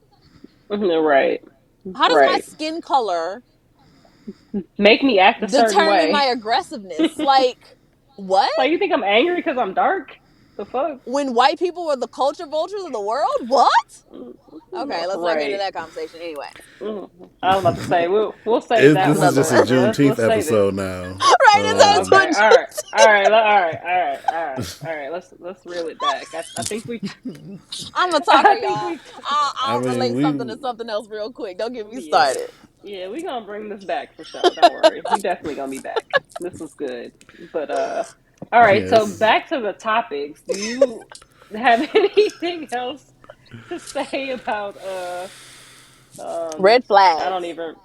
[SPEAKER 3] Right.
[SPEAKER 4] How does my
[SPEAKER 3] Right.
[SPEAKER 4] skin color
[SPEAKER 3] Make me act a certain
[SPEAKER 4] determine my
[SPEAKER 3] way.
[SPEAKER 4] aggressiveness? Like, what?
[SPEAKER 3] Like you think I'm angry because I'm dark? The fuck?
[SPEAKER 4] When white people were the culture vultures of the world? What? Okay, let's not get into
[SPEAKER 3] Right.
[SPEAKER 4] that conversation. Anyway,
[SPEAKER 3] I was about to say we'll save that
[SPEAKER 2] This
[SPEAKER 3] one
[SPEAKER 2] is
[SPEAKER 3] for
[SPEAKER 2] just
[SPEAKER 4] another
[SPEAKER 2] a
[SPEAKER 4] one.
[SPEAKER 3] later.
[SPEAKER 2] Juneteenth
[SPEAKER 3] Let's save it.
[SPEAKER 2] episode now.
[SPEAKER 4] Right, it's
[SPEAKER 3] Okay.
[SPEAKER 4] on
[SPEAKER 3] All right. All
[SPEAKER 4] Twitter.
[SPEAKER 3] right. All right. All right. All right. All right. Let's reel it back. I think we.
[SPEAKER 4] I'm a talker,
[SPEAKER 3] I think
[SPEAKER 4] y'all.
[SPEAKER 3] we.
[SPEAKER 2] I
[SPEAKER 4] I'll
[SPEAKER 2] mean,
[SPEAKER 4] relate something to
[SPEAKER 2] we
[SPEAKER 4] something else real quick. Don't get me
[SPEAKER 3] Yeah.
[SPEAKER 4] started.
[SPEAKER 3] Yeah. We gonna bring this back for sure. Don't worry. We definitely gonna be back. This was good. But All right. So
[SPEAKER 2] yes.
[SPEAKER 3] back to the topics. Do you have anything else to say about
[SPEAKER 4] Red
[SPEAKER 3] I don't
[SPEAKER 4] flags.
[SPEAKER 3] even.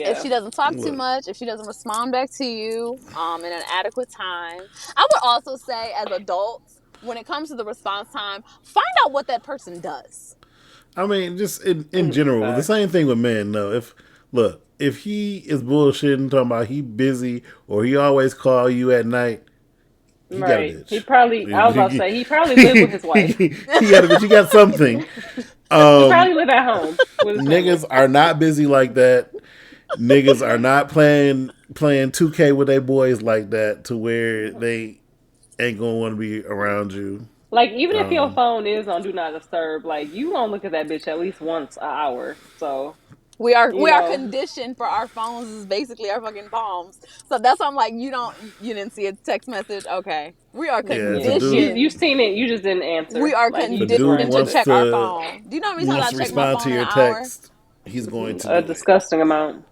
[SPEAKER 4] If
[SPEAKER 3] Yeah.
[SPEAKER 4] she doesn't talk too
[SPEAKER 2] Look,
[SPEAKER 4] much, if she doesn't respond back to you in an adequate time, I would also say as adults, when it comes to the response time, find out what that person does.
[SPEAKER 2] I mean, just in general, the
[SPEAKER 3] Facts.
[SPEAKER 2] same thing with men. No, if he is bullshitting, talking about he busy or he always call you at night, He got a
[SPEAKER 3] Right. He
[SPEAKER 2] bitch.
[SPEAKER 3] probably. I was about to say he probably lived with his wife.
[SPEAKER 2] He got a bitch. He got something.
[SPEAKER 3] He probably live at home with his family.
[SPEAKER 2] Niggas are not busy like that. Niggas are not playing 2K with their boys like that to where they ain't gonna want to be around you.
[SPEAKER 3] Like even if your phone is on do not disturb, like you gonna look at that bitch at least once an hour. So
[SPEAKER 4] We are
[SPEAKER 3] you know,
[SPEAKER 4] conditioned for our phones is basically our fucking palms. So that's why I'm like, you didn't see a text message. Okay, we are
[SPEAKER 2] Yeah, if
[SPEAKER 3] yeah,
[SPEAKER 2] a dude
[SPEAKER 3] you
[SPEAKER 4] conditioned.
[SPEAKER 3] seen it, you just didn't
[SPEAKER 4] We
[SPEAKER 3] answer.
[SPEAKER 4] are
[SPEAKER 3] Like
[SPEAKER 2] if
[SPEAKER 3] you
[SPEAKER 2] a
[SPEAKER 3] just
[SPEAKER 2] dude
[SPEAKER 3] ran
[SPEAKER 4] conditioned to
[SPEAKER 3] with
[SPEAKER 2] wants
[SPEAKER 3] it.
[SPEAKER 4] check our
[SPEAKER 2] to
[SPEAKER 4] phone. Do you know how many times I check my
[SPEAKER 2] respond to
[SPEAKER 4] phone in
[SPEAKER 2] your
[SPEAKER 4] an hour?
[SPEAKER 2] text, he's going to
[SPEAKER 3] A
[SPEAKER 2] do it.
[SPEAKER 3] disgusting amount.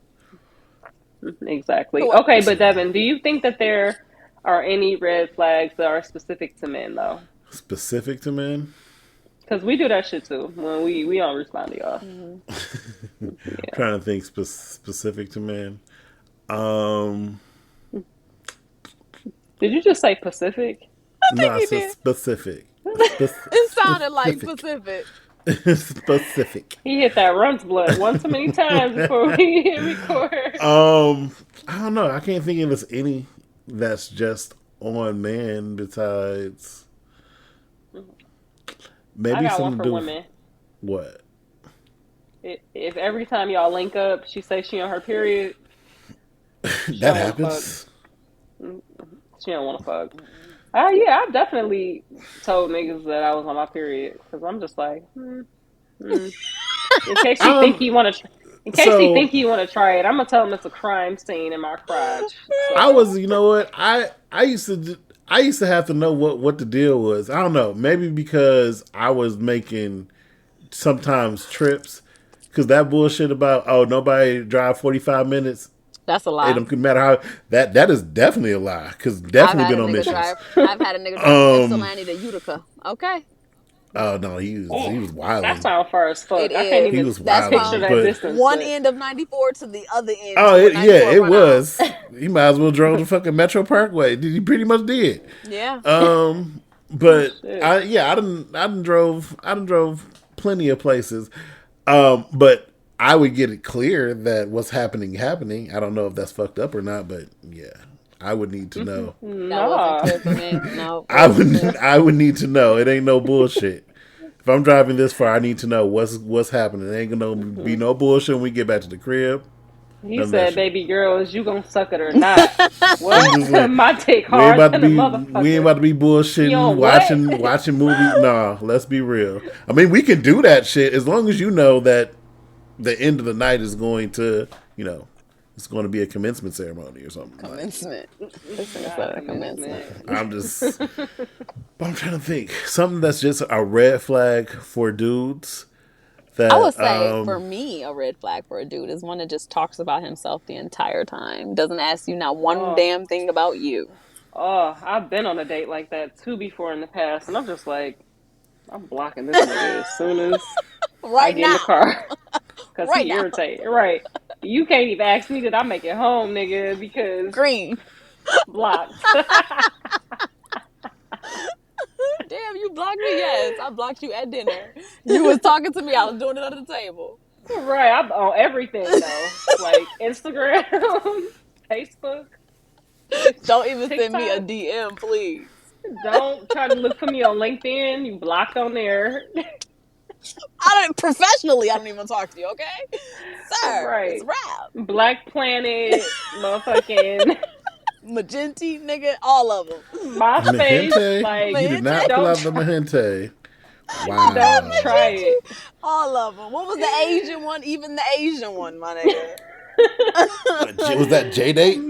[SPEAKER 3] Exactly.
[SPEAKER 4] So
[SPEAKER 3] Okay, but
[SPEAKER 2] So
[SPEAKER 3] Devin, do you think that there are any red flags that are specific to men though?
[SPEAKER 2] specific to men.
[SPEAKER 3] Because we do that shit too when we don't respond to y'all.
[SPEAKER 4] Mhm.
[SPEAKER 3] Yeah.
[SPEAKER 2] Trying to think specific to men. Um,
[SPEAKER 3] Did you just say Pacific?
[SPEAKER 4] I
[SPEAKER 2] no,
[SPEAKER 4] think
[SPEAKER 2] I
[SPEAKER 4] you
[SPEAKER 2] said
[SPEAKER 4] did.
[SPEAKER 2] specific.
[SPEAKER 4] It sounded like
[SPEAKER 2] Specific.
[SPEAKER 4] Pacific.
[SPEAKER 2] Specific.
[SPEAKER 3] He hit that runs blood one too many times before we hit record.
[SPEAKER 2] I don't know. I can't think of this any that's just on man besides
[SPEAKER 3] I
[SPEAKER 2] maybe
[SPEAKER 3] got one
[SPEAKER 2] something to
[SPEAKER 3] for
[SPEAKER 2] do with
[SPEAKER 3] women.
[SPEAKER 2] what?
[SPEAKER 3] If every time y'all link up, she says she on her period, she
[SPEAKER 2] That
[SPEAKER 3] don't want to fuck.
[SPEAKER 2] happens.
[SPEAKER 3] She don't want to fuck. Yeah, I've definitely told niggas that I was on my period because I'm just like, in case he think
[SPEAKER 2] Um
[SPEAKER 3] he want to, in case he
[SPEAKER 2] so
[SPEAKER 3] think he want to try it, I'm gonna tell him it's a crime scene in my crotch.
[SPEAKER 2] I
[SPEAKER 3] So
[SPEAKER 2] was, you know what? I used to have to know what the deal was. I don't know. Maybe because I was making sometimes trips because that bullshit about nobody drive 45 minutes.
[SPEAKER 4] That's a
[SPEAKER 2] It
[SPEAKER 4] lie.
[SPEAKER 2] don't matter how that is definitely a lie because definitely been on missions.
[SPEAKER 4] I've had a nigga drive from
[SPEAKER 2] Um.
[SPEAKER 4] Ypsilanti to Utica. Okay.
[SPEAKER 2] Oh no, he was
[SPEAKER 3] that
[SPEAKER 2] wilding.
[SPEAKER 3] sounds far as
[SPEAKER 4] It
[SPEAKER 3] fuck. I can't
[SPEAKER 4] is.
[SPEAKER 2] He
[SPEAKER 3] even
[SPEAKER 2] was
[SPEAKER 4] That's
[SPEAKER 3] picture
[SPEAKER 2] wilding,
[SPEAKER 4] from
[SPEAKER 3] that
[SPEAKER 2] but
[SPEAKER 3] distance.
[SPEAKER 4] one
[SPEAKER 3] But
[SPEAKER 4] end of 94 to the other end
[SPEAKER 2] oh
[SPEAKER 4] to where
[SPEAKER 2] yeah,
[SPEAKER 4] 94
[SPEAKER 2] it
[SPEAKER 4] run out.
[SPEAKER 2] was. He might as well drove the fucking Metro Parkway. He pretty much did.
[SPEAKER 4] Yeah.
[SPEAKER 2] But
[SPEAKER 3] shit.
[SPEAKER 2] I done drove plenty of places. But I would get it clear that what's happening. I don't know if that's fucked up or not, but yeah, I would need to know.
[SPEAKER 4] That wasn't
[SPEAKER 3] Nah.
[SPEAKER 4] clear for me. No, it
[SPEAKER 2] I
[SPEAKER 4] wasn't
[SPEAKER 2] would
[SPEAKER 4] clear.
[SPEAKER 2] I would need to know. It ain't no bullshit. If I'm driving this far, I need to know what's happening. It ain't gonna be no bullshit when we get back to the crib.
[SPEAKER 3] He
[SPEAKER 2] None of that
[SPEAKER 3] said,
[SPEAKER 2] shit.
[SPEAKER 3] "Baby girl, is you gonna suck it or not?"
[SPEAKER 2] I'm
[SPEAKER 3] What?
[SPEAKER 2] just like,
[SPEAKER 3] My dick
[SPEAKER 2] we ain't
[SPEAKER 3] hard
[SPEAKER 2] about to
[SPEAKER 3] than a
[SPEAKER 2] be we ain't
[SPEAKER 3] motherfucker.
[SPEAKER 2] about to be
[SPEAKER 3] You
[SPEAKER 2] bullshitting,
[SPEAKER 3] on what?
[SPEAKER 2] watching movies. Nah, let's be real. I mean, we can do that shit as long as you know that the end of the night is going to, it's going to be a commencement ceremony or something. Like,
[SPEAKER 4] Commencement. This nigga
[SPEAKER 3] Not
[SPEAKER 4] said a commencement.
[SPEAKER 3] commencement.
[SPEAKER 2] but I'm trying to think something that's just a red flag for dudes.
[SPEAKER 4] I would
[SPEAKER 2] That
[SPEAKER 4] say for me, a red flag for a dude is one that just talks about himself the entire time. Doesn't ask you not one
[SPEAKER 3] Oh,
[SPEAKER 4] damn thing about you.
[SPEAKER 3] I've been on a date like that too before in the past, and I'm just like, I'm blocking this nigga as soon as I
[SPEAKER 4] Right
[SPEAKER 3] get in the
[SPEAKER 4] now.
[SPEAKER 3] car because
[SPEAKER 4] Right
[SPEAKER 3] he
[SPEAKER 4] now.
[SPEAKER 3] irritated. Right? You can't even ask me did I make it home, nigga, because
[SPEAKER 4] Green.
[SPEAKER 3] blocked.
[SPEAKER 4] Damn, you blocked me? Yes, I blocked you at dinner. You was talking to me. I was doing it under the table.
[SPEAKER 3] Right? I'm on everything though, like Instagram, Facebook,
[SPEAKER 4] Don't even send me a
[SPEAKER 3] TikTok.
[SPEAKER 4] DM, please.
[SPEAKER 3] Don't try to look for me on LinkedIn. You blocked on there.
[SPEAKER 4] I don't professionally. I don't even talk to you. Okay, sir. It's
[SPEAKER 3] Right.
[SPEAKER 4] rap.
[SPEAKER 3] Black Planet, motherfucking
[SPEAKER 4] Magenti, nigga, all of them.
[SPEAKER 3] MySpace.
[SPEAKER 2] Mahente,
[SPEAKER 3] Like,
[SPEAKER 2] you did
[SPEAKER 4] Magenta,
[SPEAKER 2] not pull
[SPEAKER 3] don't
[SPEAKER 2] out the
[SPEAKER 3] try,
[SPEAKER 2] Mahente.
[SPEAKER 3] don't
[SPEAKER 2] Wow.
[SPEAKER 3] try it.
[SPEAKER 4] all of them. What was the Asian one? Even the Asian one, my nigga.
[SPEAKER 2] Was that J date?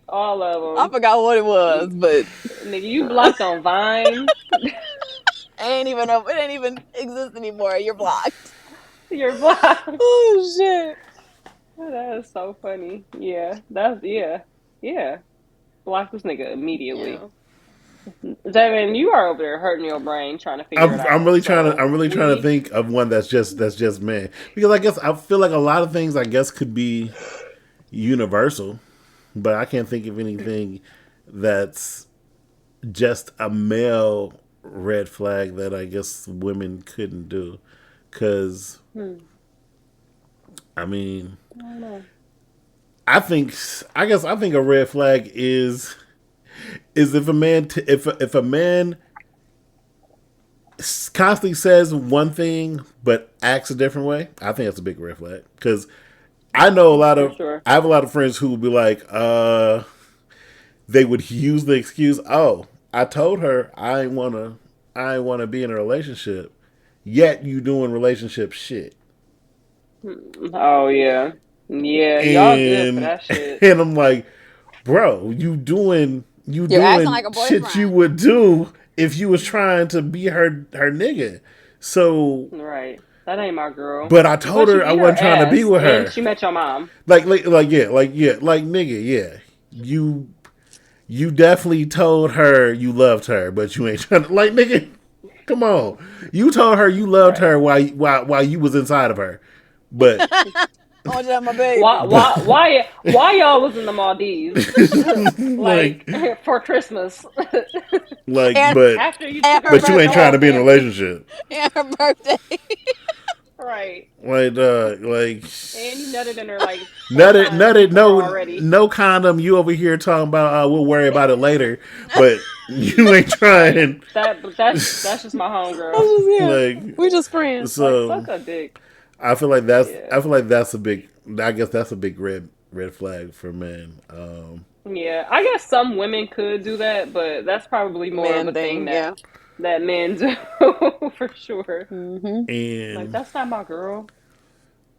[SPEAKER 3] All of
[SPEAKER 4] I
[SPEAKER 3] them.
[SPEAKER 4] forgot what it was, but
[SPEAKER 3] Nigga, you blocked on Vine.
[SPEAKER 4] I ain't even know. It ain't even exist anymore. You're blocked.
[SPEAKER 3] You're blocked.
[SPEAKER 4] Oh shit.
[SPEAKER 3] That is so funny. Yeah, yeah. Block this nigga immediately.
[SPEAKER 4] Yeah.
[SPEAKER 3] Devin, you are over there hurting your brain trying to figure it
[SPEAKER 2] I'm
[SPEAKER 3] out.
[SPEAKER 2] really trying to
[SPEAKER 3] So
[SPEAKER 2] I'm really trying to
[SPEAKER 3] we,
[SPEAKER 2] think of one that's just man because I guess I feel like a lot of things I guess could be universal, but I can't think of anything that's just a male red flag that I guess women couldn't do. Because I mean,
[SPEAKER 3] I don't know.
[SPEAKER 2] I think a red flag is is if a man if a man constantly says one thing but acts a different way, I think that's a big red flag. Because I know
[SPEAKER 3] For sure.
[SPEAKER 2] I have a lot of friends who would be like, they would use the excuse, "Oh, I told her I ain't wanna be in a relationship." Yet you doing relationship shit,
[SPEAKER 3] Oh yeah. Yeah, y'all good for
[SPEAKER 2] and
[SPEAKER 3] that shit.
[SPEAKER 2] and I'm like, bro, you
[SPEAKER 4] You're acting
[SPEAKER 2] doing
[SPEAKER 4] like a
[SPEAKER 2] shit you
[SPEAKER 4] boyfriend.
[SPEAKER 2] would do if you was trying to be her nigga. So,
[SPEAKER 3] Right. That ain't my girl.
[SPEAKER 2] but I told
[SPEAKER 3] But you
[SPEAKER 2] her I
[SPEAKER 3] eat her
[SPEAKER 2] wasn't trying to be
[SPEAKER 3] ass
[SPEAKER 2] with
[SPEAKER 3] and
[SPEAKER 2] her.
[SPEAKER 3] she met your mom.
[SPEAKER 2] Like nigga, yeah. You definitely told her you loved her, but you ain't trying to like nigga. Come on, you told her you loved
[SPEAKER 3] Right.
[SPEAKER 2] her while you was inside of her, but
[SPEAKER 4] I want you to have my baby.
[SPEAKER 3] Why
[SPEAKER 2] but
[SPEAKER 3] why why why y'all was in the Maldives? Like
[SPEAKER 2] like
[SPEAKER 3] for Christmas.
[SPEAKER 2] like
[SPEAKER 4] And,
[SPEAKER 2] but
[SPEAKER 3] After you
[SPEAKER 4] and
[SPEAKER 3] took
[SPEAKER 4] her
[SPEAKER 3] her
[SPEAKER 2] but you
[SPEAKER 3] with the
[SPEAKER 2] ain't
[SPEAKER 4] birthday.
[SPEAKER 2] trying
[SPEAKER 3] whole
[SPEAKER 2] to be in a
[SPEAKER 3] family.
[SPEAKER 2] relationship.
[SPEAKER 4] And her birthday.
[SPEAKER 3] Right.
[SPEAKER 2] Like
[SPEAKER 3] And you nutted in her like four
[SPEAKER 2] nutted,
[SPEAKER 3] times
[SPEAKER 2] nutted,
[SPEAKER 3] before
[SPEAKER 2] no,
[SPEAKER 3] already.
[SPEAKER 2] no condom. You over here talking about we'll worry about it later, but you ain't
[SPEAKER 3] Right.
[SPEAKER 2] trying.
[SPEAKER 3] That's just my homegirl.
[SPEAKER 4] Yeah.
[SPEAKER 2] Like
[SPEAKER 4] We're just friends.
[SPEAKER 3] Like
[SPEAKER 2] so,
[SPEAKER 3] suck a dick.
[SPEAKER 2] I
[SPEAKER 3] Yeah.
[SPEAKER 2] feel like that's a big. I guess that's a big red flag for men.
[SPEAKER 3] Yeah. I guess some women could do that, but that's probably more of
[SPEAKER 4] Man
[SPEAKER 3] a thing
[SPEAKER 4] thing,
[SPEAKER 3] that
[SPEAKER 4] yeah.
[SPEAKER 3] men do for sure.
[SPEAKER 4] Mm-hmm.
[SPEAKER 3] Like
[SPEAKER 2] And
[SPEAKER 3] that's not my girl.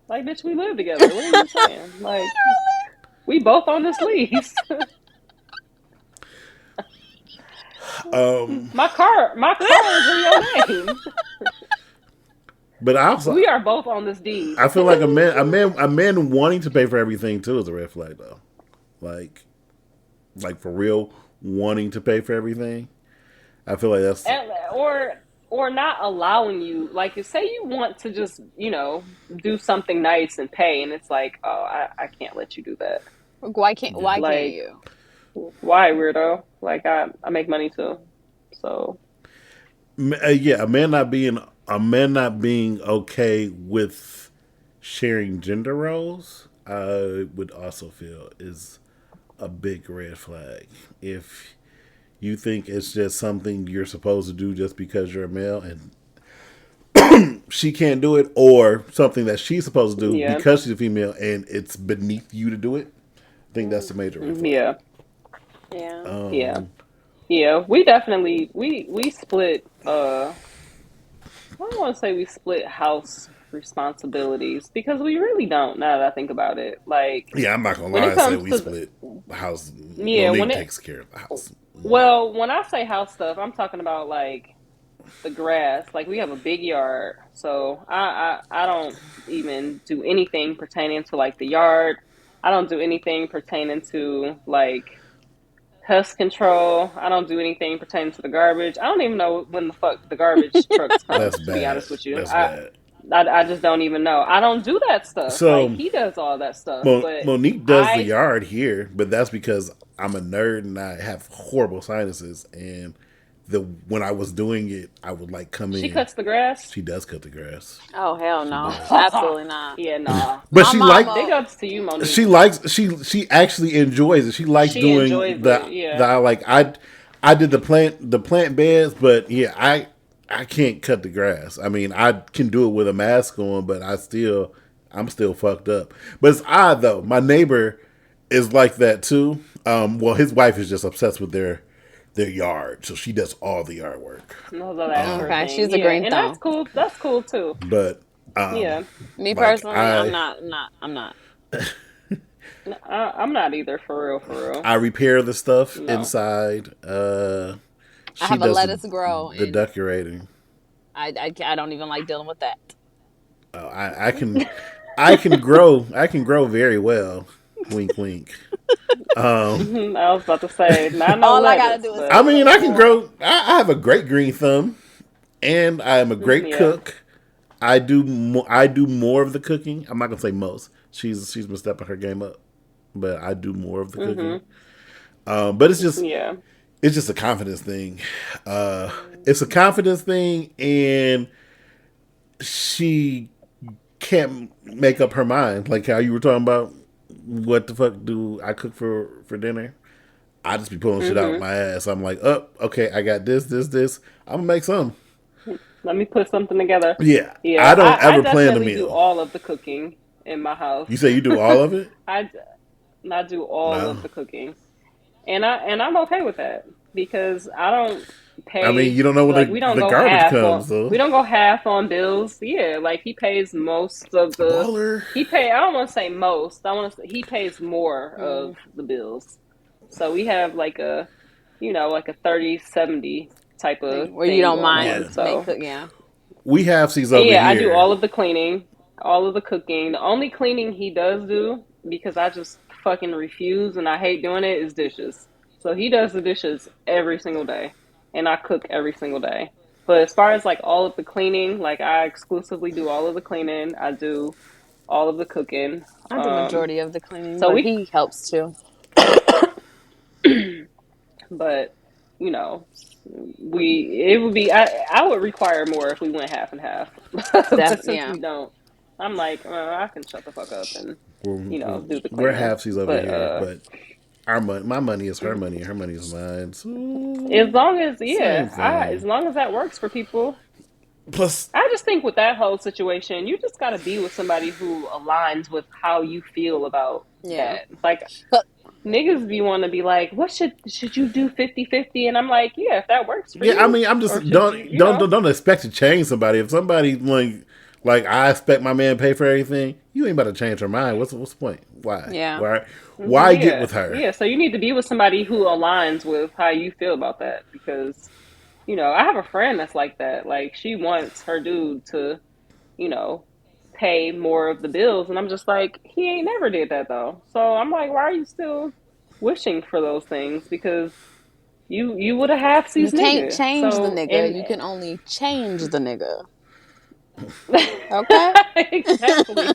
[SPEAKER 3] Like bitch, we live together. What are you saying? Like we both on this lease.
[SPEAKER 2] um,
[SPEAKER 3] My car is in your name.
[SPEAKER 2] but I also
[SPEAKER 3] We are both on this deed.
[SPEAKER 2] I feel like a man wanting to pay for everything too is a red flag though. Like for real, wanting to pay for everything. I feel like that's
[SPEAKER 3] And, or not allowing you. Like say you want to just do something nice and pay, and it's like, oh, I can't let you do that.
[SPEAKER 2] yeah.
[SPEAKER 4] Why can't
[SPEAKER 3] Like
[SPEAKER 4] you?
[SPEAKER 3] why, weirdo? Like I make money too, so
[SPEAKER 2] Yeah, a man not being okay with sharing gender roles, I would also feel is a big red flag. If you think it's just something you're supposed to do just because you're a male and she can't do it, or something that she's supposed to do
[SPEAKER 3] yeah,
[SPEAKER 2] because she's a female and it's beneath you to do it, I think that's a major red flag.
[SPEAKER 3] yeah,
[SPEAKER 4] Yeah.
[SPEAKER 3] yeah,
[SPEAKER 2] Um,
[SPEAKER 3] yeah. We definitely we split. I don't want to say we split house responsibilities because we really don't. Now that I think about it, like
[SPEAKER 2] yeah, I'm not gonna
[SPEAKER 3] when
[SPEAKER 2] lie
[SPEAKER 3] it
[SPEAKER 2] and say
[SPEAKER 3] comes
[SPEAKER 2] we
[SPEAKER 3] to
[SPEAKER 2] split the house.
[SPEAKER 3] yeah,
[SPEAKER 2] Monique takes care of the house.
[SPEAKER 3] well, when I say house stuff, I'm talking about like the grass. Like we have a big yard, so I don't even do anything pertaining to like the yard. I don't do anything pertaining to like pest control. I don't do anything pertaining to the garbage. I don't even know when the fuck the garbage trucks come.
[SPEAKER 2] That's
[SPEAKER 3] To be
[SPEAKER 2] bad.
[SPEAKER 3] honest with you,
[SPEAKER 2] That's bad.
[SPEAKER 3] I just don't even know. I don't do that stuff. Like
[SPEAKER 2] So
[SPEAKER 3] he does all that stuff, but
[SPEAKER 2] Monique does the
[SPEAKER 3] I
[SPEAKER 2] yard here, but that's because I'm a nerd and I have horrible sinuses. And the when I was doing it, I would like come
[SPEAKER 3] she
[SPEAKER 2] in.
[SPEAKER 3] cuts the grass.
[SPEAKER 2] She does cut the grass.
[SPEAKER 4] Oh hell
[SPEAKER 2] She
[SPEAKER 4] no.
[SPEAKER 2] does.
[SPEAKER 4] Absolutely not.
[SPEAKER 3] Yeah, nah.
[SPEAKER 2] But
[SPEAKER 4] My
[SPEAKER 2] she like
[SPEAKER 3] Big
[SPEAKER 4] mama.
[SPEAKER 3] ups to you, Monique.
[SPEAKER 2] she actually enjoys it. She likes
[SPEAKER 3] She
[SPEAKER 2] doing
[SPEAKER 3] enjoys it. Yeah.
[SPEAKER 2] I did the plant beds, but yeah, I can't cut the grass. I mean, I can do it with a mask on, but I'm still fucked up. But it's odd though. My neighbor is like that too. Well, his wife is just obsessed with their yard, so she does all the yard work.
[SPEAKER 3] Knows all that sort of
[SPEAKER 4] Okay,
[SPEAKER 3] thing.
[SPEAKER 4] she's a
[SPEAKER 3] Yeah,
[SPEAKER 4] green
[SPEAKER 3] and that's
[SPEAKER 4] thumb.
[SPEAKER 3] cool. That's cool too.
[SPEAKER 2] But
[SPEAKER 3] Yeah.
[SPEAKER 4] Me
[SPEAKER 2] like
[SPEAKER 4] personally, I'm not.
[SPEAKER 3] I'm not either, for real, for real.
[SPEAKER 2] I repair the stuff
[SPEAKER 3] No.
[SPEAKER 2] inside.
[SPEAKER 4] I
[SPEAKER 2] She
[SPEAKER 4] have a
[SPEAKER 2] does
[SPEAKER 4] lettuce grow,
[SPEAKER 2] the
[SPEAKER 4] and
[SPEAKER 2] decorating.
[SPEAKER 4] I don't even like dealing with that.
[SPEAKER 2] Oh, I can grow very well. Wink, wink.
[SPEAKER 3] I was about to say, not no
[SPEAKER 4] All I gotta
[SPEAKER 3] lettuce,
[SPEAKER 4] do is
[SPEAKER 2] I
[SPEAKER 3] but
[SPEAKER 4] soak
[SPEAKER 2] mean,
[SPEAKER 4] it
[SPEAKER 2] I
[SPEAKER 4] in
[SPEAKER 2] can
[SPEAKER 4] water.
[SPEAKER 2] grow. I have a great green thumb, and I am a great
[SPEAKER 3] yeah.
[SPEAKER 2] cook. I do more of the cooking. I'm not gonna say most. She's been stepping her game up, but I do more of the cooking. But
[SPEAKER 3] Yeah.
[SPEAKER 2] it's just a confidence thing. It's a confidence thing, and she can't make up her mind. Like how you were talking about, what the fuck do I cook for dinner? I just be pulling shit out my ass. I'm like, oh, okay, I got this. I'm gonna make some.
[SPEAKER 3] Let me put something together.
[SPEAKER 2] Yeah,
[SPEAKER 3] Yeah,
[SPEAKER 2] I don't
[SPEAKER 3] I
[SPEAKER 2] ever plan a
[SPEAKER 3] definitely do
[SPEAKER 2] meal.
[SPEAKER 3] all of the cooking in my house.
[SPEAKER 2] You say you do all of it?
[SPEAKER 3] I, I do all
[SPEAKER 2] No.
[SPEAKER 3] of the cooking, and I'm okay with that because I don't
[SPEAKER 2] I mean,
[SPEAKER 3] pay
[SPEAKER 2] you don't know when
[SPEAKER 3] like we don't
[SPEAKER 2] the
[SPEAKER 3] go
[SPEAKER 2] garbage
[SPEAKER 3] half on
[SPEAKER 2] comes, though.
[SPEAKER 3] we don't go half on bills. Yeah, like he pays most of the
[SPEAKER 2] Baller.
[SPEAKER 3] he pay. I don't want to say most. I want to say he pays more of
[SPEAKER 4] Mm.
[SPEAKER 3] the bills. So we have like a like a 30/70 type of
[SPEAKER 4] Where you
[SPEAKER 3] thing
[SPEAKER 4] don't
[SPEAKER 3] going on.
[SPEAKER 2] Yeah.
[SPEAKER 4] mind make
[SPEAKER 3] So
[SPEAKER 4] cook, yeah.
[SPEAKER 2] We have these
[SPEAKER 3] and
[SPEAKER 2] over
[SPEAKER 3] yeah, I do
[SPEAKER 2] here.
[SPEAKER 3] all of the cleaning, all of the cooking. The only cleaning he does do, because I just fucking refuse and I hate doing it, is dishes. So he does the dishes every single day, and I cook every single day. But as far as like all of the cleaning, like I exclusively do all of the cleaning. I do all of the cooking.
[SPEAKER 4] I do majority of the cleaning,
[SPEAKER 3] So
[SPEAKER 4] but
[SPEAKER 3] we,
[SPEAKER 4] he helps too.
[SPEAKER 3] but you know, it would be I would require more if we went half and half, but since
[SPEAKER 4] Yeah.
[SPEAKER 3] we don't, I'm like I can shut the fuck up and do the
[SPEAKER 2] We're
[SPEAKER 3] cleaning.
[SPEAKER 2] halfsies over
[SPEAKER 3] But
[SPEAKER 2] here, but my money is her money, and her money is mine.
[SPEAKER 3] as
[SPEAKER 2] So
[SPEAKER 3] long as
[SPEAKER 2] same
[SPEAKER 3] as
[SPEAKER 2] thing.
[SPEAKER 3] long as that works for people,
[SPEAKER 2] Plus,
[SPEAKER 3] I just think with that whole situation, you just got to be with somebody who aligns with how you feel about
[SPEAKER 4] Yeah.
[SPEAKER 3] that. Like
[SPEAKER 4] But
[SPEAKER 3] niggas be want to be like, what should you do 50/50? And I'm like, yeah, if that works for
[SPEAKER 2] yeah, I
[SPEAKER 3] you,
[SPEAKER 2] mean, I'm
[SPEAKER 3] or
[SPEAKER 2] just
[SPEAKER 3] should you,
[SPEAKER 2] don't expect to change somebody. If somebody like I expect my man to pay for everything, you ain't about to change her mind. What's the point? Why?
[SPEAKER 4] yeah.
[SPEAKER 2] Why get
[SPEAKER 3] yeah,
[SPEAKER 2] with her?
[SPEAKER 3] yeah. So you need to be with somebody who aligns with how you feel about that because, I have a friend that's like that. Like she wants her dude to, you know, pay more of the bills, and I'm just like, he ain't never did that though. So I'm like, why are you still wishing for those things? Because you would have half
[SPEAKER 4] You
[SPEAKER 3] seas
[SPEAKER 4] can't
[SPEAKER 3] nigga.
[SPEAKER 4] change the
[SPEAKER 3] So
[SPEAKER 4] nigga.
[SPEAKER 3] and
[SPEAKER 4] You can only change the nigga. Okay?
[SPEAKER 3] exactly,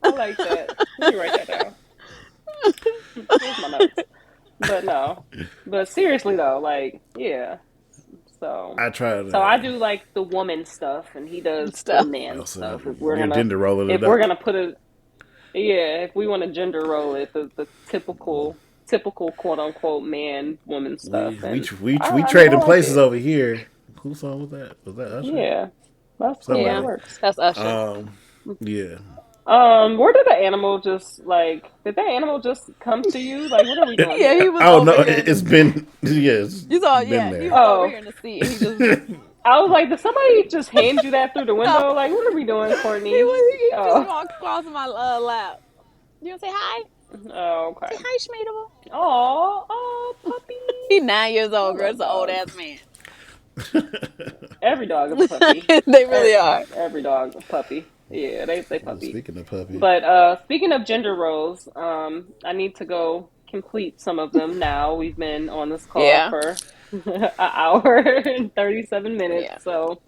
[SPEAKER 3] I like that. Let me write that down. Where's my notes? But no, but seriously though, like yeah. So,
[SPEAKER 2] I try
[SPEAKER 3] so I
[SPEAKER 2] to
[SPEAKER 3] do like the woman stuff, and he does the
[SPEAKER 4] Stuff.
[SPEAKER 3] man
[SPEAKER 2] also
[SPEAKER 3] stuff. If we're
[SPEAKER 2] you're
[SPEAKER 3] gonna,
[SPEAKER 2] gender rolling
[SPEAKER 3] if
[SPEAKER 2] it
[SPEAKER 3] we're
[SPEAKER 2] up.
[SPEAKER 3] gonna put it, yeah, if we want to gender role it, the typical quote unquote man woman stuff, and
[SPEAKER 2] We
[SPEAKER 3] I mean I
[SPEAKER 2] trading
[SPEAKER 3] like
[SPEAKER 2] places
[SPEAKER 3] it.
[SPEAKER 2] over here. Whose song was that? Was that Usher?
[SPEAKER 3] Yeah, that's cool. That
[SPEAKER 4] Yeah.
[SPEAKER 2] Somebody.
[SPEAKER 3] works.
[SPEAKER 4] That's Usher.
[SPEAKER 2] Yeah.
[SPEAKER 3] Where did the animal just like? Did that animal just come to you? Like, what are we doing
[SPEAKER 4] Yeah, he
[SPEAKER 3] here?
[SPEAKER 4] was
[SPEAKER 2] Oh
[SPEAKER 4] over
[SPEAKER 2] no,
[SPEAKER 4] here.
[SPEAKER 2] it's been yes,
[SPEAKER 4] You saw,
[SPEAKER 2] been
[SPEAKER 4] yeah, he
[SPEAKER 2] there.
[SPEAKER 4] was over
[SPEAKER 3] Oh,
[SPEAKER 4] here in the seat and he just
[SPEAKER 3] I was like, did somebody just hand you that through the
[SPEAKER 4] no.
[SPEAKER 3] window? Like, what are we doing, Courtney?
[SPEAKER 4] He just
[SPEAKER 3] Oh,
[SPEAKER 4] walked across my lap. You wanna say hi?
[SPEAKER 3] oh,
[SPEAKER 4] Say
[SPEAKER 3] okay.
[SPEAKER 4] hi, Schmeedable.
[SPEAKER 3] Oh, puppy.
[SPEAKER 4] He 9 years
[SPEAKER 3] I
[SPEAKER 4] old, girl. It's
[SPEAKER 3] love
[SPEAKER 4] an old
[SPEAKER 3] dogs.
[SPEAKER 4] ass man.
[SPEAKER 3] Every dog is a puppy.
[SPEAKER 4] They really are.
[SPEAKER 3] Every dog a puppy. Yeah, they
[SPEAKER 2] Well,
[SPEAKER 3] puppy.
[SPEAKER 2] speaking of puppy,
[SPEAKER 3] But speaking of gender roles, I need to go complete some of them now. We've been on this call
[SPEAKER 4] Yeah.
[SPEAKER 3] for an hour and 37 minutes.
[SPEAKER 4] Yeah.
[SPEAKER 3] So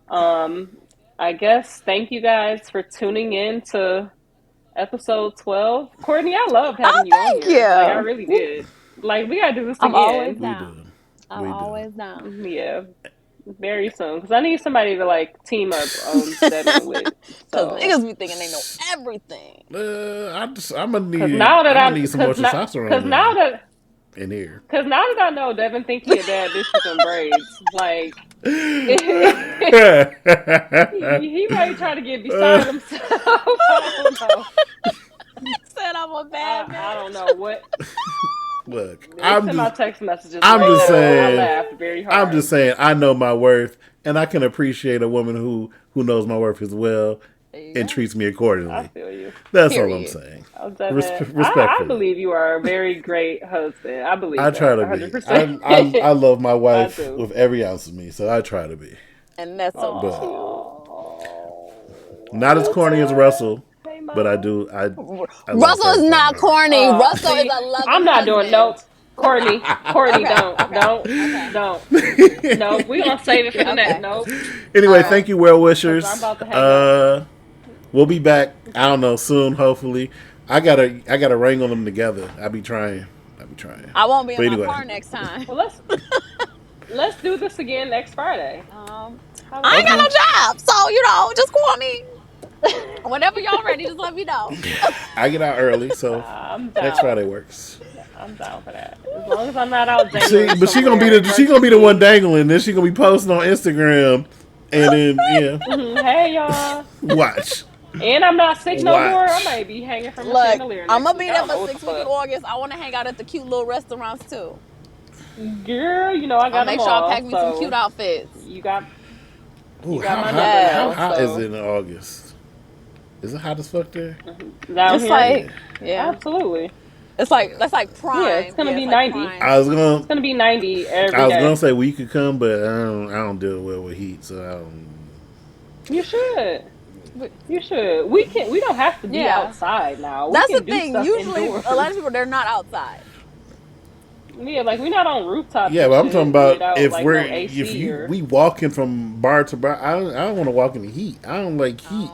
[SPEAKER 3] um, I guess thank you guys for tuning in to episode 12. Courtney, I loved
[SPEAKER 4] Oh,
[SPEAKER 3] having you on
[SPEAKER 4] thank
[SPEAKER 3] here. Like, I
[SPEAKER 4] you.
[SPEAKER 3] really did. Like, we gotta do this
[SPEAKER 4] I'm always
[SPEAKER 3] again.
[SPEAKER 2] we do,
[SPEAKER 4] down. I'm
[SPEAKER 2] we do.
[SPEAKER 4] always down.
[SPEAKER 3] Yeah, very soon. Because I need somebody to, like, team up on Devin with.
[SPEAKER 4] Cause
[SPEAKER 3] So,
[SPEAKER 4] niggas be thinking they know everything.
[SPEAKER 3] because now that
[SPEAKER 2] I'm gonna
[SPEAKER 3] I'm,
[SPEAKER 2] need some more
[SPEAKER 3] because
[SPEAKER 2] testosterone
[SPEAKER 3] now that,
[SPEAKER 2] in here.
[SPEAKER 3] because now that I know Devin think he a bad bitch with them braids, like, he might try to get beside himself. I don't know.
[SPEAKER 4] Said I'm a bad
[SPEAKER 3] I
[SPEAKER 4] bitch.
[SPEAKER 3] don't know what.
[SPEAKER 2] Look,
[SPEAKER 3] It's in my text messages
[SPEAKER 2] I'm
[SPEAKER 3] right
[SPEAKER 2] just
[SPEAKER 3] now. I
[SPEAKER 2] saying,
[SPEAKER 3] laughed very
[SPEAKER 2] I'm
[SPEAKER 3] hard.
[SPEAKER 2] just saying, I know my worth, and I can appreciate a woman who knows my worth as well
[SPEAKER 4] There you
[SPEAKER 2] and
[SPEAKER 4] go.
[SPEAKER 2] treats me
[SPEAKER 3] I
[SPEAKER 2] accordingly.
[SPEAKER 3] feel you.
[SPEAKER 2] That's all I'm
[SPEAKER 4] Period.
[SPEAKER 2] saying.
[SPEAKER 3] Oh, Devin, I
[SPEAKER 2] Respectfully,
[SPEAKER 3] believe you are a very great husband. I
[SPEAKER 2] I
[SPEAKER 3] believe
[SPEAKER 2] try
[SPEAKER 3] that
[SPEAKER 2] to be.
[SPEAKER 3] 100%.
[SPEAKER 2] I love my
[SPEAKER 3] I
[SPEAKER 2] wife
[SPEAKER 3] do.
[SPEAKER 2] with every ounce of me, so I try to be.
[SPEAKER 4] And that's so
[SPEAKER 2] But
[SPEAKER 4] cute.
[SPEAKER 3] Oh, I
[SPEAKER 2] not as
[SPEAKER 3] love
[SPEAKER 2] corny as
[SPEAKER 3] that.
[SPEAKER 2] Russell,
[SPEAKER 3] Hey,
[SPEAKER 2] but I
[SPEAKER 3] mama.
[SPEAKER 2] do. I love
[SPEAKER 4] Russell
[SPEAKER 2] her
[SPEAKER 4] is
[SPEAKER 2] from
[SPEAKER 4] not
[SPEAKER 2] my heart.
[SPEAKER 4] corny. Russell is
[SPEAKER 3] See,
[SPEAKER 4] a loving
[SPEAKER 3] I'm not doing
[SPEAKER 4] husband.
[SPEAKER 3] nope. Courtney,
[SPEAKER 4] Okay.
[SPEAKER 3] don't,
[SPEAKER 4] Okay. Okay.
[SPEAKER 3] don't. No, we gonna save it for the next.
[SPEAKER 4] Okay.
[SPEAKER 3] Nope,
[SPEAKER 2] Anyway,
[SPEAKER 4] All right.
[SPEAKER 2] thank you, well
[SPEAKER 3] because I'm
[SPEAKER 2] wishers.
[SPEAKER 3] about to hang up.
[SPEAKER 2] We'll be back. I don't know soon. Hopefully, I gotta wrangle them together. I be trying.
[SPEAKER 4] I won't be in
[SPEAKER 2] But
[SPEAKER 4] my
[SPEAKER 2] anyway,
[SPEAKER 4] car next time.
[SPEAKER 3] Well, let's do this again next Friday. How
[SPEAKER 4] I
[SPEAKER 3] about
[SPEAKER 4] ain't got
[SPEAKER 2] okay.
[SPEAKER 3] that?
[SPEAKER 4] no job, so just call me whenever y'all ready. Just let me know.
[SPEAKER 2] I get out early, so
[SPEAKER 3] I'm
[SPEAKER 2] next
[SPEAKER 3] down.
[SPEAKER 2] Friday works.
[SPEAKER 3] I'm down for that. As long as I'm not out
[SPEAKER 2] She,
[SPEAKER 3] dangling
[SPEAKER 2] but she gonna be
[SPEAKER 3] somewhere,
[SPEAKER 2] the she gonna be the
[SPEAKER 3] virtually.
[SPEAKER 2] one dangling. Then she gonna be posting on Instagram, and then yeah,
[SPEAKER 3] Hey y'all.
[SPEAKER 2] watch,
[SPEAKER 3] And I'm not sick no more. I
[SPEAKER 2] watch.
[SPEAKER 3] might be hanging from a
[SPEAKER 4] Look,
[SPEAKER 3] chandelier
[SPEAKER 4] I'm
[SPEAKER 3] next
[SPEAKER 4] gonna
[SPEAKER 3] week.
[SPEAKER 4] be
[SPEAKER 3] I
[SPEAKER 4] there
[SPEAKER 3] don't
[SPEAKER 4] for
[SPEAKER 3] know what the
[SPEAKER 4] 6 weeks in
[SPEAKER 3] fuck.
[SPEAKER 4] August. I want to hang out at the cute little restaurants too.
[SPEAKER 3] Girl, you know I
[SPEAKER 4] I'll
[SPEAKER 3] got them
[SPEAKER 4] make sure I
[SPEAKER 3] all.
[SPEAKER 4] pack me some cute
[SPEAKER 3] So
[SPEAKER 4] outfits.
[SPEAKER 3] you got
[SPEAKER 2] Ooh,
[SPEAKER 3] you got
[SPEAKER 2] how
[SPEAKER 3] my
[SPEAKER 2] hot?
[SPEAKER 3] number
[SPEAKER 2] How
[SPEAKER 3] now.
[SPEAKER 4] Yes.
[SPEAKER 2] hot is
[SPEAKER 3] So
[SPEAKER 2] it in August? Is it hot as fuck there?
[SPEAKER 3] down
[SPEAKER 4] It's
[SPEAKER 3] here,
[SPEAKER 2] Yeah.
[SPEAKER 4] like, yeah.
[SPEAKER 3] absolutely.
[SPEAKER 4] It's like, that's like
[SPEAKER 3] Yeah, it's
[SPEAKER 4] prime.
[SPEAKER 3] gonna
[SPEAKER 4] Yeah,
[SPEAKER 3] be
[SPEAKER 4] it's like
[SPEAKER 3] 90.
[SPEAKER 2] I
[SPEAKER 4] prime.
[SPEAKER 2] was gonna
[SPEAKER 3] It's gonna be 90
[SPEAKER 2] I
[SPEAKER 3] every
[SPEAKER 2] was gonna
[SPEAKER 3] day.
[SPEAKER 2] say we could come, but I don't deal well with heat, so I don't.
[SPEAKER 3] You should.
[SPEAKER 4] But
[SPEAKER 3] You should. We can. We don't have to be
[SPEAKER 4] yeah,
[SPEAKER 3] outside now. We
[SPEAKER 4] that's the
[SPEAKER 3] can do
[SPEAKER 4] thing.
[SPEAKER 3] stuff
[SPEAKER 4] Usually, a lot
[SPEAKER 3] indoors.
[SPEAKER 4] of people they're not outside.
[SPEAKER 3] Yeah, like we're not on rooftops
[SPEAKER 2] Yeah,
[SPEAKER 3] and
[SPEAKER 2] but I'm talking
[SPEAKER 3] shit
[SPEAKER 2] about
[SPEAKER 3] without
[SPEAKER 2] if
[SPEAKER 3] like
[SPEAKER 2] we're
[SPEAKER 3] no
[SPEAKER 2] if
[SPEAKER 3] AC
[SPEAKER 2] you
[SPEAKER 3] or.
[SPEAKER 2] we walking from bar to bar. I don't want to walk in the heat. I don't like heat.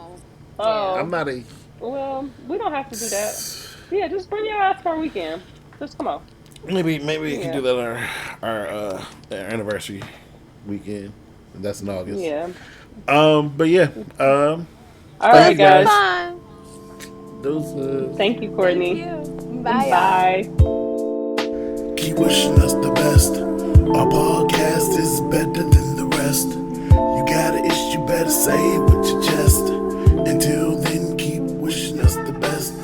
[SPEAKER 4] Oh, yeah.
[SPEAKER 2] I'm
[SPEAKER 3] Oh,
[SPEAKER 2] not a.
[SPEAKER 3] well, we don't have to do that. Yeah, just bring your ass for a weekend. Just come on.
[SPEAKER 2] Maybe we can do
[SPEAKER 3] Yeah,
[SPEAKER 2] that on our anniversary weekend. That's in August.
[SPEAKER 3] yeah.
[SPEAKER 2] But yeah.
[SPEAKER 3] All
[SPEAKER 2] Thank you
[SPEAKER 3] right,
[SPEAKER 4] That's
[SPEAKER 3] guys.
[SPEAKER 2] guys.
[SPEAKER 4] fine.
[SPEAKER 2] Those
[SPEAKER 3] Thank you,
[SPEAKER 4] Thank
[SPEAKER 3] Courtney.
[SPEAKER 4] you. Bye, y'all.
[SPEAKER 3] Bye.
[SPEAKER 1] Keep wishing us the best. Our podcast is better than the rest. You got an issue, better say it with your chest. Until then, keep wishing us the best.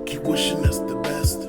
[SPEAKER 1] Keep wishing us the best.